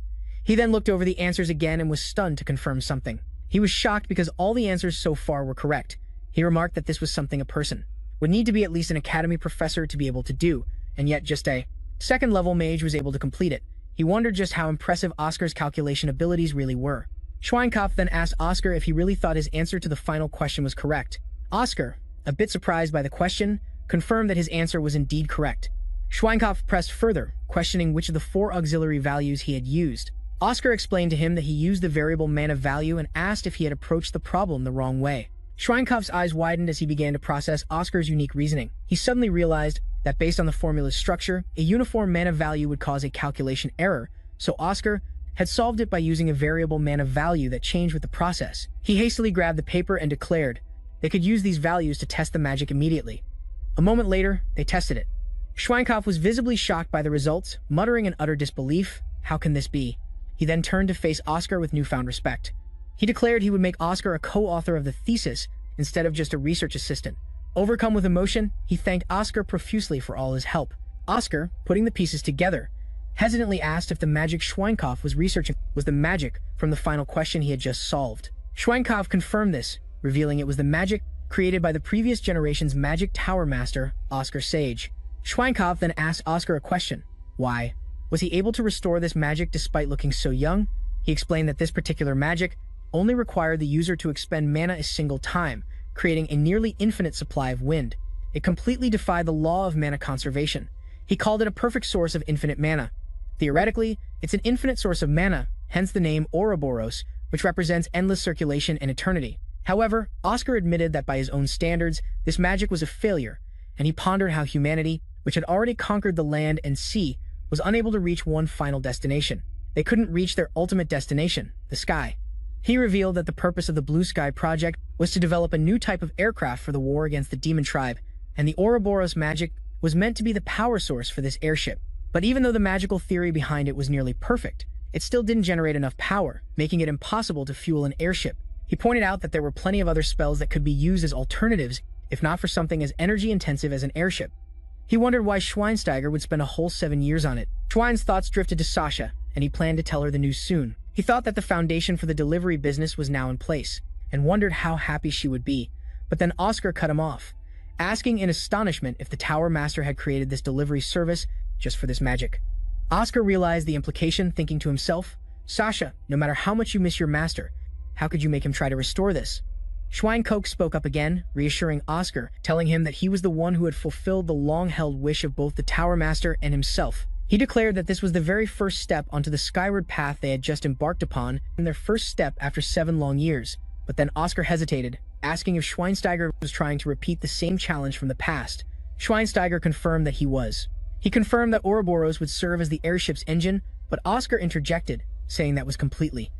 He then looked over the answers again and was stunned to confirm something. He was shocked because all the answers so far were correct. He remarked that this was something a person would need to be at least an academy professor to be able to do, and yet just a second-level mage was able to complete it. He wondered just how impressive Oscar's calculation abilities really were. Schweinkopf then asked Oscar if he really thought his answer to the final question was correct. Oscar, a bit surprised by the question, confirmed that his answer was indeed correct. Schweinkopf pressed further, questioning which of the 4 auxiliary values he had used. Oscar explained to him that he used the variable mana value and asked if he had approached the problem the wrong way. Schweinkopf's eyes widened as he began to process Oscar's unique reasoning. He suddenly realized that based on the formula's structure, a uniform mana value would cause a calculation error, so Oscar had solved it by using a variable mana value that changed with the process. He hastily grabbed the paper and declared they could use these values to test the magic immediately. A moment later, they tested it. Schweinkopf was visibly shocked by the results, muttering in utter disbelief, "How can this be?" He then turned to face Oscar with newfound respect. He declared he would make Oscar a co-author of the thesis instead of just a research assistant. Overcome with emotion, he thanked Oscar profusely for all his help. Oscar, putting the pieces together, hesitantly asked if the magic Schweinkopf was researching was the magic from the final question he had just solved. Schweinkopf confirmed this, revealing it was the magic created by the previous generation's magic tower master, Oscar Sage. Schweinkopf then asked Oscar a question. Why? Was he able to restore this magic despite looking so young? He explained that this particular magic only required the user to expend mana a single time, creating a nearly infinite supply of wind. It completely defied the law of mana conservation. He called it a perfect source of infinite mana. Theoretically, it's an infinite source of mana, hence the name Ouroboros, which represents endless circulation and eternity. However, Oscar admitted that by his own standards, this magic was a failure, and he pondered how humanity, which had already conquered the land and sea, was unable to reach one final destination. They couldn't reach their ultimate destination, the sky. He revealed that the purpose of the Blue Sky Project was to develop a new type of aircraft for the war against the demon tribe, and the Ouroboros magic was meant to be the power source for this airship. But even though the magical theory behind it was nearly perfect, it still didn't generate enough power, making it impossible to fuel an airship. He pointed out that there were plenty of other spells that could be used as alternatives, if not for something as energy-intensive as an airship. He wondered why Schweinsteiger would spend a whole 7 years on it. Schwein's thoughts drifted to Sasha, and he planned to tell her the news soon. He thought that the foundation for the delivery business was now in place, and wondered how happy she would be. But then Oscar cut him off, asking in astonishment if the Tower Master had created this delivery service just for this magic. Oscar realized the implication, thinking to himself, "Sasha, no matter how much you miss your master, how could you make him try to restore this?" Schweinkoch spoke up again, reassuring Oscar, telling him that he was the one who had fulfilled the long-held wish of both the Tower Master and himself. He declared that this was the very first step onto the skyward path they had just embarked upon, and their first step after 7 long years. But then Oscar hesitated, asking if Schweinsteiger was trying to repeat the same challenge from the past. Schweinsteiger confirmed that he was. He confirmed that Ouroboros would serve as the airship's engine, but Oscar interjected, saying that was completely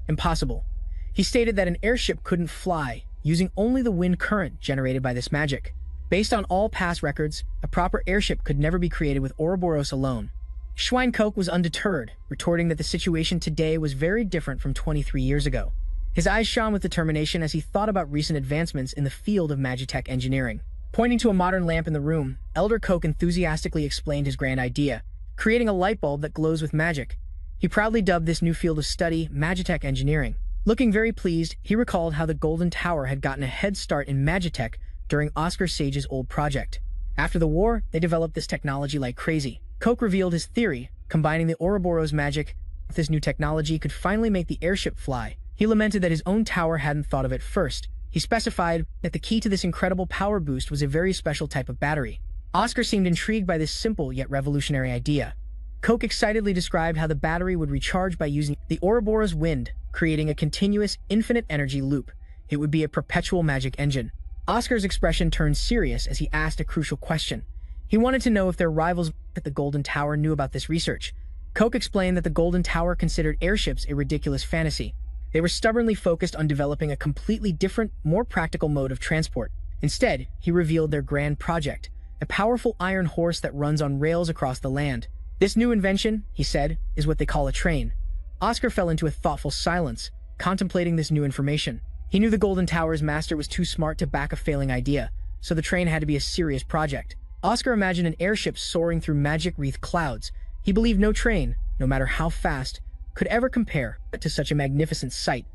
impossible. He stated that an airship couldn't fly, using only the wind current generated by this magic. Based on all past records, a proper airship could never be created with Ouroboros alone. Schweinkoch was undeterred, retorting that the situation today was very different from 23 years ago. His eyes shone with determination as he thought about recent advancements in the field of magitech engineering. Pointing to a modern lamp in the room, Elder Koch enthusiastically explained his grand idea, creating a light bulb that glows with magic. He proudly dubbed this new field of study magitech engineering. Looking very pleased, he recalled how the Golden Tower had gotten a head start in magitech during Oscar Sage's old project. After the war, they developed this technology like crazy. Koch revealed his theory, combining the Ouroboros magic with this new technology could finally make the airship fly. He lamented that his own tower hadn't thought of it first. He specified that the key to this incredible power boost was a very special type of battery. Oscar seemed intrigued by this simple yet revolutionary idea. Koch excitedly described how the battery would recharge by using the Ouroboros wind, creating a continuous, infinite energy loop. It would be a perpetual magic engine. Oscar's expression turned serious as he asked a crucial question. He wanted to know if their rivals at the Golden Tower knew about this research. Koch explained that the Golden Tower considered airships a ridiculous fantasy. They were stubbornly focused on developing a completely different, more practical mode of transport. Instead, he revealed their grand project, a powerful iron horse that runs on rails across the land. This new invention, he said, is what they call a train. Oscar fell into a thoughtful silence, contemplating this new information. He knew the Golden Tower's master was too smart to back a failing idea, so the train had to be a serious project. Oscar imagined an airship soaring through magic-wreathed clouds. He believed no train, no matter how fast, could ever compare to such a magnificent sight.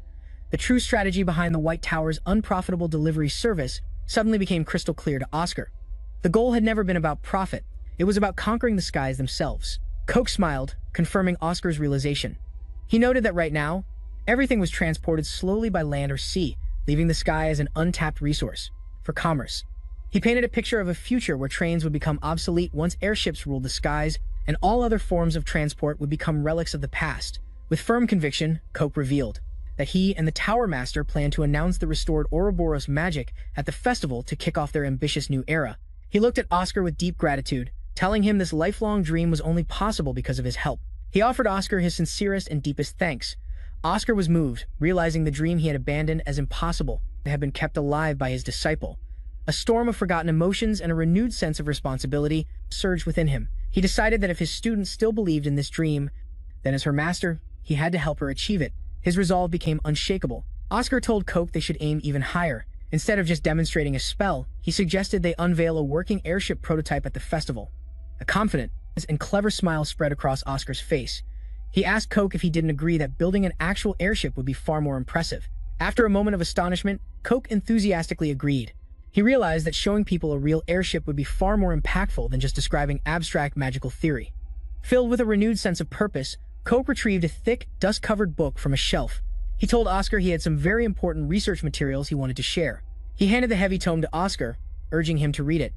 The true strategy behind the White Tower's unprofitable delivery service suddenly became crystal clear to Oscar. The goal had never been about profit. It was about conquering the skies themselves. Coke smiled, confirming Oscar's realization. He noted that right now, everything was transported slowly by land or sea, leaving the sky as an untapped resource for commerce. He painted a picture of a future where trains would become obsolete once airships ruled the skies, and all other forms of transport would become relics of the past. With firm conviction, Coke revealed that he and the Tower Master planned to announce the restored Ouroboros magic at the festival to kick off their ambitious new era. He looked at Oscar with deep gratitude, telling him this lifelong dream was only possible because of his help. He offered Oscar his sincerest and deepest thanks. Oscar was moved, realizing the dream he had abandoned as impossible had been kept alive by his disciple. A storm of forgotten emotions and a renewed sense of responsibility surged within him. He decided that if his student still believed in this dream, then as her master, he had to help her achieve it. His resolve became unshakable. Oscar told Coke they should aim even higher. Instead of just demonstrating a spell, he suggested they unveil a working airship prototype at the festival. A confident and clever smile spread across Oscar's face. He asked Coke if he didn't agree that building an actual airship would be far more impressive. After a moment of astonishment, Coke enthusiastically agreed. He realized that showing people a real airship would be far more impactful than just describing abstract magical theory. Filled with a renewed sense of purpose, Coke retrieved a thick, dust-covered book from a shelf. He told Oscar he had some very important research materials he wanted to share. He handed the heavy tome to Oscar, urging him to read it.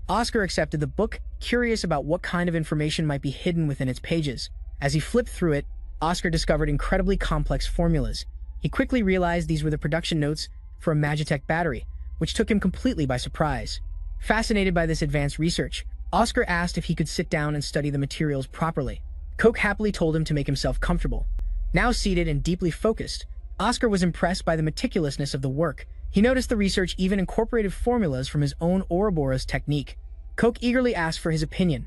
Oscar accepted the book, curious about what kind of information might be hidden within its pages. As he flipped through it, Oscar discovered incredibly complex formulas. He quickly realized these were the production notes for a Magitech battery, which took him completely by surprise. Fascinated by this advanced research, Oscar asked if he could sit down and study the materials properly. Coke happily told him to make himself comfortable. Now seated and deeply focused, Oscar was impressed by the meticulousness of the work. He noticed the research even incorporated formulas from his own Ouroboros technique. Coke eagerly asked for his opinion.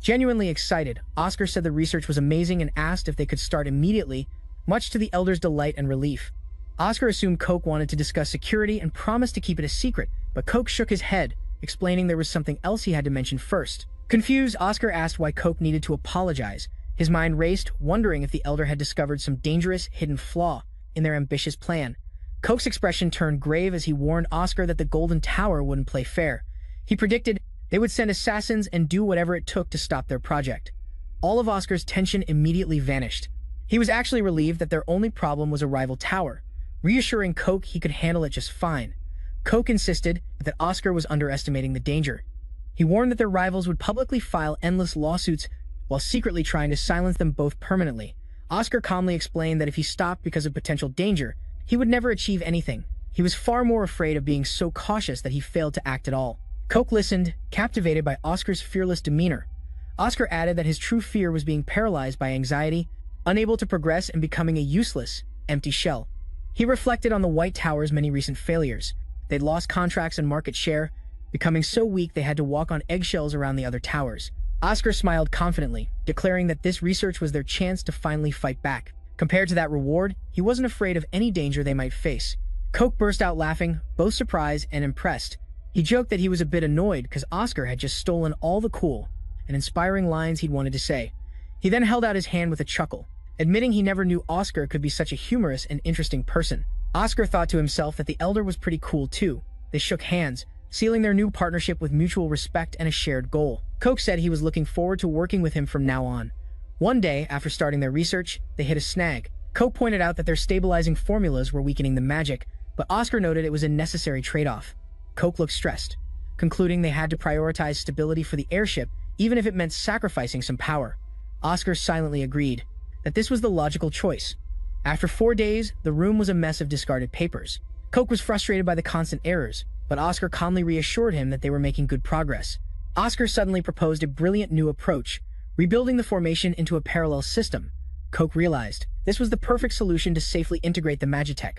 Genuinely excited, Oscar said the research was amazing and asked if they could start immediately, much to the elder's delight and relief. Oscar assumed Coke wanted to discuss security and promised to keep it a secret, but Coke shook his head, explaining there was something else he had to mention first. Confused, Oscar asked why Coke needed to apologize. His mind raced, wondering if the elder had discovered some dangerous, hidden flaw in their ambitious plan. Coke's expression turned grave as he warned Oscar that the Golden Tower wouldn't play fair. He predicted they would send assassins and do whatever it took to stop their project. All of Oscar's tension immediately vanished. He was actually relieved that their only problem was a rival tower, reassuring Coke he could handle it just fine. Coke insisted that Oscar was underestimating the danger. He warned that their rivals would publicly file endless lawsuits while secretly trying to silence them both permanently. Oscar calmly explained that if he stopped because of potential danger, he would never achieve anything. He was far more afraid of being so cautious that he failed to act at all. Coke listened, captivated by Oscar's fearless demeanor. Oscar added that his true fear was being paralyzed by anxiety, unable to progress and becoming a useless, empty shell. He reflected on the White Tower's many recent failures. They'd lost contracts and market share, becoming so weak they had to walk on eggshells around the other towers. Oscar smiled confidently, declaring that this research was their chance to finally fight back. Compared to that reward, he wasn't afraid of any danger they might face. Coke burst out laughing, both surprised and impressed. He joked that he was a bit annoyed because Oscar had just stolen all the cool and inspiring lines he'd wanted to say. He then held out his hand with a chuckle, admitting he never knew Oscar could be such a humorous and interesting person. Oscar thought to himself that the elder was pretty cool too. They shook hands, sealing their new partnership with mutual respect and a shared goal. Coke said he was looking forward to working with him from now on. One day, after starting their research, they hit a snag. Coke pointed out that their stabilizing formulas were weakening the magic, but Oscar noted it was a necessary trade-off. Coke looked stressed, concluding they had to prioritize stability for the airship, even if it meant sacrificing some power. Oscar silently agreed that this was the logical choice. After 4 days, the room was a mess of discarded papers. Coke was frustrated by the constant errors, but Oscar calmly reassured him that they were making good progress. Oscar suddenly proposed a brilliant new approach, rebuilding the formation into a parallel system. Coke realized this was the perfect solution to safely integrate the Magitech.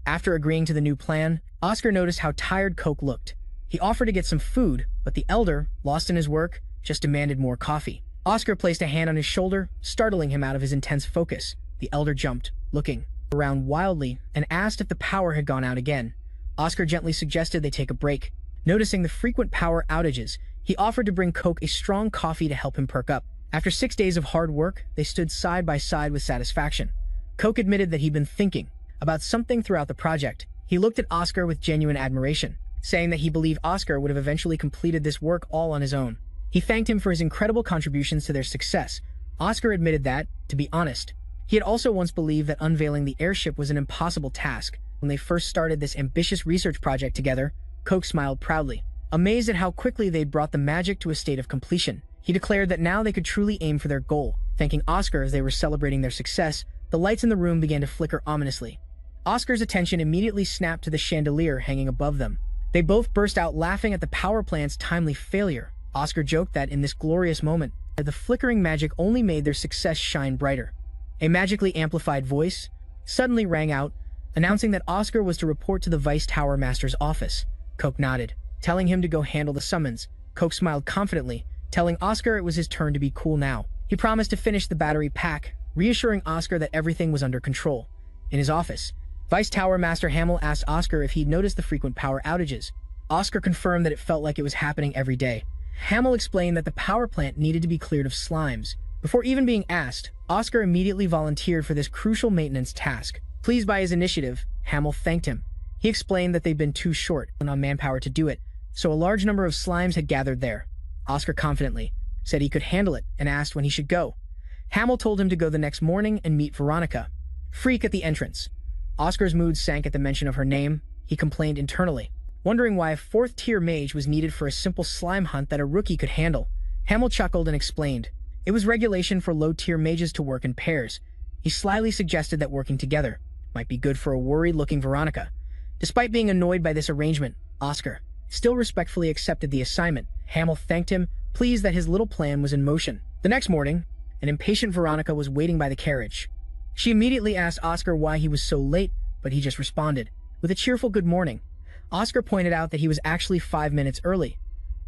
After agreeing to the new plan, Oscar noticed how tired Coke looked. He offered to get some food, but the elder, lost in his work, just demanded more coffee. Oscar placed a hand on his shoulder, startling him out of his intense focus. The elder jumped, looking around wildly, and asked if the power had gone out again. Oscar gently suggested they take a break. Noticing the frequent power outages, He offered to bring Coke a strong coffee to help him perk up. After 6 days of hard work, they stood side by side with satisfaction. Coke admitted that he'd been thinking about something throughout the project. He looked at Oscar with genuine admiration, saying that he believed Oscar would have eventually completed this work all on his own. He thanked him for his incredible contributions to their success. Oscar admitted that, to be honest, he had also once believed that unveiling the airship was an impossible task. When they first started this ambitious research project together, Coke smiled proudly, amazed at how quickly they'd brought the magic to a state of completion. He declared that now they could truly aim for their goal. Thanking Oscar as they were celebrating their success, the lights in the room began to flicker ominously. Oscar's attention immediately snapped to the chandelier hanging above them. They both burst out laughing at the power plant's timely failure. Oscar joked that in this glorious moment, the flickering magic only made their success shine brighter. A magically amplified voice suddenly rang out, announcing that Oscar was to report to the Vice Tower Master's office. Coke nodded, telling him to go handle the summons. Coke smiled confidently, telling Oscar it was his turn to be cool now. He promised to finish the battery pack, reassuring Oscar that everything was under control. In his office, Vice Tower Master Hamill asked Oscar if he'd noticed the frequent power outages. Oscar confirmed that it felt like it was happening every day. Hamill explained that the power plant needed to be cleared of slimes. Before even being asked, Oscar immediately volunteered for this crucial maintenance task. Pleased by his initiative, Hamill thanked him. He explained that they'd been too short on manpower to do it, so a large number of slimes had gathered there. Oscar confidently said he could handle it and asked when he should go. Hamill told him to go the next morning and meet Veronica, Freak, at the entrance. Oscar's mood sank at the mention of her name. He complained internally, wondering why a 4th-tier mage was needed for a simple slime hunt that a rookie could handle. Hamill chuckled and explained it was regulation for low-tier mages to work in pairs. He slyly suggested that working together might be good for a worried-looking Veronica. Despite being annoyed by this arrangement, Oscar still respectfully accepted the assignment. Hamill thanked him, pleased that his little plan was in motion. The next morning, an impatient Veronica was waiting by the carriage. She immediately asked Oscar why he was so late, but he just responded with a cheerful good morning. Oscar pointed out that he was actually 5 minutes early.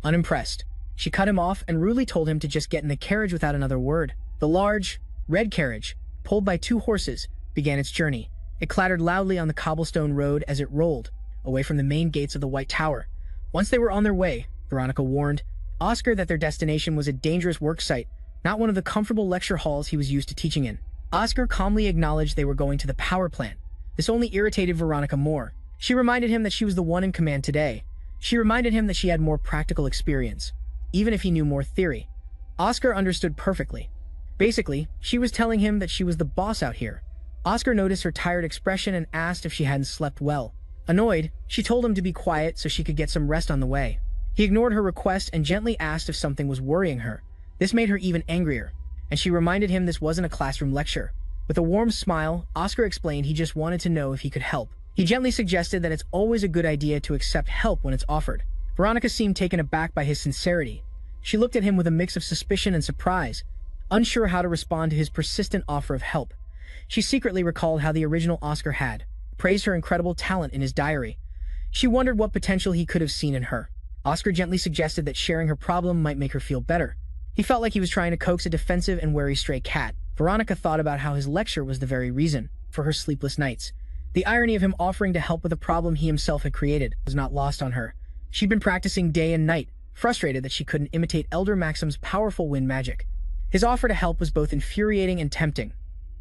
Unimpressed, she cut him off and rudely told him to just get in the carriage without another word. The large, red carriage, pulled by 2 horses, began its journey. It clattered loudly on the cobblestone road as it rolled away from the main gates of the White Tower. Once they were on their way, Veronica warned Oscar that their destination was a dangerous work site, not one of the comfortable lecture halls he was used to teaching in. Oscar calmly acknowledged they were going to the power plant. This only irritated Veronica more. She reminded him that she was the one in command today. She reminded him that she had more practical experience, even if he knew more theory. Oscar understood perfectly. Basically, she was telling him that she was the boss out here. Oscar noticed her tired expression and asked if she hadn't slept well. Annoyed, she told him to be quiet so she could get some rest on the way. He ignored her request and gently asked if something was worrying her. This made her even angrier, and she reminded him this wasn't a classroom lecture. With a warm smile, Oscar explained he just wanted to know if he could help. He gently suggested that it's always a good idea to accept help when it's offered. Veronica seemed taken aback by his sincerity. She looked at him with a mix of suspicion and surprise, unsure how to respond to his persistent offer of help. She secretly recalled how the original Oscar had praised her incredible talent in his diary. She wondered what potential he could have seen in her. Oscar gently suggested that sharing her problem might make her feel better. He felt like he was trying to coax a defensive and wary stray cat. Veronica thought about how his lecture was the very reason for her sleepless nights. The irony of him offering to help with a problem he himself had created was not lost on her. She'd been practicing day and night, frustrated that she couldn't imitate Elder Maxim's powerful wind magic. His offer to help was both infuriating and tempting.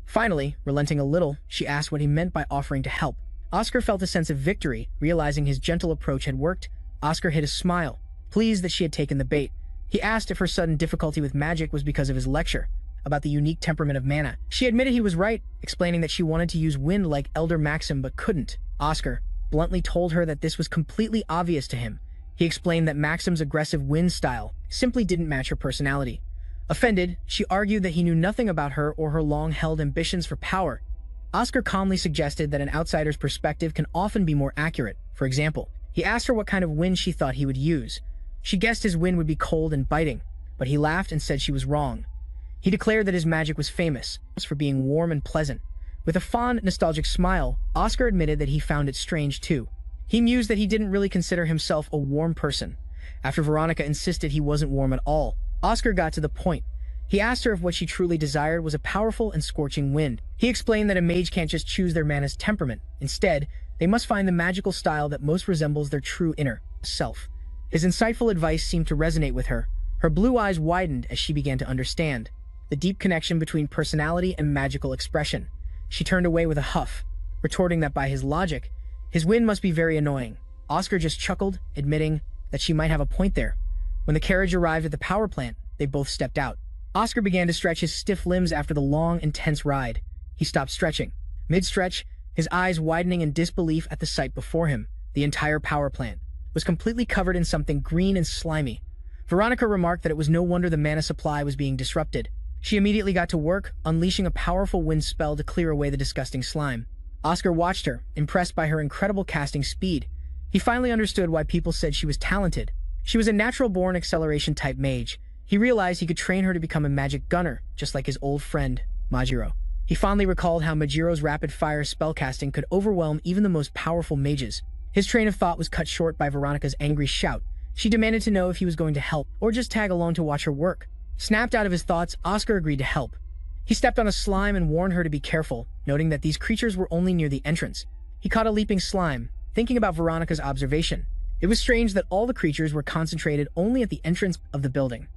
Finally, relenting a little, she asked what he meant by offering to help. Oscar felt a sense of victory, realizing his gentle approach had worked. Oscar hid a smile, pleased that she had taken the bait. He asked if her sudden difficulty with magic was because of his lecture about the unique temperament of mana. She admitted he was right, explaining that she wanted to use wind like Elder Maxim but couldn't. Oscar bluntly told her that this was completely obvious to him. He explained that Maxim's aggressive wind style simply didn't match her personality. Offended, she argued that he knew nothing about her or her long-held ambitions for power. Oscar calmly suggested that an outsider's perspective can often be more accurate. For example, he asked her what kind of wind she thought he would use. She guessed his wind would be cold and biting, but he laughed and said she was wrong. He declared that his magic was famous for being warm and pleasant. With a fond, nostalgic smile, Oscar admitted that he found it strange too. He mused that he didn't really consider himself a warm person. After Veronica insisted he wasn't warm at all, Oscar got to the point. He asked her if what she truly desired was a powerful and scorching wind. He explained that a mage can't just choose their mana's temperament. Instead, they must find the magical style that most resembles their true inner self. His insightful advice seemed to resonate with her. Her blue eyes widened as she began to understand the deep connection between personality and magical expression. She turned away with a huff, retorting that by his logic, his win must be very annoying. Oscar just chuckled, admitting that she might have a point there. When the carriage arrived at the power plant, they both stepped out. Oscar began to stretch his stiff limbs after the long, intense ride. He stopped stretching. Mid-stretch, his eyes widening in disbelief at the sight before him. The entire power plant was completely covered in something green and slimy. Veronica remarked that it was no wonder the mana supply was being disrupted. She immediately got to work, unleashing a powerful wind spell to clear away the disgusting slime. Oscar watched her, impressed by her incredible casting speed. He finally understood why people said she was talented. She was a natural-born acceleration-type mage. He realized he could train her to become a magic gunner, just like his old friend, Majiro. He fondly recalled how Majiro's rapid-fire spellcasting could overwhelm even the most powerful mages. His train of thought was cut short by Veronica's angry shout. She demanded to know if he was going to help, or just tag along to watch her work. Snapped out of his thoughts, Oscar agreed to help. He stepped on a slime and warned her to be careful, noting that these creatures were only near the entrance. He caught a leaping slime, thinking about Veronica's observation. It was strange that all the creatures were concentrated only at the entrance of the building.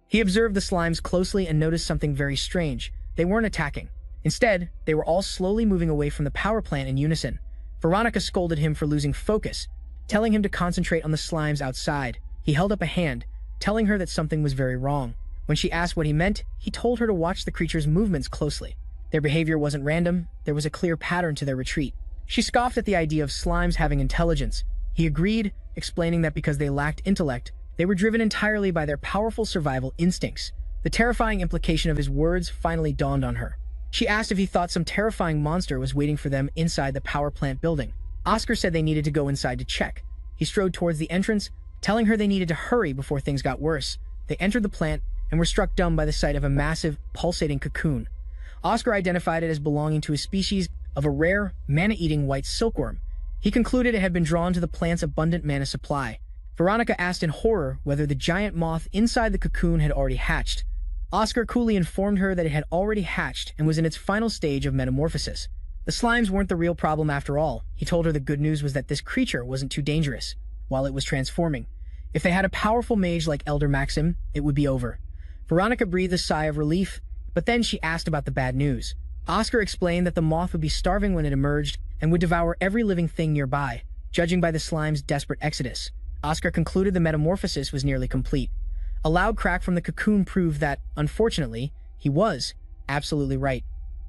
He observed the slimes closely and noticed something very strange. They weren't attacking. Instead, they were all slowly moving away from the power plant in unison. Veronica scolded him for losing focus, telling him to concentrate on the slimes outside. He held up a hand, telling her that something was very wrong. When she asked what he meant, he told her to watch the creatures' movements closely. Their behavior wasn't random, there was a clear pattern to their retreat. She scoffed at the idea of slimes having intelligence. He agreed, explaining that because they lacked intellect, they were driven entirely by their powerful survival instincts. The terrifying implication of his words finally dawned on her. She asked if he thought some terrifying monster was waiting for them inside the power plant building. Oscar said they needed to go inside to check. He strode towards the entrance, telling her they needed to hurry before things got worse. They entered the plant and were struck dumb by the sight of a massive, pulsating cocoon. Oscar identified it as belonging to a species of a rare, mana-eating white silkworm. He concluded it had been drawn to the plant's abundant mana supply. Veronica asked in horror whether the giant moth inside the cocoon had already hatched. Oscar coolly informed her that it had already hatched and was in its final stage of metamorphosis. The slimes weren't the real problem after all. He told her the good news was that this creature wasn't too dangerous while it was transforming. If they had a powerful mage like Elder Maxim, it would be over. Veronica breathed a sigh of relief, but then she asked about the bad news. Oscar explained that the moth would be starving when it emerged and would devour every living thing nearby, judging by the slime's desperate exodus. Oscar concluded the metamorphosis was nearly complete. A loud crack from the cocoon proved that, unfortunately, he was absolutely right.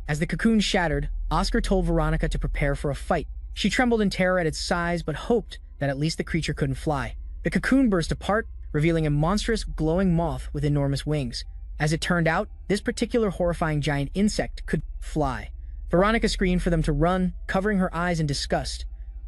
As the cocoon shattered, Oscar told Veronica to prepare for a fight. She trembled in terror at its size, but hoped that at least the creature couldn't fly. The cocoon burst apart, revealing a monstrous, glowing moth with enormous wings. As it turned out, this particular horrifying giant insect could fly. Veronica screamed for them to run, covering her eyes in disgust.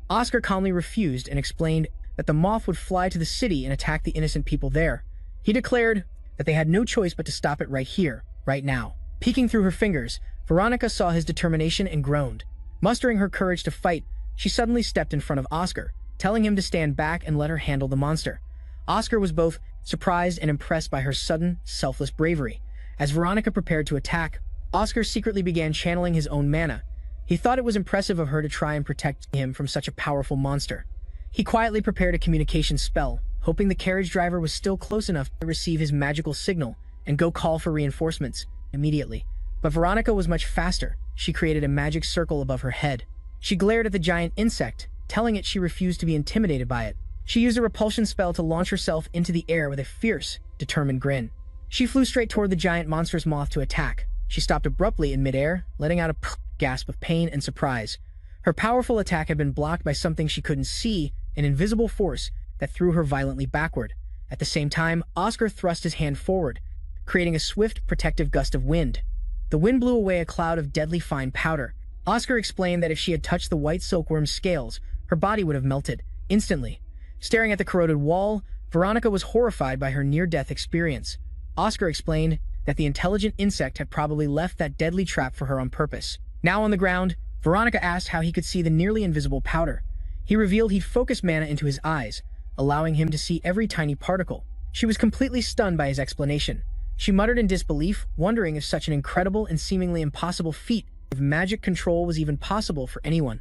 Oscar calmly refused and explained that the moth would fly to the city and attack the innocent people there. He declared that they had no choice but to stop it right here, right now. Peeking through her fingers, Veronica saw his determination and groaned. Mustering her courage to fight, she suddenly stepped in front of Oscar, telling him to stand back and let her handle the monster. Oscar was both surprised and impressed by her sudden, selfless bravery. As Veronica prepared to attack, Oscar secretly began channeling his own mana. He thought it was impressive of her to try and protect him from such a powerful monster. He quietly prepared a communication spell, hoping the carriage driver was still close enough to receive his magical signal and go call for reinforcements immediately. But Veronica was much faster. She created a magic circle above her head. She glared at the giant insect, telling it she refused to be intimidated by it. She used a repulsion spell to launch herself into the air with a fierce, determined grin. She flew straight toward the giant monstrous moth to attack. She stopped abruptly in midair, letting out a gasp of pain and surprise. Her powerful attack had been blocked by something she couldn't see, an invisible force that threw her violently backward. At the same time, Oscar thrust his hand forward, creating a swift, protective gust of wind. The wind blew away a cloud of deadly fine powder. Oscar explained that if she had touched the white silkworm's scales, her body would have melted instantly. Staring at the corroded wall, Veronica was horrified by her near-death experience. Oscar explained that the intelligent insect had probably left that deadly trap for her on purpose. Now on the ground, Veronica asked how he could see the nearly invisible powder. He revealed he'd focused mana into his eyes, allowing him to see every tiny particle. She was completely stunned by his explanation. She muttered in disbelief, wondering if such an incredible and seemingly impossible feat of magic control was even possible for anyone.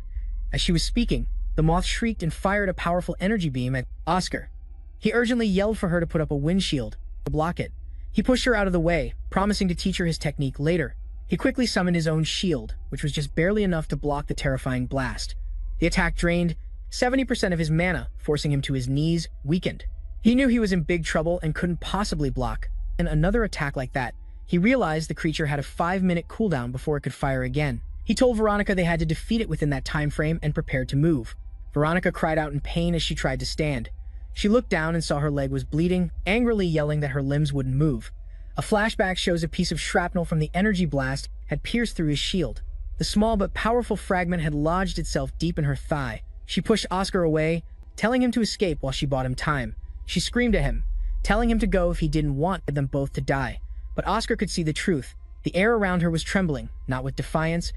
As she was speaking, the moth shrieked and fired a powerful energy beam at Oscar. He urgently yelled for her to put up a windshield to block it. He pushed her out of the way, promising to teach her his technique later. He quickly summoned his own shield, which was just barely enough to block the terrifying blast. The attack drained 70% of his mana, forcing him to his knees, weakened. He knew he was in big trouble and couldn't possibly block, and another attack like that. He realized the creature had a 5-minute cooldown before it could fire again. He told Veronica they had to defeat it within that time frame and prepared to move. Veronica cried out in pain as she tried to stand. She looked down and saw her leg was bleeding, angrily yelling that her limbs wouldn't move. A flashback shows a piece of shrapnel from the energy blast had pierced through his shield. The small but powerful fragment had lodged itself deep in her thigh. She pushed Oscar away, telling him to escape while she bought him time. She screamed at him, telling him to go if he didn't want them both to die. But Oscar could see the truth. The air around her was trembling, not with defiance,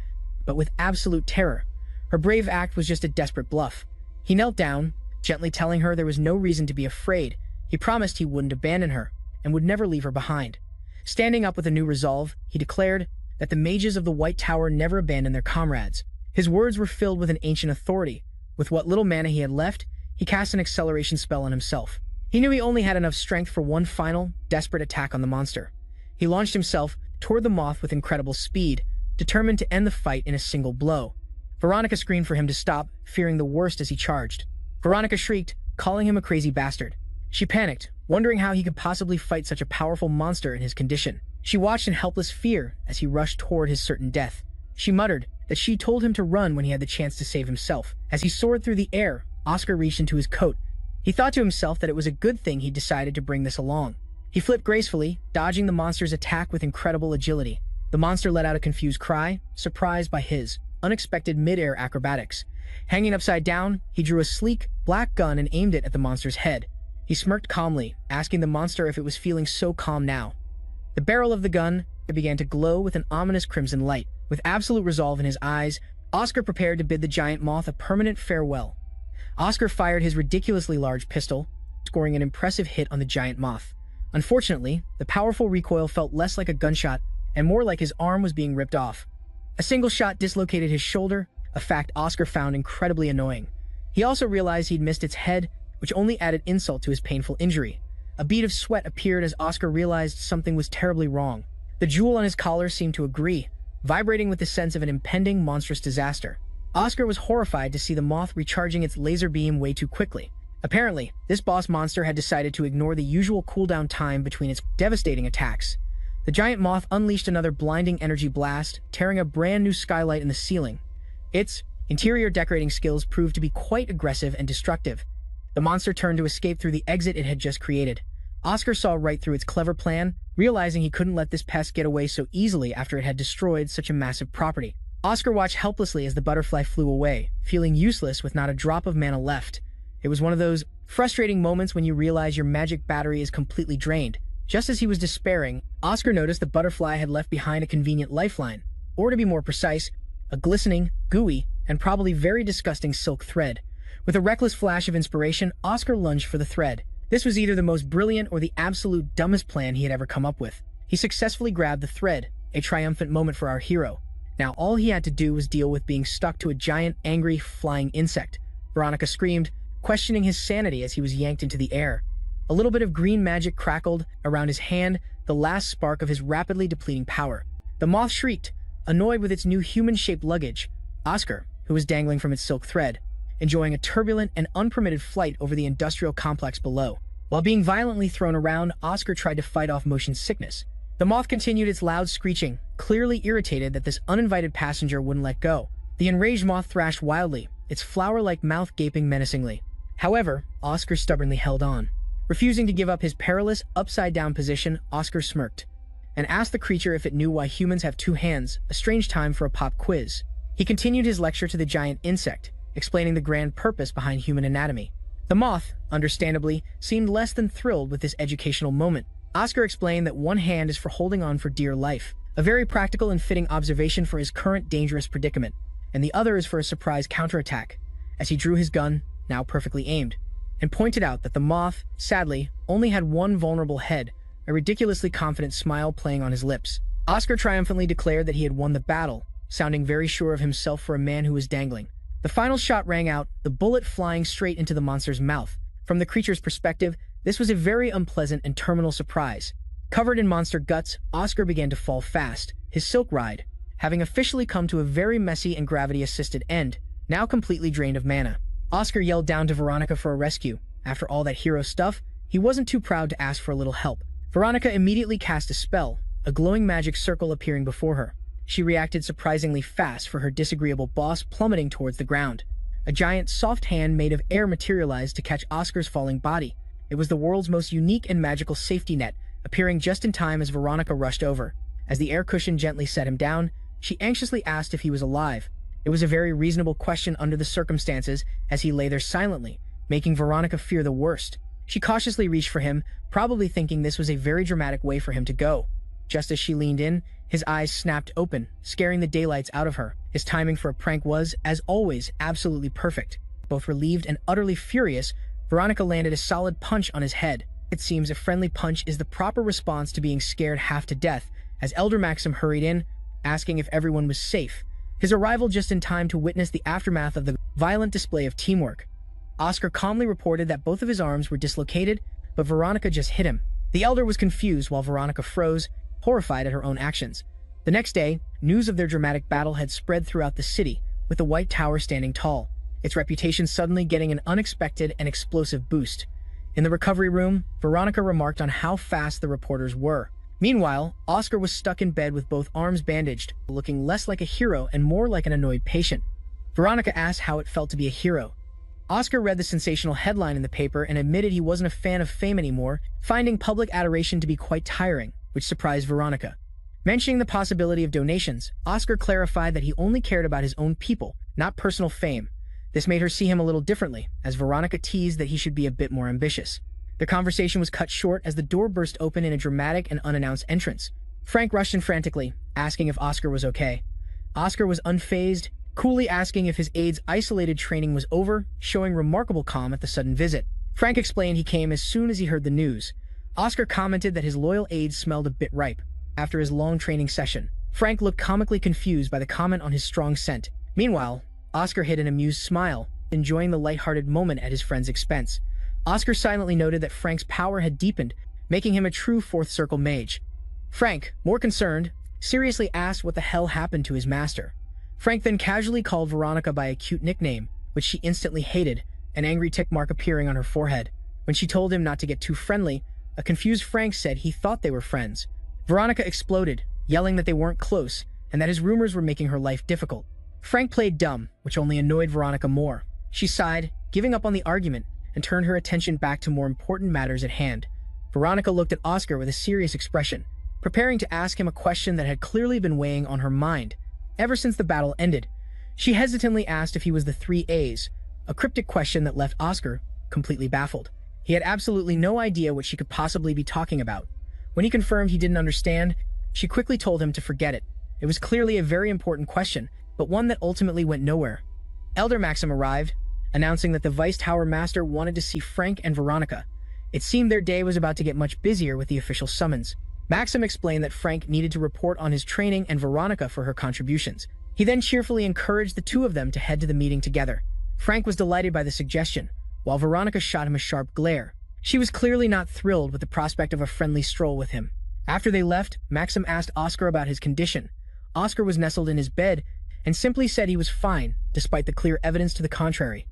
but with absolute terror. Her brave act was just a desperate bluff. He knelt down, gently telling her there was no reason to be afraid. He promised he wouldn't abandon her, and would never leave her behind. Standing up with a new resolve, he declared that the mages of the White Tower never abandon their comrades. His words were filled with an ancient authority. With what little mana he had left, he cast an acceleration spell on himself. He knew he only had enough strength for one final, desperate attack on the monster. He launched himself toward the moth with incredible speed, determined to end the fight in a single blow. Veronica screamed for him to stop, fearing the worst as he charged. Veronica shrieked, calling him a crazy bastard. She panicked, wondering how he could possibly fight such a powerful monster in his condition. She watched in helpless fear as he rushed toward his certain death. She muttered that she told him to run when he had the chance to save himself. As he soared through the air, Oscar reached into his coat. He thought to himself that it was a good thing he decided to bring this along. He flipped gracefully, dodging the monster's attack with incredible agility. The monster let out a confused cry, surprised by his unexpected mid-air acrobatics. Hanging upside down, he drew a sleek, black gun and aimed it at the monster's head. He smirked calmly, asking the monster if it was feeling so calm now. The barrel of the gun began to glow with an ominous crimson light. With absolute resolve in his eyes, Oscar prepared to bid the giant moth a permanent farewell. Oscar fired his ridiculously large pistol, scoring an impressive hit on the giant moth. Unfortunately, the powerful recoil felt less like a gunshot and more like his arm was being ripped off. A single shot dislocated his shoulder, a fact Oscar found incredibly annoying. He also realized he'd missed its head, which only added insult to his painful injury. A bead of sweat appeared as Oscar realized something was terribly wrong. The jewel on his collar seemed to agree, vibrating with the sense of an impending monstrous disaster. Oscar was horrified to see the moth recharging its laser beam way too quickly. Apparently, this boss monster had decided to ignore the usual cooldown time between its devastating attacks. The giant moth unleashed another blinding energy blast, tearing a brand new skylight in the ceiling. Its interior decorating skills proved to be quite aggressive and destructive. The monster turned to escape through the exit it had just created. Oscar saw right through its clever plan, realizing he couldn't let this pest get away so easily after it had destroyed such a massive property. Oscar watched helplessly as the butterfly flew away, feeling useless with not a drop of mana left. It was one of those frustrating moments when you realize your magic battery is completely drained. Just as he was despairing, Oscar noticed the butterfly had left behind a convenient lifeline, or to be more precise, a glistening, gooey, and probably very disgusting silk thread. With a reckless flash of inspiration, Oscar lunged for the thread. This was either the most brilliant or the absolute dumbest plan he had ever come up with. He successfully grabbed the thread, a triumphant moment for our hero. Now all he had to do was deal with being stuck to a giant, angry, flying insect. Veronica screamed, questioning his sanity as he was yanked into the air. A little bit of green magic crackled around his hand, the last spark of his rapidly depleting power. The moth shrieked, annoyed with its new human-shaped luggage. Oscar, who was dangling from its silk thread, enjoying a turbulent and unpermitted flight over the industrial complex below. While being violently thrown around, Oscar tried to fight off motion sickness. The moth continued its loud screeching, clearly irritated that this uninvited passenger wouldn't let go. The enraged moth thrashed wildly, its flower-like mouth gaping menacingly. However, Oscar stubbornly held on. Refusing to give up his perilous, upside-down position, Oscar smirked, and asked the creature if it knew why humans have two hands, a strange time for a pop quiz. He continued his lecture to the giant insect, explaining the grand purpose behind human anatomy. The moth, understandably, seemed less than thrilled with this educational moment. Oscar explained that one hand is for holding on for dear life, a very practical and fitting observation for his current dangerous predicament, and the other is for a surprise counterattack, as he drew his gun, now perfectly aimed, and pointed out that the moth, sadly, only had one vulnerable head, a ridiculously confident smile playing on his lips. Oscar triumphantly declared that he had won the battle, sounding very sure of himself for a man who was dangling. The final shot rang out, the bullet flying straight into the monster's mouth. From the creature's perspective, This was a very unpleasant and terminal surprise. Covered in monster guts, Oscar began to fall fast, his silk ride, having officially come to a very messy and gravity-assisted end, now completely drained of mana. Oscar yelled down to Veronica for a rescue. After all that hero stuff, he wasn't too proud to ask for a little help. Veronica immediately cast a spell, a glowing magic circle appearing before her. She reacted surprisingly fast for her disagreeable boss plummeting towards the ground. A giant, soft hand made of air materialized to catch Oscar's falling body. It was the world's most unique and magical safety net, appearing just in time as Veronica rushed over. As the air cushion gently set him down, she anxiously asked if he was alive. It was a very reasonable question under the circumstances, as he lay there silently, making Veronica fear the worst. She cautiously reached for him, probably thinking this was a very dramatic way for him to go. Just as she leaned in, his eyes snapped open, scaring the daylights out of her. His timing for a prank was, as always, absolutely perfect. Both relieved and utterly furious, Veronica landed a solid punch on his head. It seems a friendly punch is the proper response to being scared half to death, as Elder Maxim hurried in, asking if everyone was safe. His arrival just in time to witness the aftermath of the violent display of teamwork. Oscar calmly reported that both of his arms were dislocated, but Veronica just hit him. The Elder was confused while Veronica froze, horrified at her own actions. The next day, news of their dramatic battle had spread throughout the city, with the White Tower standing tall, its reputation suddenly getting an unexpected and explosive boost. In the recovery room, Veronica remarked on how fast the reporters were. Meanwhile, Oscar was stuck in bed with both arms bandaged, looking less like a hero and more like an annoyed patient. Veronica asked how it felt to be a hero. Oscar read the sensational headline in the paper and admitted he wasn't a fan of fame anymore, finding public adoration to be quite tiring, which surprised Veronica. Mentioning the possibility of donations, Oscar clarified that he only cared about his own people, not personal fame. This made her see him a little differently, as Veronica teased that he should be a bit more ambitious. The conversation was cut short as the door burst open in a dramatic and unannounced entrance. Frank rushed in frantically, asking if Oscar was okay. Oscar was unfazed, coolly asking if his aide's isolated training was over, showing remarkable calm at the sudden visit. Frank explained he came as soon as he heard the news. Oscar commented that his loyal aide smelled a bit ripe. After his long training session, Frank looked comically confused by the comment on his strong scent. Meanwhile, Oscar hid an amused smile, enjoying the lighthearted moment at his friend's expense. Oscar silently noted that Frank's power had deepened, making him a true fourth circle mage. Frank, more concerned, seriously asked what the hell happened to his master. Frank then casually called Veronica by a cute nickname, which she instantly hated, an angry tick mark appearing on her forehead. When she told him not to get too friendly, a confused Frank said he thought they were friends. Veronica exploded, yelling that they weren't close, and that his rumors were making her life difficult. Frank played dumb, which only annoyed Veronica more. She sighed, giving up on the argument, and turned her attention back to more important matters at hand. Veronica looked at Oscar with a serious expression, preparing to ask him a question that had clearly been weighing on her mind. Ever since the battle ended, she hesitantly asked if he was the 3 A's, a cryptic question that left Oscar completely baffled. He had absolutely no idea what she could possibly be talking about. When he confirmed he didn't understand, she quickly told him to forget it. It was clearly a very important question, but one that ultimately went nowhere. Elder Maxim arrived, announcing that the Vice Tower Master wanted to see Frank and Veronica. It seemed their day was about to get much busier with the official summons. Maxim explained that Frank needed to report on his training and Veronica for her contributions. He then cheerfully encouraged the two of them to head to the meeting together. Frank was delighted by the suggestion, while Veronica shot him a sharp glare. She was clearly not thrilled with the prospect of a friendly stroll with him. After they left, Maxim asked Oscar about his condition. Oscar was nestled in his bed and simply said he was fine, despite the clear evidence to the contrary.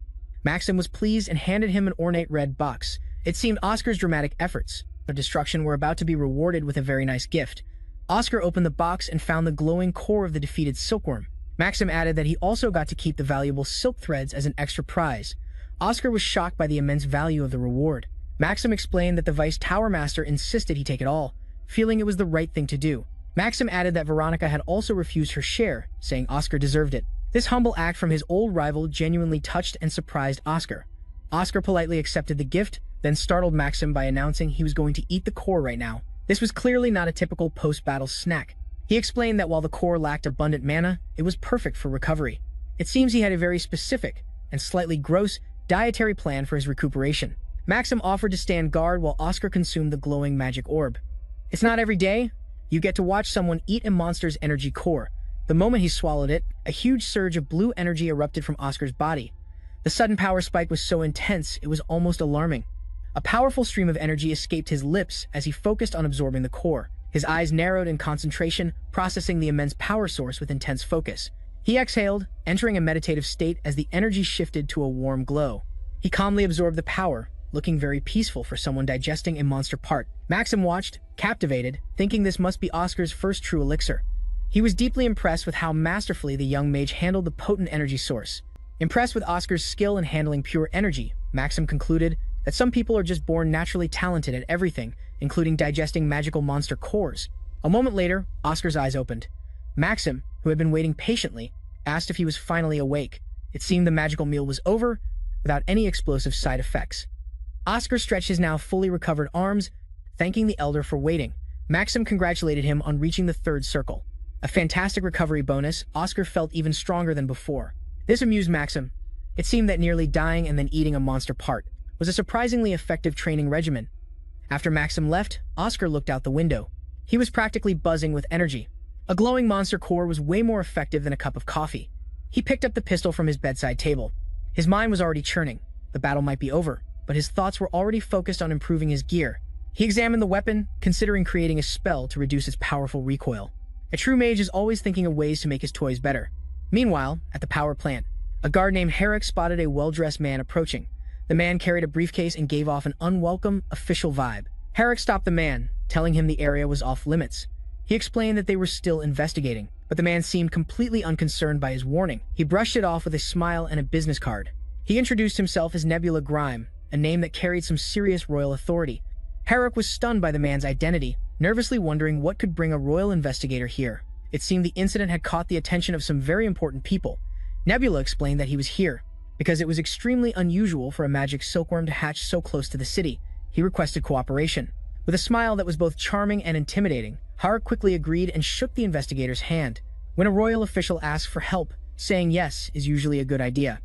Maxim was pleased and handed him an ornate red box. It seemed Oscar's dramatic efforts of destruction were about to be rewarded with a very nice gift. Oscar opened the box and found the glowing core of the defeated silkworm. Maxim added that he also got to keep the valuable silk threads as an extra prize. Oscar was shocked by the immense value of the reward. Maxim explained that the Vice Tower Master insisted he take it all, feeling it was the right thing to do. Maxim added that Veronica had also refused her share, saying Oscar deserved it. This humble act from his old rival genuinely touched and surprised Oscar. Oscar politely accepted the gift, then startled Maxim by announcing he was going to eat the core right now. This was clearly not a typical post-battle snack. He explained that while the core lacked abundant mana, it was perfect for recovery. It seems he had a very specific, and slightly gross, dietary plan for his recuperation. Maxim offered to stand guard while Oscar consumed the glowing magic orb. It's not every day you get to watch someone eat a monster's energy core. The moment he swallowed it, a huge surge of blue energy erupted from Oscar's body. The sudden power spike was so intense, it was almost alarming. A powerful stream of energy escaped his lips as he focused on absorbing the core. His eyes narrowed in concentration, processing the immense power source with intense focus. He exhaled, entering a meditative state as the energy shifted to a warm glow. He calmly absorbed the power, looking very peaceful for someone digesting a monster part. Maxim watched, captivated, thinking this must be Oscar's first true elixir. He was deeply impressed with how masterfully the young mage handled the potent energy source. Impressed with Oscar's skill in handling pure energy, Maxim concluded that some people are just born naturally talented at everything, including digesting magical monster cores. A moment later, Oscar's eyes opened. Maxim, who had been waiting patiently, asked if he was finally awake. It seemed the magical meal was over, without any explosive side effects. Oscar stretched his now fully recovered arms, thanking the elder for waiting. Maxim congratulated him on reaching the third circle. A fantastic recovery bonus, Oscar felt even stronger than before. This amused Maxim. It seemed that nearly dying and then eating a monster part was a surprisingly effective training regimen. After Maxim left, Oscar looked out the window. He was practically buzzing with energy. A glowing monster core was way more effective than a cup of coffee. He picked up the pistol from his bedside table. His mind was already churning. The battle might be over, but his thoughts were already focused on improving his gear. He examined the weapon, considering creating a spell to reduce its powerful recoil. A true mage is always thinking of ways to make his toys better. Meanwhile, at the power plant, a guard named Herrick spotted a well-dressed man approaching. The man carried a briefcase and gave off an unwelcome, official vibe. Herrick stopped the man, telling him the area was off limits. He explained that they were still investigating, but the man seemed completely unconcerned by his warning. He brushed it off with a smile and a business card. He introduced himself as Nebula Grime, a name that carried some serious royal authority. Herrick was stunned by the man's identity, nervously wondering what could bring a royal investigator here. It seemed the incident had caught the attention of some very important people. Nebula explained that he was here because it was extremely unusual for a magic silkworm to hatch so close to the city. He requested cooperation. With a smile that was both charming and intimidating, Herrick quickly agreed and shook the investigator's hand. When a royal official asks for help, saying yes is usually a good idea.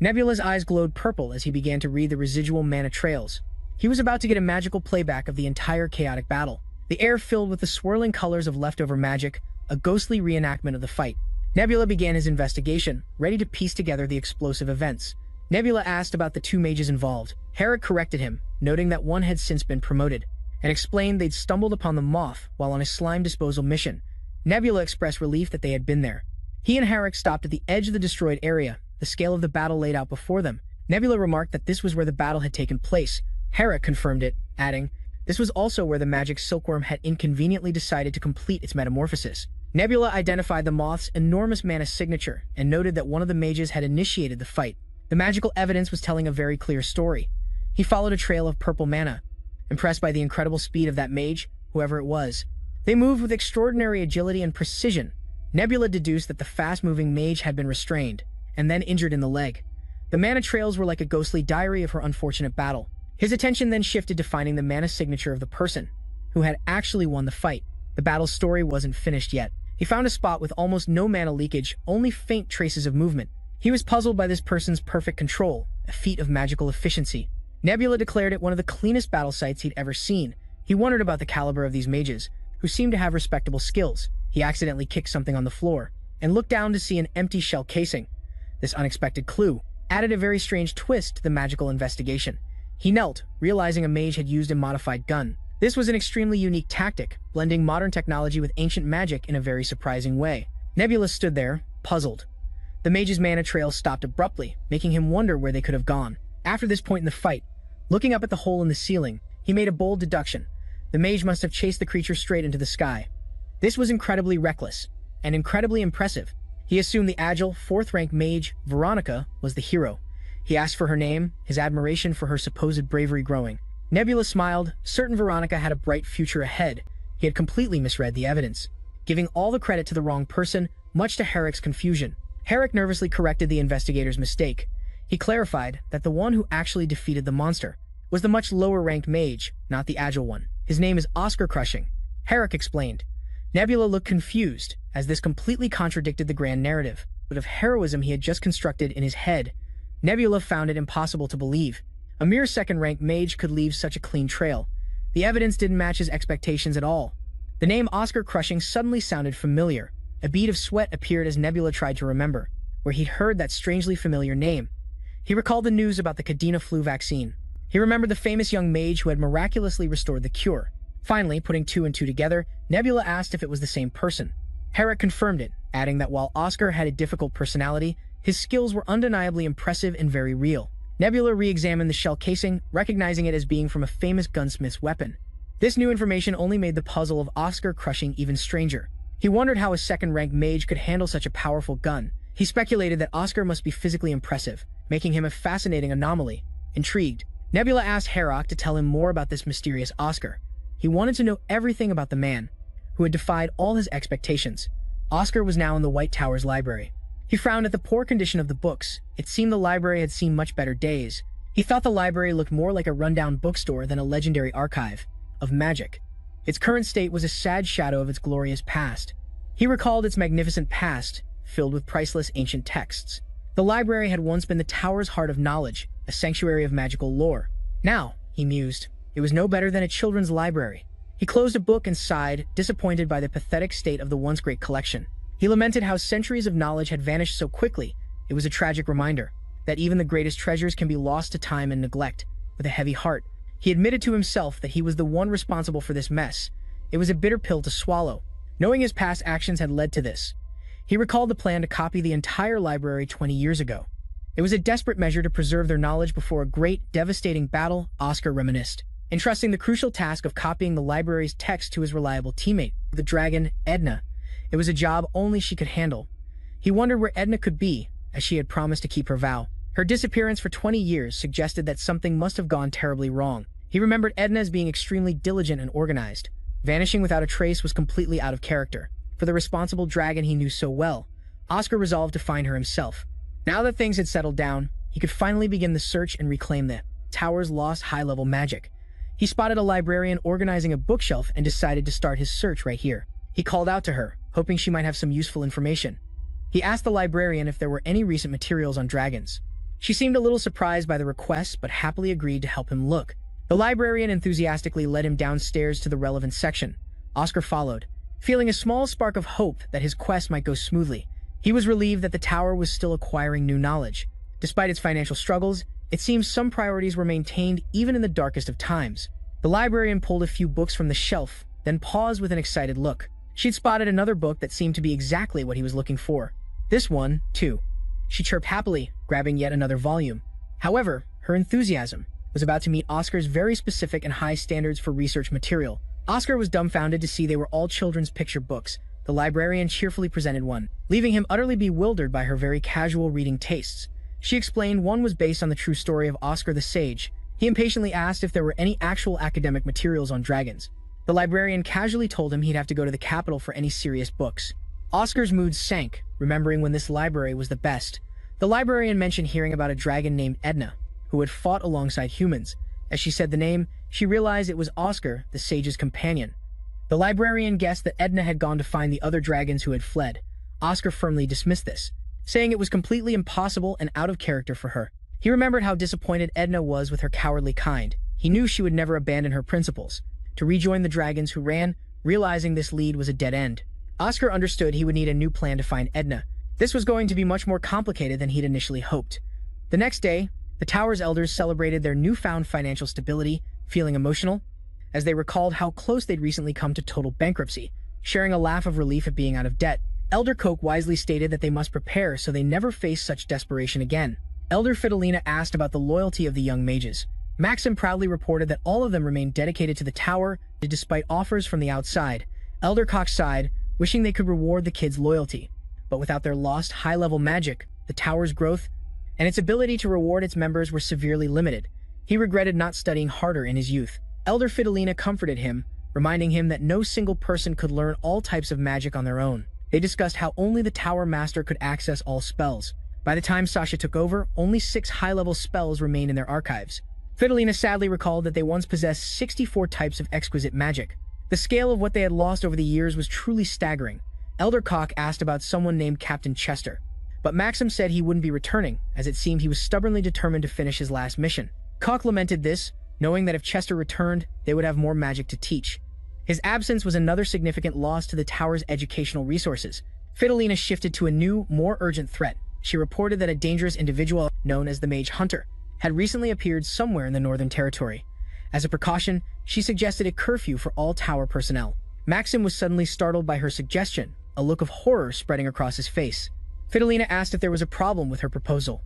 Nebula's eyes glowed purple as he began to read the residual mana trails. He was about to get a magical playback of the entire chaotic battle. The air filled with the swirling colors of leftover magic, a ghostly reenactment of the fight. Nebula began his investigation, ready to piece together the explosive events. Nebula asked about the two mages involved. Herrick corrected him, noting that one had since been promoted, and explained they'd stumbled upon the moth while on a slime disposal mission. Nebula expressed relief that they had been there. He and Herrick stopped at the edge of the destroyed area, the scale of the battle laid out before them. Nebula remarked that this was where the battle had taken place. Herrick confirmed it, adding, this was also where the magic silkworm had inconveniently decided to complete its metamorphosis. Nebula identified the moth's enormous mana signature and noted that one of the mages had initiated the fight. The magical evidence was telling a very clear story. He followed a trail of purple mana. Impressed by the incredible speed of that mage, whoever it was, they moved with extraordinary agility and precision. Nebula deduced that the fast-moving mage had been restrained, and then injured in the leg. The mana trails were like a ghostly diary of her unfortunate battle. His attention then shifted to finding the mana signature of the person who had actually won the fight. The battle's story wasn't finished yet. He found a spot with almost no mana leakage, only faint traces of movement. He was puzzled by this person's perfect control, a feat of magical efficiency. Nebula declared it one of the cleanest battle sites he'd ever seen. He wondered about the caliber of these mages, who seemed to have respectable skills. He accidentally kicked something on the floor, and looked down to see an empty shell casing. This unexpected clue added a very strange twist to the magical investigation. He knelt, realizing a mage had used a modified gun. This was an extremely unique tactic, blending modern technology with ancient magic in a very surprising way. Nebula stood there, puzzled. The mage's mana trail stopped abruptly, making him wonder where they could have gone. After this point in the fight, looking up at the hole in the ceiling, he made a bold deduction. The mage must have chased the creature straight into the sky. This was incredibly reckless, and incredibly impressive. He assumed the agile, fourth-rank mage, Veronica, was the hero. He asked for her name, his admiration for her supposed bravery growing. Nebula smiled, certain Veronica had a bright future ahead. He had completely misread the evidence, giving all the credit to the wrong person, much to Herrick's confusion. Herrick nervously corrected the investigator's mistake. He clarified that the one who actually defeated the monster was the much lower-ranked mage, not the agile one. His name is Oscar Crushing, Herrick explained. Nebula looked confused, as this completely contradicted the grand narrative, but of heroism he had just constructed in his head. Nebula found it impossible to believe. A mere second-ranked mage could leave such a clean trail. The evidence didn't match his expectations at all. The name Oscar Crushing suddenly sounded familiar. A bead of sweat appeared as Nebula tried to remember where he'd heard that strangely familiar name. He recalled the news about the Cadena flu vaccine. He remembered the famous young mage who had miraculously restored the cure. Finally, putting two and two together, Nebula asked if it was the same person. Herrick confirmed it, adding that while Oscar had a difficult personality, his skills were undeniably impressive and very real. Nebula re-examined the shell casing, recognizing it as being from a famous gunsmith's weapon. This new information only made the puzzle of Oscar crushing even stranger. He wondered how a second-ranked mage could handle such a powerful gun. He speculated that Oscar must be physically impressive, making him a fascinating anomaly. Intrigued, Nebula asked Herrick to tell him more about this mysterious Oscar. He wanted to know everything about the man, who had defied all his expectations. Oscar was now in the White Tower's library. He frowned at the poor condition of the books. It seemed the library had seen much better days. He thought the library looked more like a rundown bookstore than a legendary archive of magic. Its current state was a sad shadow of its glorious past. He recalled its magnificent past, filled with priceless ancient texts. The library had once been the tower's heart of knowledge, a sanctuary of magical lore. Now, he mused, it was no better than a children's library. He closed a book and sighed, disappointed by the pathetic state of the once great collection. He lamented how centuries of knowledge had vanished so quickly. It was a tragic reminder that even the greatest treasures can be lost to time and neglect. With a heavy heart, he admitted to himself that he was the one responsible for this mess. It was a bitter pill to swallow, knowing his past actions had led to this. He recalled the plan to copy the entire library 20 years ago. It was a desperate measure to preserve their knowledge before a great, devastating battle, Oscar reminisced, entrusting the crucial task of copying the library's text to his reliable teammate, the dragon, Edna. It was a job only she could handle. He wondered where Edna could be, as she had promised to keep her vow. Her disappearance for 20 years suggested that something must have gone terribly wrong. He remembered Edna as being extremely diligent and organized. Vanishing without a trace was completely out of character. For the responsible dragon he knew so well, Oscar resolved to find her himself. Now that things had settled down, he could finally begin the search and reclaim the tower's lost high-level magic. He spotted a librarian organizing a bookshelf and decided to start his search right here. He called out to her, hoping she might have some useful information. He asked the librarian if there were any recent materials on dragons. She seemed a little surprised by the request, but happily agreed to help him look. The librarian enthusiastically led him downstairs to the relevant section. Oscar followed, feeling a small spark of hope that his quest might go smoothly. He was relieved that the tower was still acquiring new knowledge. Despite its financial struggles, it seems some priorities were maintained even in the darkest of times. The librarian pulled a few books from the shelf, then paused with an excited look. She'd spotted another book that seemed to be exactly what he was looking for. This one, too. She chirped happily, grabbing yet another volume. However, her enthusiasm was about to meet Oscar's very specific and high standards for research material. Oscar was dumbfounded to see they were all children's picture books. The librarian cheerfully presented one, leaving him utterly bewildered by her very casual reading tastes. She explained one was based on the true story of Oscar the Sage. He impatiently asked if there were any actual academic materials on dragons. The librarian casually told him he'd have to go to the capital for any serious books. Oscar's mood sank, remembering when this library was the best. The librarian mentioned hearing about a dragon named Edna, who had fought alongside humans. As she said the name, she realized it was Oscar, the sage's companion. The librarian guessed that Edna had gone to find the other dragons who had fled. Oscar firmly dismissed this, saying it was completely impossible and out of character for her. He remembered how disappointed Edna was with her cowardly kind. He knew she would never abandon her principles. To rejoin the dragons who ran, realizing this lead was a dead end. Oscar understood he would need a new plan to find Edna. This was going to be much more complicated than he'd initially hoped. The next day, the tower's elders celebrated their newfound financial stability, feeling emotional, as they recalled how close they'd recently come to total bankruptcy, sharing a laugh of relief at being out of debt. Elder Coke wisely stated that they must prepare so they never face such desperation again. Elder Fidelina asked about the loyalty of the young mages. Maxim proudly reported that all of them remained dedicated to the tower, despite offers from the outside. Elder Cox sighed, wishing they could reward the kids' loyalty. But without their lost high-level magic, the tower's growth and its ability to reward its members were severely limited. He regretted not studying harder in his youth. Elder Fidelina comforted him, reminding him that no single person could learn all types of magic on their own. They discussed how only the tower master could access all spells. By the time Sasha took over, only 6 high-level spells remained in their archives. Fidelina sadly recalled that they once possessed 64 types of exquisite magic. The scale of what they had lost over the years was truly staggering. Elder Cock asked about someone named Captain Chester, but Maxim said he wouldn't be returning, as it seemed he was stubbornly determined to finish his last mission. Cock lamented this, knowing that if Chester returned, they would have more magic to teach. His absence was another significant loss to the tower's educational resources. Fidelina shifted to a new, more urgent threat. She reported that a dangerous individual known as the Mage Hunter had recently appeared somewhere in the Northern Territory. As a precaution, she suggested a curfew for all tower personnel. Maxim was suddenly startled by her suggestion, a look of horror spreading across his face. Fidelina asked if there was a problem with her proposal.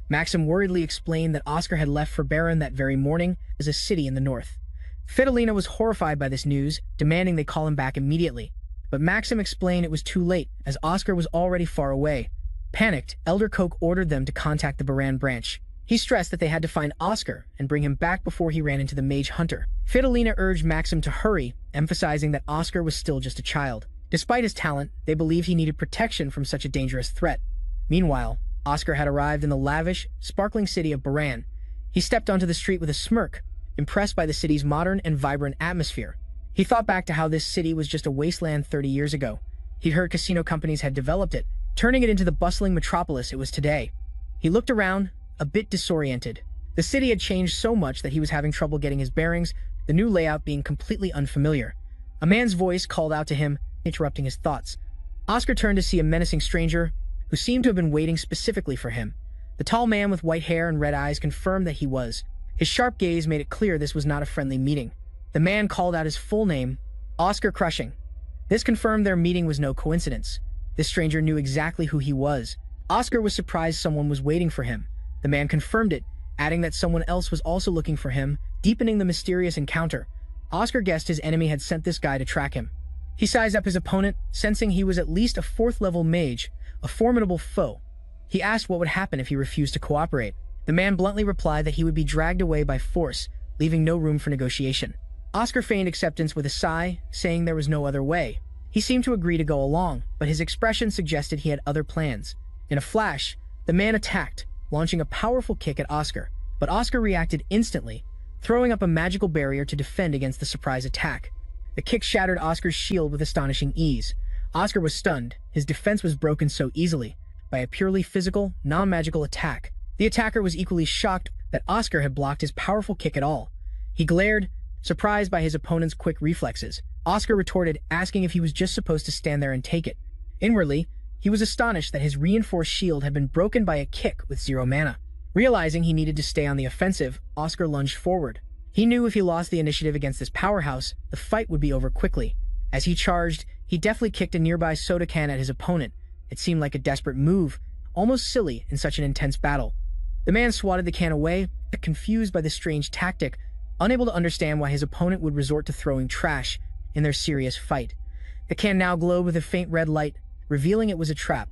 Maxim worriedly explained that Oscar had left for Baron that very morning as a city in the north. Fidelina was horrified by this news, demanding they call him back immediately. But Maxim explained it was too late, as Oscar was already far away. Panicked, Elder Coke ordered them to contact the Baran branch. He stressed that they had to find Oscar and bring him back before he ran into the mage hunter. Fidelina urged Maxim to hurry, emphasizing that Oscar was still just a child. Despite his talent, they believed he needed protection from such a dangerous threat. Meanwhile, Oscar had arrived in the lavish, sparkling city of Baran. He stepped onto the street with a smirk, impressed by the city's modern and vibrant atmosphere. He thought back to how this city was just a wasteland 30 years ago. He'd heard casino companies had developed it, turning it into the bustling metropolis it was today. He looked around, a bit disoriented. The city had changed so much that he was having trouble getting his bearings, the new layout being completely unfamiliar. A man's voice called out to him, interrupting his thoughts. Oscar turned to see a menacing stranger who seemed to have been waiting specifically for him. The tall man with white hair and red eyes confirmed that he was. His sharp gaze made it clear this was not a friendly meeting. The man called out his full name, Oscar Crushing. This confirmed their meeting was no coincidence. This stranger knew exactly who he was. Oscar was surprised someone was waiting for him. The man confirmed it, adding that someone else was also looking for him, deepening the mysterious encounter. Oscar guessed his enemy had sent this guy to track him. He sized up his opponent, sensing he was at least a 4th-level mage, a formidable foe. He asked what would happen if he refused to cooperate. The man bluntly replied that he would be dragged away by force, leaving no room for negotiation. Oscar feigned acceptance with a sigh, saying there was no other way. He seemed to agree to go along, but his expression suggested he had other plans. In a flash, the man attacked, launching a powerful kick at Oscar. But Oscar reacted instantly, throwing up a magical barrier to defend against the surprise attack. The kick shattered Oscar's shield with astonishing ease. Oscar was stunned. His defense was broken so easily, by a purely physical, non-magical attack. The attacker was equally shocked that Oscar had blocked his powerful kick at all. He glared, surprised by his opponent's quick reflexes. Oscar retorted, asking if he was just supposed to stand there and take it. Inwardly, he was astonished that his reinforced shield had been broken by a kick with 0 mana. Realizing he needed to stay on the offensive, Oscar lunged forward. He knew if he lost the initiative against this powerhouse, the fight would be over quickly. As he charged, he deftly kicked a nearby soda can at his opponent. It seemed like a desperate move, almost silly in such an intense battle. The man swatted the can away, confused by the strange tactic, unable to understand why his opponent would resort to throwing trash in their serious fight. The can now glowed with a faint red light, revealing it was a trap.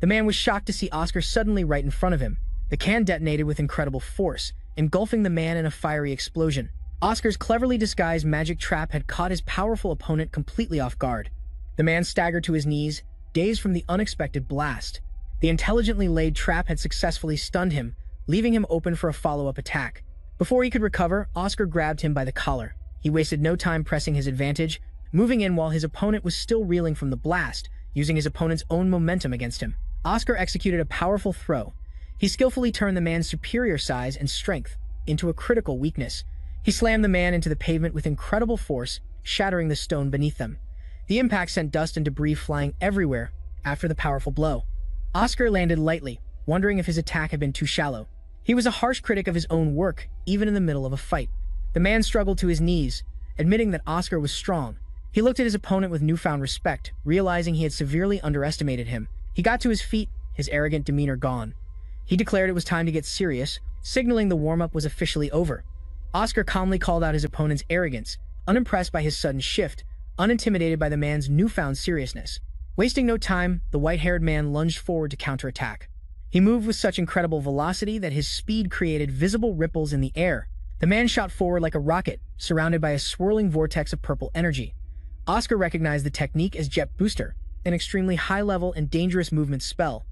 The man was shocked to see Oscar suddenly right in front of him. The can detonated with incredible force, engulfing the man in a fiery explosion. Oscar's cleverly disguised magic trap had caught his powerful opponent completely off guard. The man staggered to his knees, dazed from the unexpected blast. The intelligently laid trap had successfully stunned him, leaving him open for a follow-up attack. Before he could recover, Oscar grabbed him by the collar. He wasted no time pressing his advantage, moving in while his opponent was still reeling from the blast, using his opponent's own momentum against him. Oscar executed a powerful throw. He skillfully turned the man's superior size and strength into a critical weakness. He slammed the man into the pavement with incredible force, shattering the stone beneath them. The impact sent dust and debris flying everywhere after the powerful blow. Oscar landed lightly, wondering if his attack had been too shallow. He was a harsh critic of his own work, even in the middle of a fight. The man struggled to his knees, admitting that Oscar was strong. He looked at his opponent with newfound respect, realizing he had severely underestimated him. He got to his feet, his arrogant demeanor gone. He declared it was time to get serious, signaling the warm-up was officially over. Oscar calmly called out his opponent's arrogance, unimpressed by his sudden shift, unintimidated by the man's newfound seriousness. Wasting no time, the white-haired man lunged forward to counterattack. He moved with such incredible velocity that his speed created visible ripples in the air. The man shot forward like a rocket, surrounded by a swirling vortex of purple energy. Oscar recognized the technique as Jet Booster, an extremely high-level and dangerous movement spell.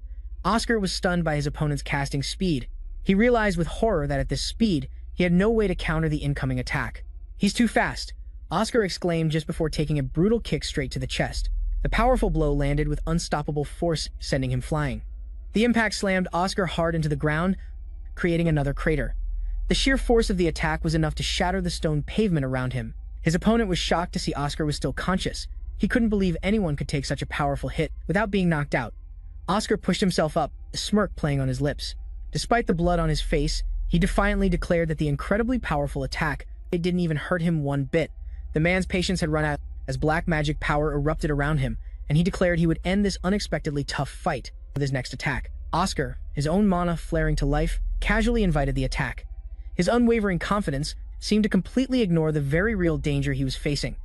Oscar was stunned by his opponent's casting speed. He realized with horror that at this speed, he had no way to counter the incoming attack. "He's too fast," Oscar exclaimed just before taking a brutal kick straight to the chest. The powerful blow landed with unstoppable force, sending him flying. The impact slammed Oscar hard into the ground, creating another crater. The sheer force of the attack was enough to shatter the stone pavement around him. His opponent was shocked to see Oscar was still conscious. He couldn't believe anyone could take such a powerful hit without being knocked out. Oscar pushed himself up, a smirk playing on his lips. Despite the blood on his face, He defiantly declared that the incredibly powerful attack, it didn't even hurt him one bit. The man's patience had run out as black magic power erupted around him, and he declared he would end this unexpectedly tough fight with his next attack. Oscar, his own mana flaring to life, casually invited the attack. His unwavering confidence seemed to completely ignore the very real danger he was facing.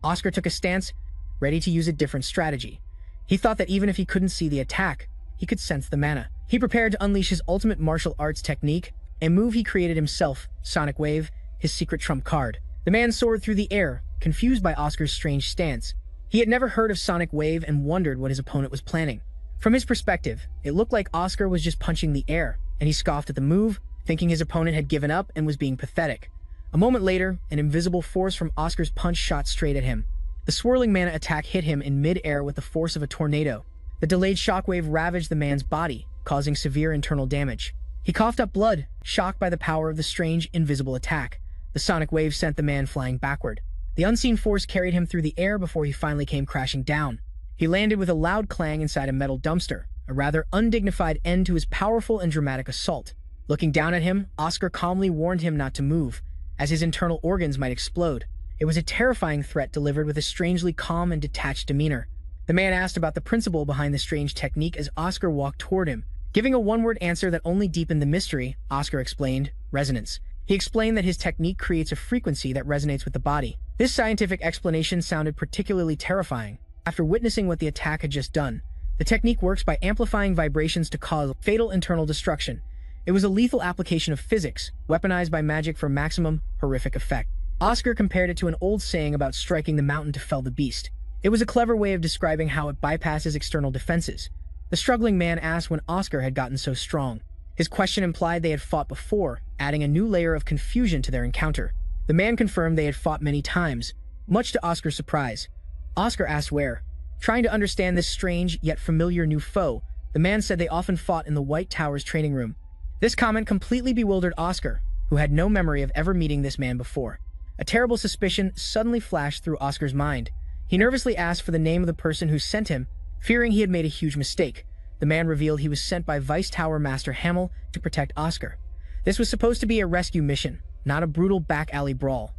Oscar took a stance, ready to use a different strategy. He thought that even if he couldn't see the attack, he could sense the mana. He prepared to unleash his ultimate martial arts technique, a move he created himself, Sonic Wave, his secret trump card. The man soared through the air, confused by Oscar's strange stance. He had never heard of Sonic Wave and wondered what his opponent was planning. From his perspective, it looked like Oscar was just punching the air, and he scoffed at the move, thinking his opponent had given up and was being pathetic. A moment later, an invisible force from Oscar's punch shot straight at him. The swirling mana attack hit him in mid-air with the force of a tornado. The delayed shockwave ravaged the man's body, causing severe internal damage. He coughed up blood, shocked by the power of the strange, invisible attack. The sonic wave sent the man flying backward. The unseen force carried him through the air before he finally came crashing down. He landed with a loud clang inside a metal dumpster, a rather undignified end to his powerful and dramatic assault. Looking down at him, Oscar calmly warned him not to move, as his internal organs might explode. It was a terrifying threat delivered with a strangely calm and detached demeanor. The man asked about the principle behind the strange technique as Oscar walked toward him. Giving a one-word answer that only deepened the mystery, Oscar explained, resonance. He explained that his technique creates a frequency that resonates with the body. This scientific explanation sounded particularly terrifying. After witnessing what the attack had just done, the technique works by amplifying vibrations to cause fatal internal destruction. It was a lethal application of physics, weaponized by magic for maximum, horrific effect. Oscar compared it to an old saying about striking the mountain to fell the beast. It was a clever way of describing how it bypasses external defenses. The struggling man asked when Oscar had gotten so strong. His question implied they had fought before, adding a new layer of confusion to their encounter. The man confirmed they had fought many times, much to Oscar's surprise. Oscar asked where. Trying to understand this strange yet familiar new foe, the man said they often fought in the White Tower's training room. This comment completely bewildered Oscar, who had no memory of ever meeting this man before. A terrible suspicion suddenly flashed through Oscar's mind. He nervously asked for the name of the person who sent him, fearing he had made a huge mistake. The man revealed he was sent by Vice Tower Master Hamel to protect Oscar. This was supposed to be a rescue mission, not a brutal back-alley brawl.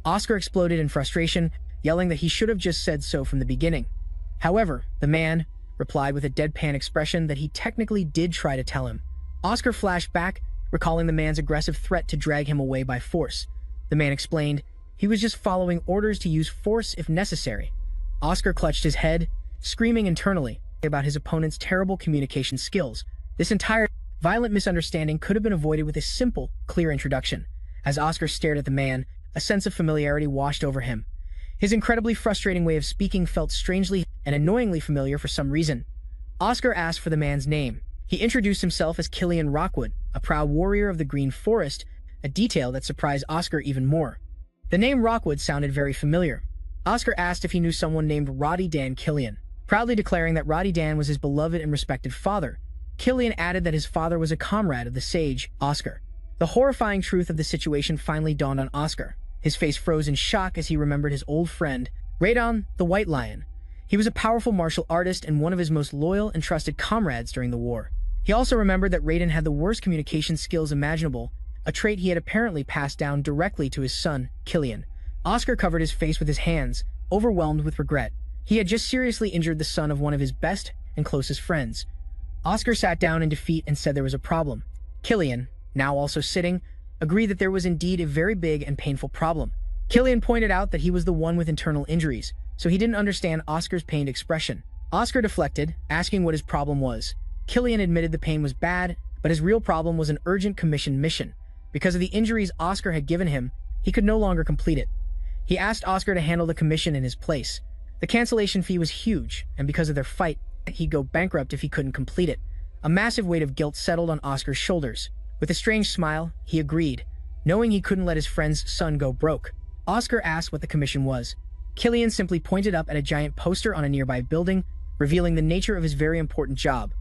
Oscar exploded in frustration, yelling that he should have just said so from the beginning. However, the man replied with a deadpan expression that he technically did try to tell him. Oscar flashed back, recalling the man's aggressive threat to drag him away by force. The man explained he was just following orders to use force if necessary. Oscar clutched his head, screaming internally about his opponent's terrible communication skills. This entire violent misunderstanding could have been avoided with a simple, clear introduction. As Oscar stared at the man, a sense of familiarity washed over him. His incredibly frustrating way of speaking felt strangely and annoyingly familiar for some reason. Oscar asked for the man's name. He introduced himself as Killian Rockwood, a proud warrior of the Green Forest, a detail that surprised Oscar even more. The name Rockwood sounded very familiar. Oscar asked if he knew someone named Roddy Dan Killian. Proudly declaring that Roddy Dan was his beloved and respected father, Killian added that his father was a comrade of the sage, Oscar. The horrifying truth of the situation finally dawned on Oscar. His face froze in shock as he remembered his old friend, Radon the White Lion. He was a powerful martial artist and one of his most loyal and trusted comrades during the war. He also remembered that Radon had the worst communication skills imaginable, a trait he had apparently passed down directly to his son, Killian. Oscar covered his face with his hands, overwhelmed with regret. He had just seriously injured the son of one of his best and closest friends. Oscar sat down in defeat and said there was a problem. Killian, now also sitting, agreed that there was indeed a very big and painful problem. Killian pointed out that he was the one with internal injuries, so he didn't understand Oscar's pained expression. Oscar deflected, asking what his problem was. Killian admitted the pain was bad, but his real problem was an urgent commission mission. Because of the injuries Oscar had given him, he could no longer complete it. He asked Oscar to handle the commission in his place. The cancellation fee was huge, and because of their fight, he'd go bankrupt if he couldn't complete it. A massive weight of guilt settled on Oscar's shoulders. With a strange smile, he agreed, knowing he couldn't let his friend's son go broke. Oscar asked what the commission was. Killian simply pointed up at a giant poster on a nearby building, revealing the nature of his very important job.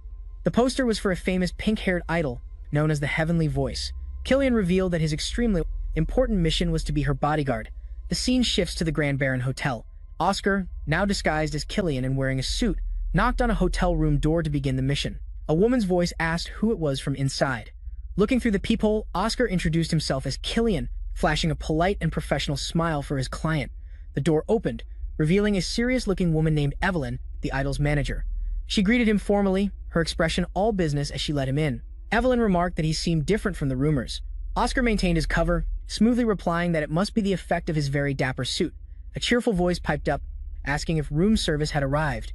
The poster was for a famous pink-haired idol known as the Heavenly Voice. Killian revealed that his extremely important mission was to be her bodyguard. The scene shifts to the Grand Baron Hotel. Oscar, now disguised as Killian and wearing a suit, knocked on a hotel room door to begin the mission. A woman's voice asked who it was from inside. Looking through the peephole, Oscar introduced himself as Killian, flashing a polite and professional smile for his client. The door opened, revealing a serious-looking woman named Evelyn, the idol's manager. She greeted him formally, her expression all business as she let him in. Evelyn remarked that he seemed different from the rumors. Oscar maintained his cover, smoothly replying that it must be the effect of his very dapper suit. A cheerful voice piped up, asking if room service had arrived.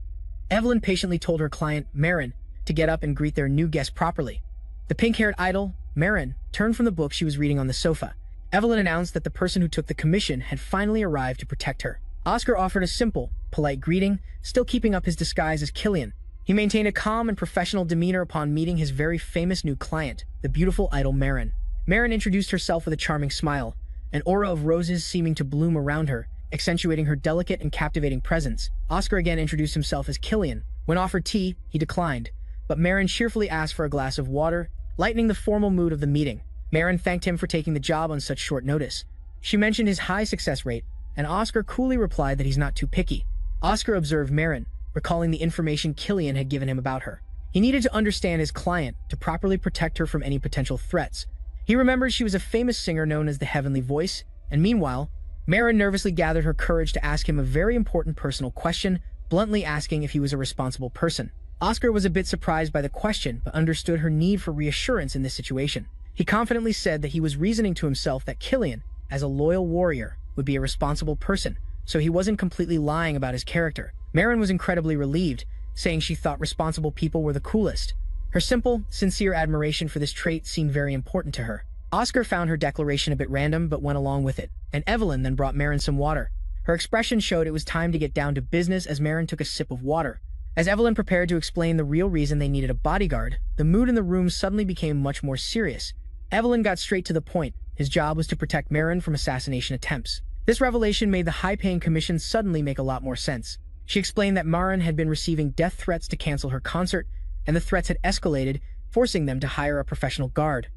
Evelyn patiently told her client, Marin, to get up and greet their new guest properly. The pink-haired idol, Marin, turned from the book she was reading on the sofa. Evelyn announced that the person who took the commission had finally arrived to protect her. Oscar offered a simple, polite greeting, still keeping up his disguise as Killian. He maintained a calm and professional demeanor upon meeting his very famous new client, the beautiful idol Marin. Marin introduced herself with a charming smile, an aura of roses seeming to bloom around her, accentuating her delicate and captivating presence. Oscar again introduced himself as Killian. When offered tea, he declined, but Marin cheerfully asked for a glass of water, lightening the formal mood of the meeting. Marin thanked him for taking the job on such short notice. She mentioned his high success rate, and Oscar coolly replied that he's not too picky. Oscar observed Marin, recalling the information Killian had given him about her. He needed to understand his client to properly protect her from any potential threats. He remembered she was a famous singer known as the Heavenly Voice, and meanwhile, Marin nervously gathered her courage to ask him a very important personal question, bluntly asking if he was a responsible person. Oscar was a bit surprised by the question, but understood her need for reassurance in this situation. He confidently said that he was reasoning to himself that Killian, as a loyal warrior, would be a responsible person, so he wasn't completely lying about his character. Marin was incredibly relieved, saying she thought responsible people were the coolest. Her simple, sincere admiration for this trait seemed very important to her. Oscar found her declaration a bit random, but went along with it, and Evelyn then brought Marin some water. Her expression showed it was time to get down to business as Marin took a sip of water. As Evelyn prepared to explain the real reason they needed a bodyguard, the mood in the room suddenly became much more serious. Evelyn got straight to the point. His job was to protect Marin from assassination attempts. This revelation made the high-paying commission suddenly make a lot more sense. She explained that Marin had been receiving death threats to cancel her concert, and the threats had escalated, forcing them to hire a professional guard.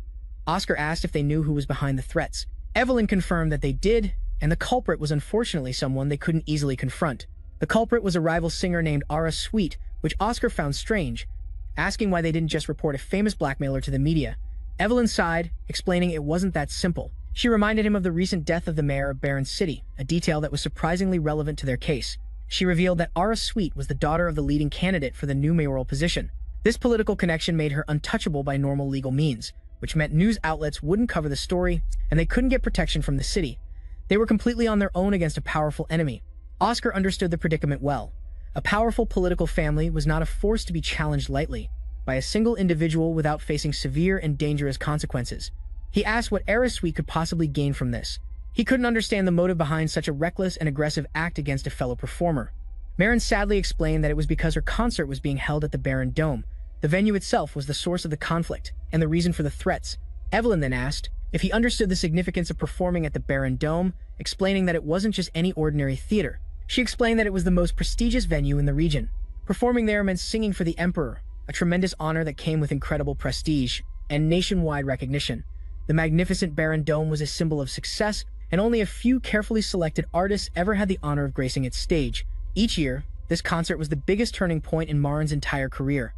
Oscar asked if they knew who was behind the threats. Evelyn confirmed that they did, and the culprit was unfortunately someone they couldn't easily confront. The culprit was a rival singer named Ara Sweet, which Oscar found strange, asking why they didn't just report a famous blackmailer to the media. Evelyn sighed, explaining it wasn't that simple. She reminded him of the recent death of the mayor of Barren City, a detail that was surprisingly relevant to their case. She revealed that Ara Sweet was the daughter of the leading candidate for the new mayoral position. This political connection made her untouchable by normal legal means, which meant news outlets wouldn't cover the story, and they couldn't get protection from the city. They were completely on their own against a powerful enemy. Oscar understood the predicament well. A powerful political family was not a force to be challenged lightly by a single individual without facing severe and dangerous consequences. He asked what Ara Sweet could possibly gain from this. He couldn't understand the motive behind such a reckless and aggressive act against a fellow performer. Marin sadly explained that it was because her concert was being held at the Barren Dome. The venue itself was the source of the conflict and the reason for the threats. Evelyn then asked if he understood the significance of performing at the Barren Dome, explaining that it wasn't just any ordinary theater. She explained that it was the most prestigious venue in the region. Performing there meant singing for the emperor, a tremendous honor that came with incredible prestige and nationwide recognition. The magnificent Barren Dome was a symbol of success, and only a few carefully selected artists ever had the honor of gracing its stage. Each year, this concert was the biggest turning point in Marin's entire career.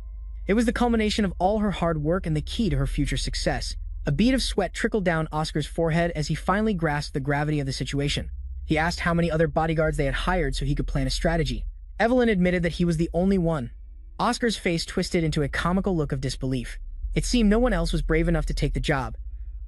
It was the culmination of all her hard work and the key to her future success. A bead of sweat trickled down Oscar's forehead as he finally grasped the gravity of the situation. He asked how many other bodyguards they had hired so he could plan a strategy. Evelyn admitted that he was the only one. Oscar's face twisted into a comical look of disbelief. It seemed no one else was brave enough to take the job.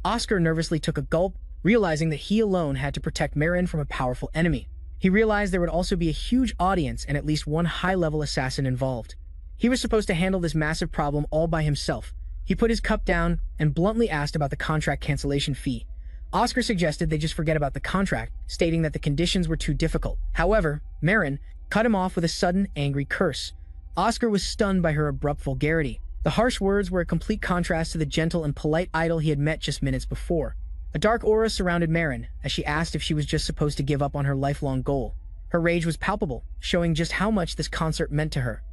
Oscar nervously took a gulp, realizing that he alone had to protect Marin from a powerful enemy. He realized there would also be a huge audience and at least one high-level assassin involved. He was supposed to handle this massive problem all by himself. He put his cup down and bluntly asked about the contract cancellation fee. Oscar suggested they just forget about the contract, stating that the conditions were too difficult. However, Marin cut him off with a sudden, angry curse. Oscar was stunned by her abrupt vulgarity. The harsh words were a complete contrast to the gentle and polite idol he had met just minutes before. A dark aura surrounded Marin as she asked if she was just supposed to give up on her lifelong goal. Her rage was palpable, showing just how much this concert meant to her.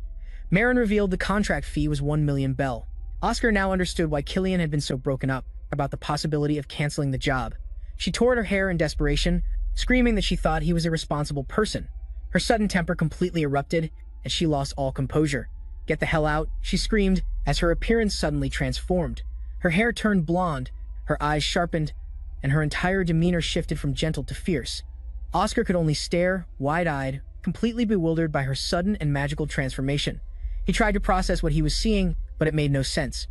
Marin revealed the contract fee was 1 million bell. Oscar now understood why Killian had been so broken up about the possibility of canceling the job. She tore at her hair in desperation, screaming that she thought he was a responsible person. Her sudden temper completely erupted, and she lost all composure. "Get the hell out," she screamed, as her appearance suddenly transformed. Her hair turned blonde, her eyes sharpened, and her entire demeanor shifted from gentle to fierce. Oscar could only stare, wide-eyed, completely bewildered by her sudden and magical transformation. He tried to process what he was seeing, but it made no sense.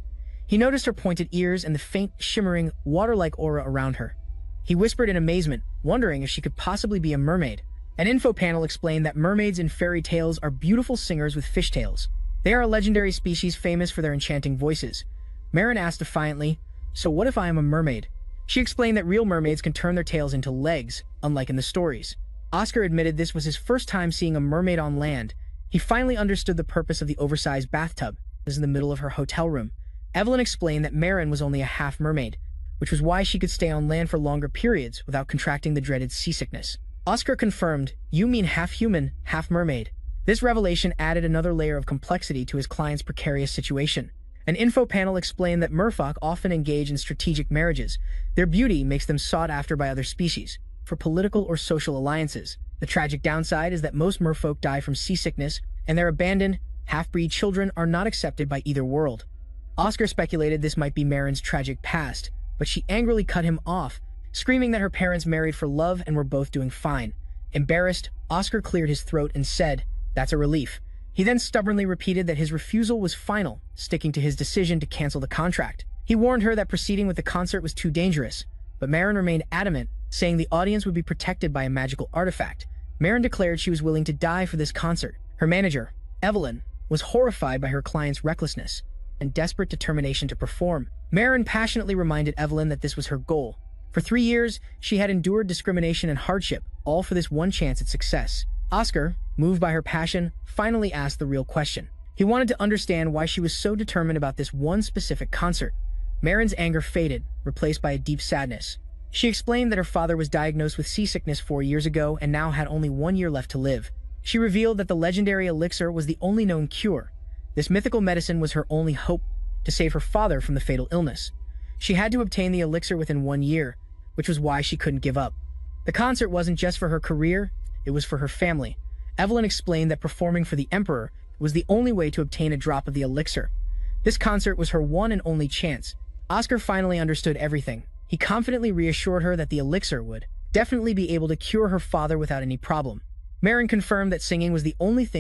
He noticed her pointed ears and the faint, shimmering, water-like aura around her. He whispered in amazement, wondering if she could possibly be a mermaid. An info panel explained that mermaids in fairy tales are beautiful singers with fishtails. They are a legendary species famous for their enchanting voices. Marin asked defiantly, "So what if I am a mermaid?" She explained that real mermaids can turn their tails into legs, unlike in the stories. Oscar admitted this was his first time seeing a mermaid on land. He finally understood the purpose of the oversized bathtub. This is in the middle of her hotel room. Evelyn explained that Marin was only a half-mermaid, which was why she could stay on land for longer periods without contracting the dreaded seasickness. Oscar confirmed, "You mean half-human, half-mermaid." This revelation added another layer of complexity to his client's precarious situation. An info panel explained that merfolk often engage in strategic marriages. Their beauty makes them sought after by other species, for political or social alliances. The tragic downside is that most merfolk die from seasickness, and their abandoned, half-breed children are not accepted by either world. Oscar speculated this might be Marin's tragic past, but she angrily cut him off, screaming that her parents married for love and were both doing fine. Embarrassed, Oscar cleared his throat and said, "That's a relief." He then stubbornly repeated that his refusal was final, sticking to his decision to cancel the contract. He warned her that proceeding with the concert was too dangerous, but Marin remained adamant, saying the audience would be protected by a magical artifact. Marin declared she was willing to die for this concert. Her manager, Evelyn, was horrified by her client's recklessness and desperate determination to perform. Marin passionately reminded Evelyn that this was her goal. For 3 years, she had endured discrimination and hardship, all for this one chance at success. Oscar, moved by her passion, finally asked the real question. He wanted to understand why she was so determined about this one specific concert. Marin's anger faded, replaced by a deep sadness. She explained that her father was diagnosed with seasickness 4 years ago and now had only 1 year left to live. She revealed that the legendary elixir was the only known cure. This mythical medicine was her only hope to save her father from the fatal illness. She had to obtain the elixir within 1 year, which was why she couldn't give up. The concert wasn't just for her career, it was for her family. Evelyn explained that performing for the Emperor was the only way to obtain a drop of the elixir. This concert was her one and only chance. Oscar finally understood everything. He confidently reassured her that the elixir would definitely be able to cure her father without any problem. Marin confirmed that singing was the only thing